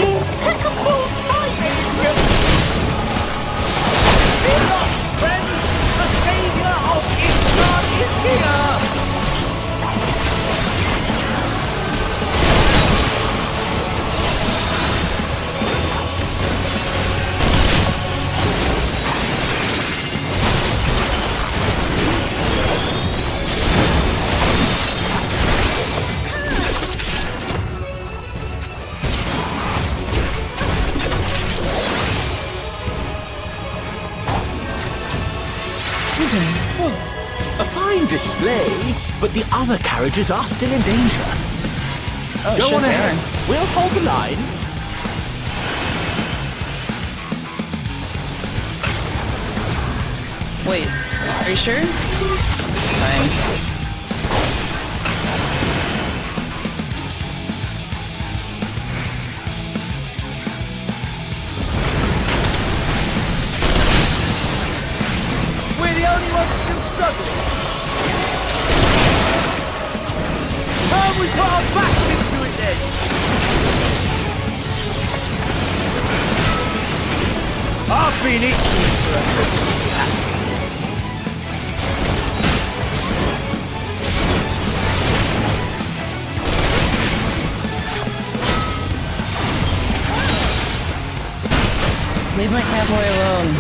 Impeccable timing! Fear not, friends! The savior of Ishtar is here! A fine display, but the other carriages are still in danger. Oh, Go shit, on they ahead. We'll hold the line. Wait, are you sure? Fine. We're the only ones still struggling. Time we put our backs into it then. I've been itching for a good slap. Leave my cowboy alone.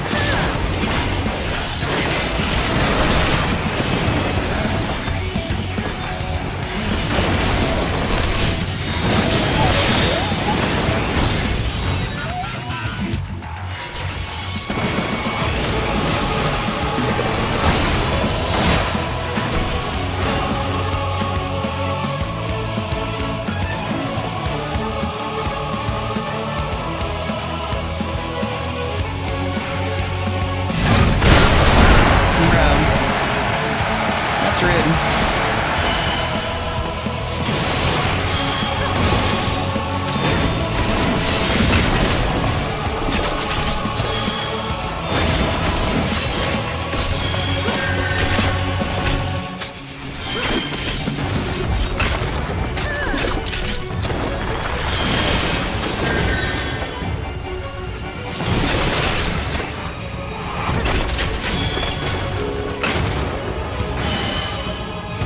That's rude.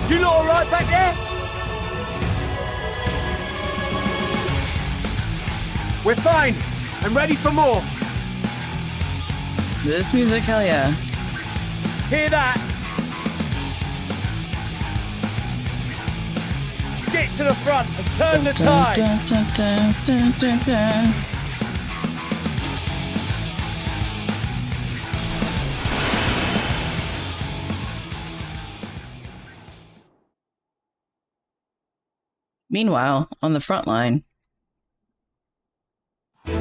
You lot all right back there? We're fine. I'm ready for more. This music, hell yeah. Hear that? Get to the front and turn the tide. Meanwhile, on the front line. Yeah,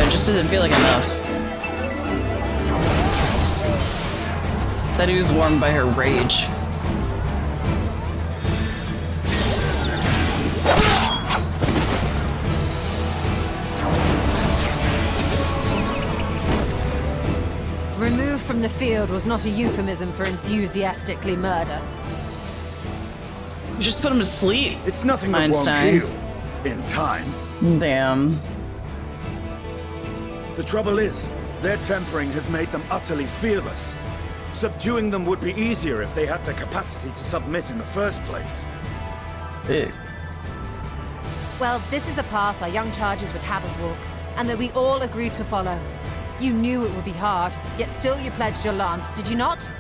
it just doesn't feel like enough. That he was warmed by her rage. Removed from the field was not a euphemism for enthusiastically murder. You just put him to sleep. It's nothing that Einstein. won't heal in time. Damn. The trouble is, their tempering has made them utterly fearless. Subduing them would be easier if they had the capacity to submit in the first place. Well, this is the path our young charges would have us walk, and that we all agreed to follow. You knew it would be hard, yet still you pledged your lance, did you not?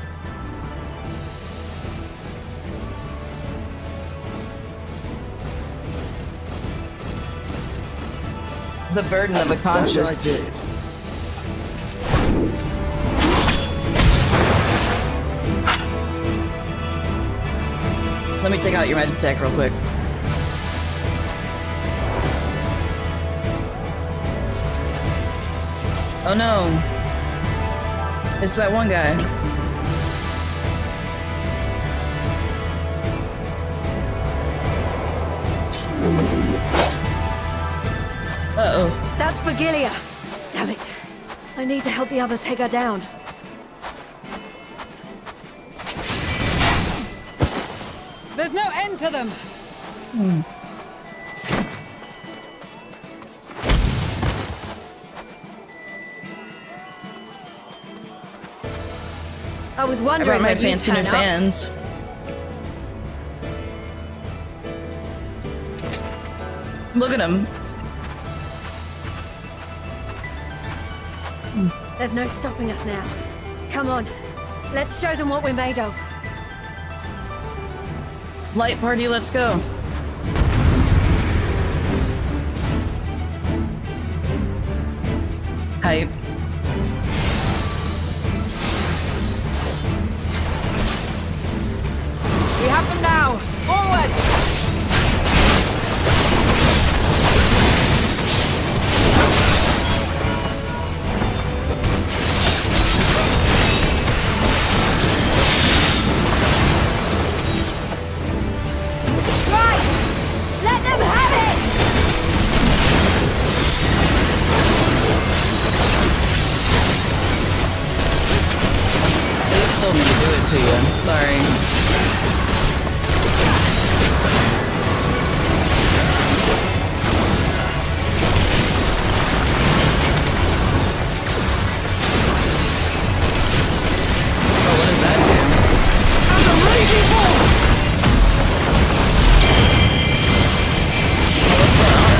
The burden of a conscience. That I did. Let me take out your med tech real quick. Oh no. It's that one guy. Uh-oh. That's Vigilia. Damn it. I need to help the others take her down. There's no end to them! I was I wondering brought my when you'd fancy new turn up. fans. Look at him. There's no stopping us now. Come on. Let's show them what we're made of. Light party, let's go. Hype. We have them now! Forward! Let them have it! They still need to do it to you. Sorry. Oh, what does that do? And a raging bull! Oh, what's going on?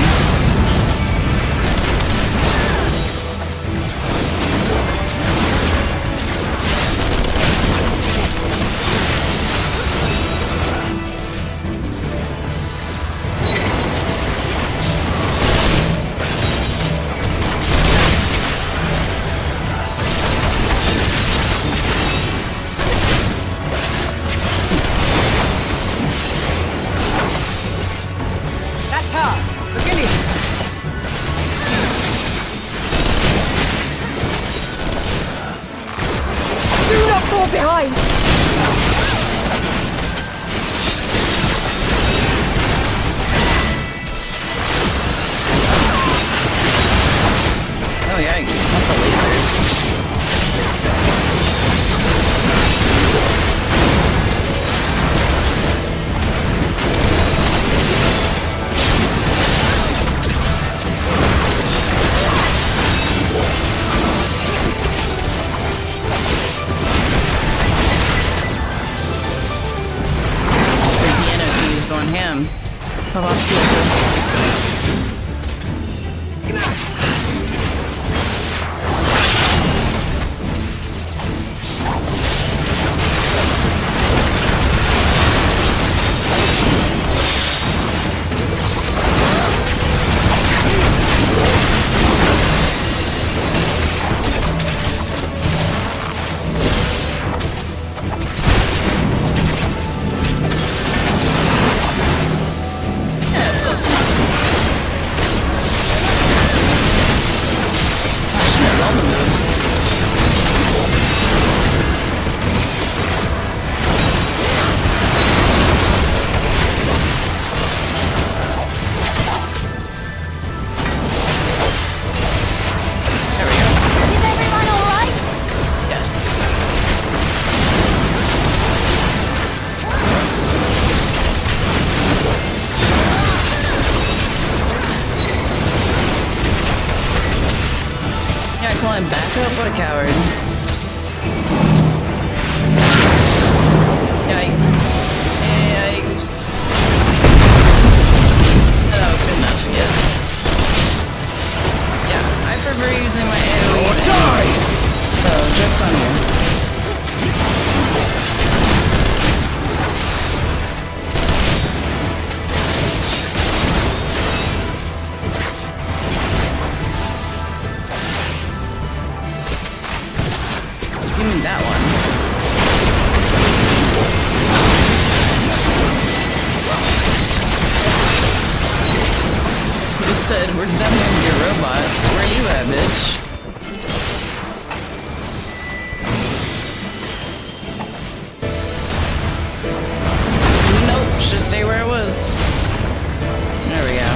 calling backup? What a coward. Yikes. Yikes. That was good enough, yeah. Yeah, I prefer using my AoEs. So, joke's on you. Give me that one. You said we're done with your robots. Where you at, bitch? Nope, should stay where it was. There we go.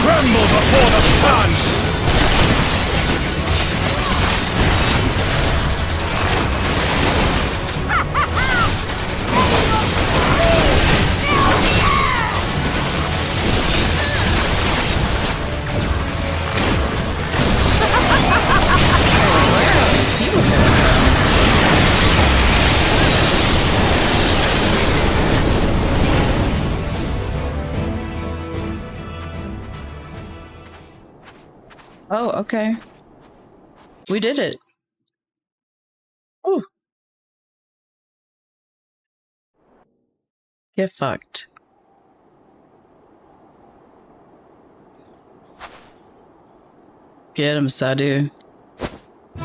Tremble before the sun! Oh, okay. We did it. Ooh. Get fucked. Get him, Sadu. A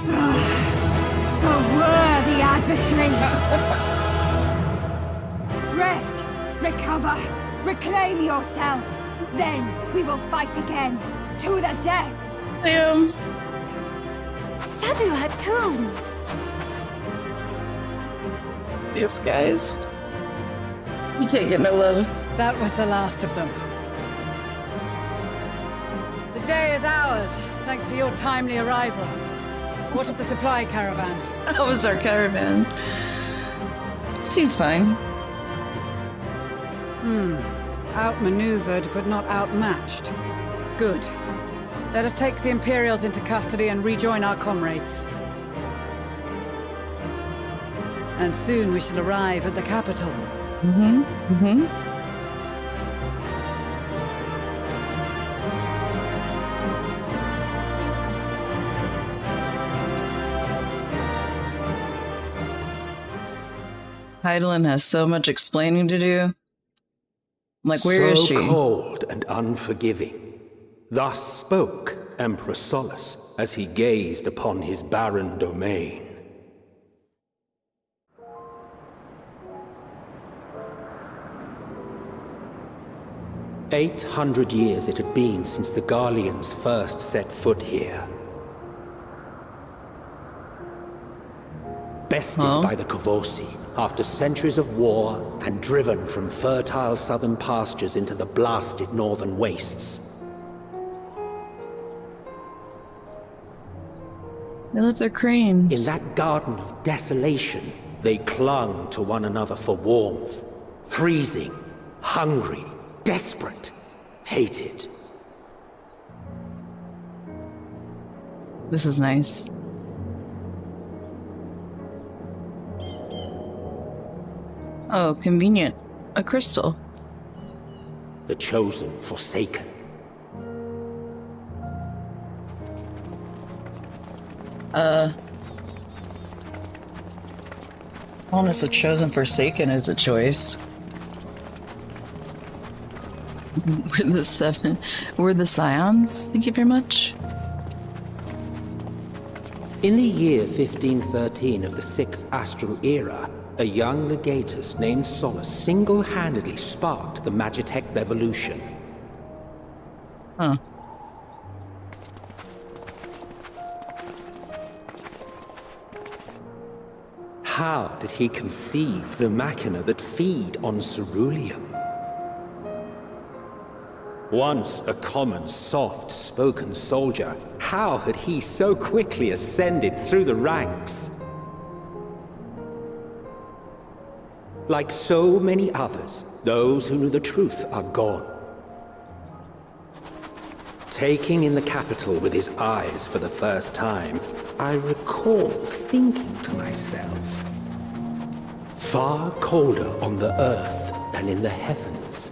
worthy adversary! Rest, recover, reclaim yourself. Then we will fight again, to the death. Damn. Sadu had tune. These guys. You can't get no love. That was the last of them. The day is ours, thanks to your timely arrival. What of the supply caravan? How was our caravan? Seems fine. Outmaneuvered, but not outmatched. Good. Let us take the Imperials into custody and rejoin our comrades. And soon we shall arrive at the capital. Heidelin has so much explaining to do. Like, where is she? So cold and unforgiving. Thus spoke Emperor Solus as he gazed upon his barren domain. "800 years it had been since the Garleans first set foot here. Bested by the Kavosi after centuries of war and driven from fertile southern pastures into the blasted northern wastes. They left their cranes. In that garden of desolation, they clung to one another for warmth, freezing, hungry, desperate, hated. This is nice. Oh, convenient. A crystal. The chosen forsaken. Honest, a chosen forsaken is a choice. We're the seven. We're the scions. Thank you very much. In the year 1513 of the 6th Astral Era, a young legatus named Solus single-handedly sparked the Magitech Revolution. Huh. How did he conceive the machina that feed on ceruleum? Once a common, soft-spoken soldier, how had he so quickly ascended through the ranks? Like so many others, those who knew the truth are gone. Taking in the capital with his eyes for the first time, I recall thinking to myself, far colder on the earth than in the heavens.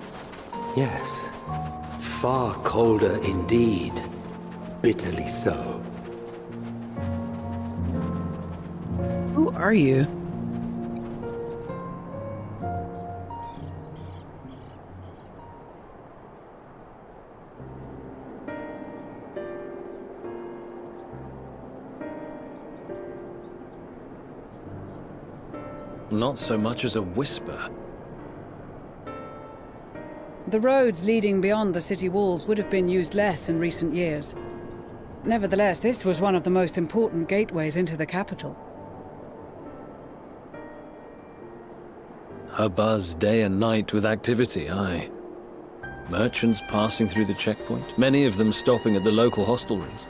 Yes, far colder indeed. Bitterly so. Who are you? Not so much as a whisper. The roads leading beyond the city walls would have been used less in recent years. Nevertheless, this was one of the most important gateways into the capital. A buzz day and night with activity, aye. Merchants passing through the checkpoint, many of them stopping at the local hostelries.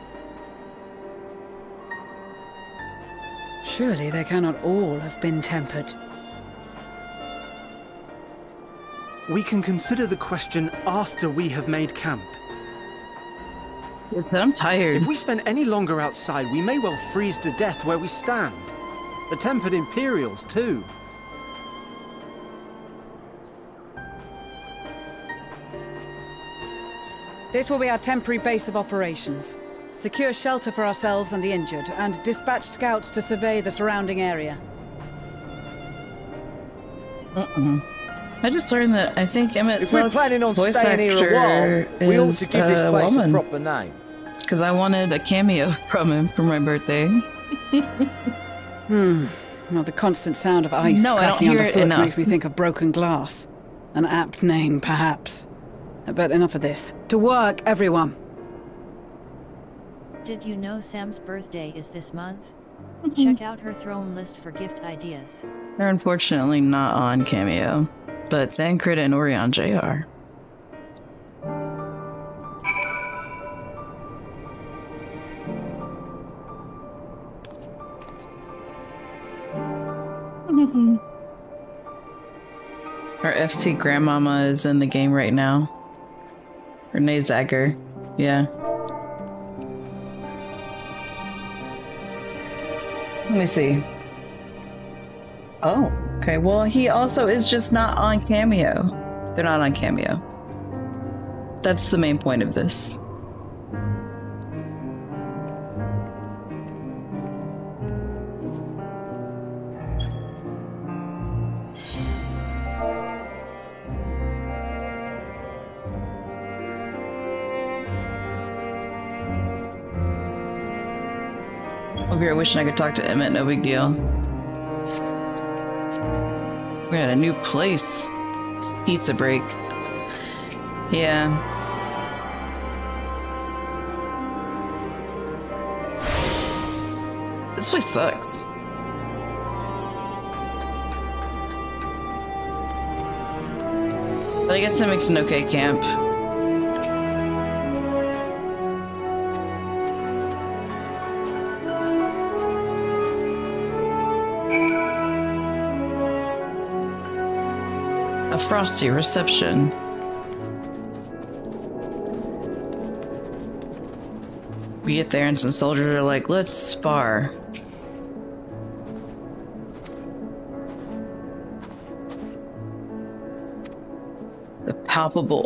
Surely they cannot all have been tempered. We can consider the question after we have made camp. It's that I'm tired. If we spend any longer outside, we may well freeze to death where we stand. The tempered Imperials, too. This will be our temporary base of operations. Secure shelter for ourselves and the injured, and dispatch scouts to survey the surrounding area. I just learned that I think Emmett If we're planning on voice staying here a while, we ought to give this place a proper name. Because I wanted a cameo from him for my birthday. Well, the constant sound of ice cracking underfoot makes me think of broken glass. An apt name, perhaps. But enough of this. To work, everyone! Did you know Sam's birthday is this month? Check out her throne list for gift ideas. They're unfortunately not on Cameo, but Thancred and Orion J are. Our FC grandmama is in the game right now. Renee Zagger. Yeah. Let me see. Oh, okay. Well, he also is just not on Cameo. They're not on Cameo. That's the main point of this. Over here wishing I could talk to Emmett, no big deal. We're at a new place. Pizza break. Yeah. This place sucks. But I guess that makes an okay camp. A frosty reception. We get there and some soldiers are like, let's spar. The palpable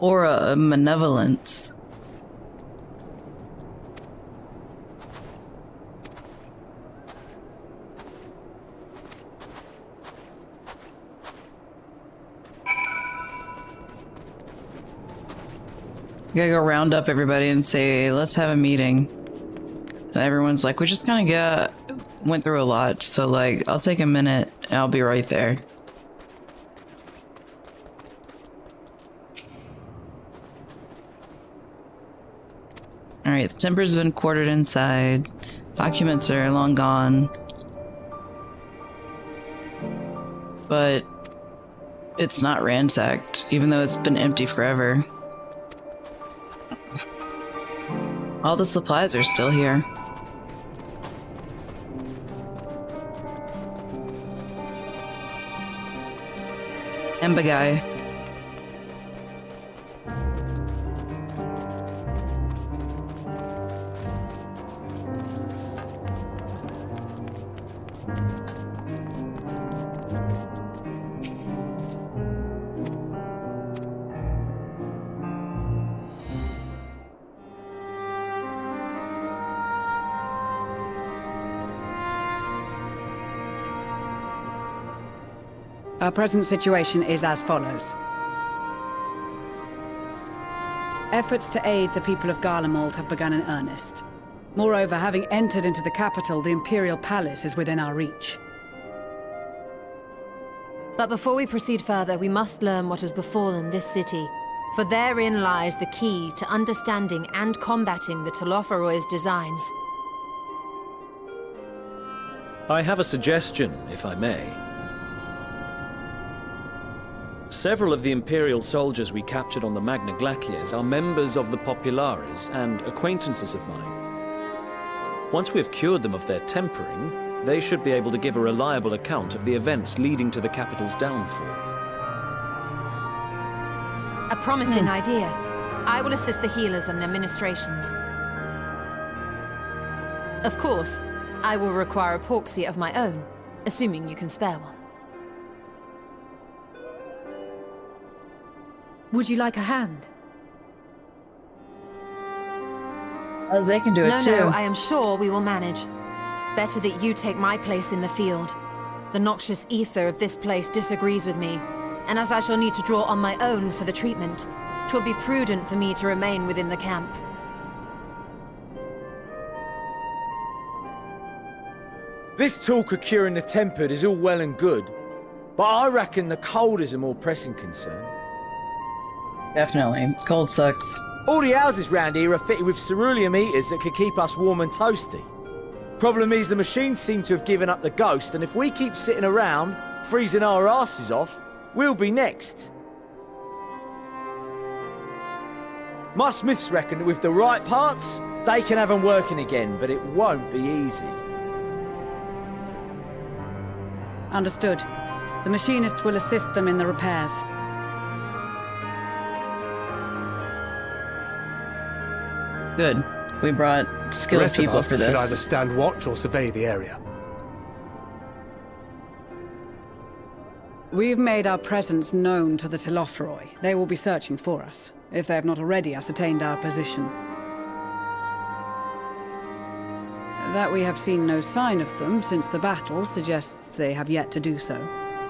aura of malevolence. I gotta go round up everybody and say, let's have a meeting. And everyone's like, we just kind of went through a lot, so like, I'll take a minute and I'll be right there. Alright, the Temper's been quartered inside. Documents are long gone. But it's not ransacked, even though it's been empty forever. All the supplies are still here. Emba guy. Our present situation is as follows. Efforts to aid the people of Garlemald have begun in earnest. Moreover, having entered into the capital, the Imperial Palace is within our reach. But before we proceed further, we must learn what has befallen this city. For therein lies the key to understanding and combating the Telophoroy's designs. I have a suggestion, if I may. Several of the Imperial soldiers we captured on the Magna Glaciers are members of the Populares and acquaintances of mine. Once we have cured them of their tempering, they should be able to give a reliable account of the events leading to the capital's downfall. A promising idea. I will assist the healers and their ministrations. Of course, I will require a porxy of my own, assuming you can spare one. Would you like a hand? They can do it too. No, I am sure we will manage. Better that you take my place in the field. The noxious ether of this place disagrees with me, and as I shall need to draw on my own for the treatment, 'twill be prudent for me to remain within the camp. This talk of curing the tempered is all well and good, but I reckon the cold is a more pressing concern. Definitely. Cold sucks. All the houses round here are fitted with ceruleum heaters that could keep us warm and toasty. Problem is, the machines seem to have given up the ghost, and if we keep sitting around, freezing our asses off, we'll be next. My smiths reckon that with the right parts, they can have them working again, but it won't be easy. Understood. The machinist will assist them in the repairs. Good. We brought The skilled rest of people us for should either this. stand watch or survey the area. We've made our presence known to the Telophroi. They will be searching for us, if they have not already ascertained our position. That we have seen no sign of them since the battle suggests they have yet to do so.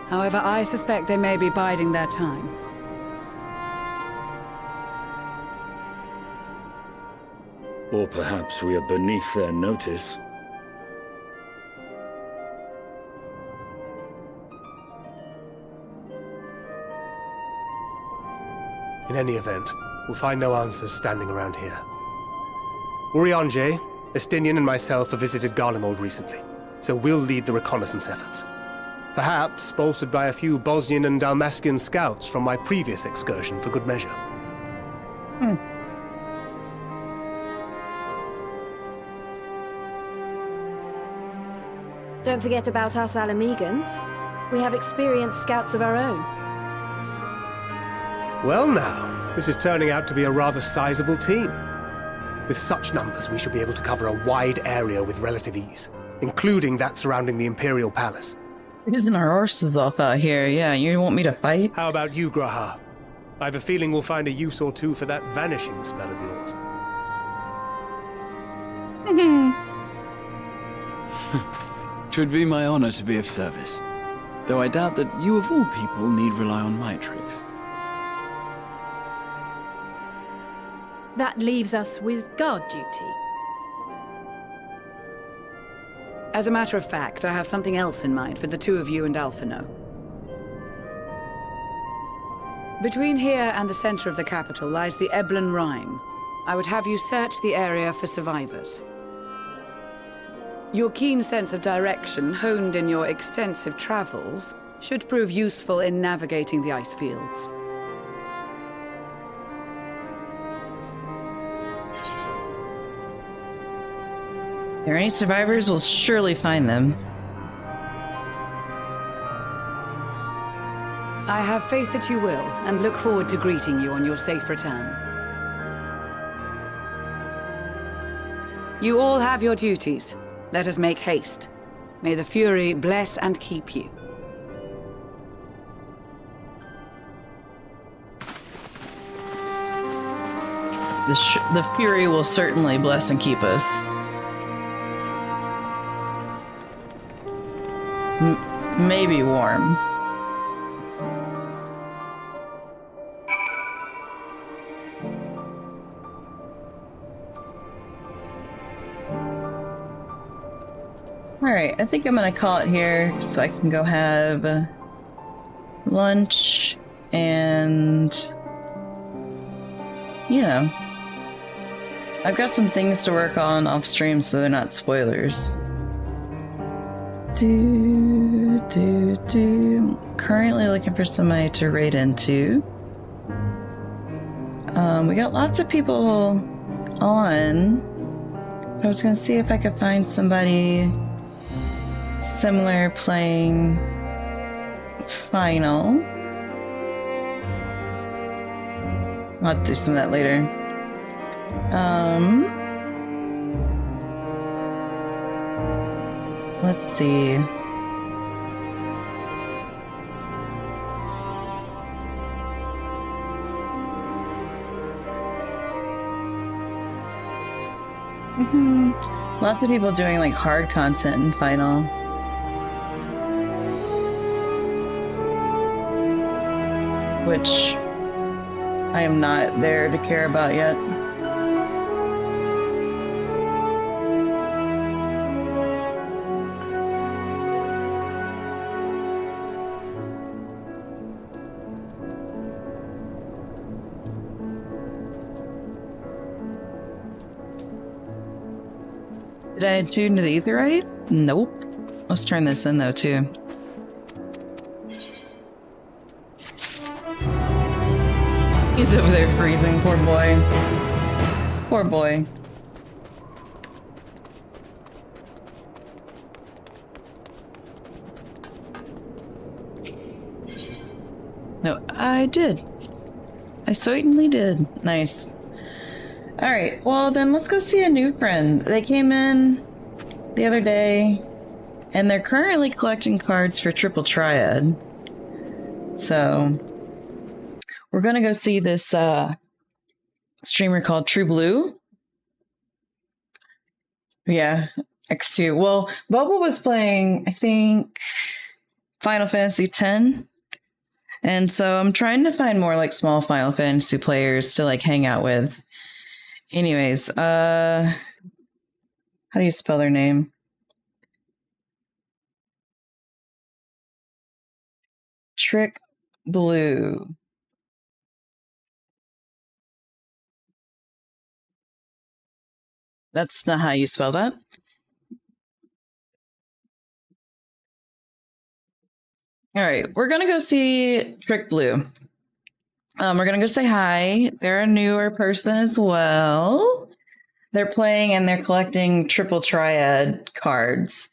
However, I suspect they may be biding their time. Or perhaps we are beneath their notice. In any event, we'll find no answers standing around here. Urianger, Estinian and myself have visited Garlemald recently, so we'll lead the reconnaissance efforts. Perhaps bolstered by a few Bosnian and Dalmatian scouts from my previous excursion for good measure. Don't forget about us Alamegans. We have experienced scouts of our own. Well now, this is turning out to be a rather sizable team. With such numbers, we should be able to cover a wide area with relative ease, including that surrounding the Imperial Palace. Using our horses off out here, yeah. You want me to fight? How about you, Graha? I have a feeling we'll find a use or two for that vanishing spell of yours. Twould be my honor to be of service, though I doubt that you of all people need rely on my tricks. That leaves us with guard duty. As a matter of fact, I have something else in mind for the two of you and Alphino. Between here and the center of the capital lies the Eblan Rhine. I would have you search the area for survivors. Your keen sense of direction, honed in your extensive travels, should prove useful in navigating the ice fields. If there are any survivors, we'll surely find them. I have faith that you will, and look forward to greeting you on your safe return. You all have your duties. Let us make haste. May the Fury bless and keep you. The Fury will certainly bless and keep us. Maybe warm. Alright, I think I'm gonna call it here so I can go have lunch and, you know, I've got some things to work on off stream so they're not spoilers. Currently looking for somebody to raid into. We got lots of people on. I was gonna see if I could find somebody similar playing Final. I'll have to do some of that later. Let's see. Lots of people doing like hard content in Final. Which I am not there to care about yet. Did I tune to the Aetheryte? Nope. Let's turn this in though too. He's over there freezing, poor boy. Poor boy. No, I did. I certainly did. Nice. Alright, well then let's go see a new friend. They came in the other day, and they're currently collecting cards for Triple Triad. So, we're gonna go see this streamer called True Blue. Yeah, X2. Well, Bubble was playing, I think, Final Fantasy X. And so I'm trying to find more like small Final Fantasy players to like hang out with. Anyways, how do you spell their name? Trick Blue. That's not how you spell that. All right, we're gonna go see Trick Blue. We're gonna go say hi. They're a newer person as well. They're playing and they're collecting Triple Triad cards.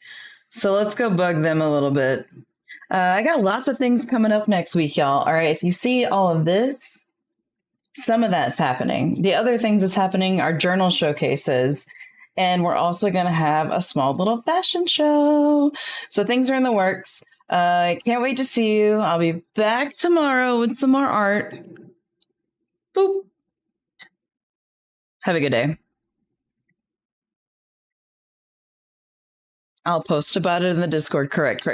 So let's go bug them a little bit. I got lots of things coming up next week, y'all. All right, if you see all of this, some of that's happening. The other things that's happening are journal showcases. And we're also going to have a small little fashion show. So things are in the works. I can't wait to see you. I'll be back tomorrow with some more art. Boop. Have a good day. I'll post about it in the Discord. Correct.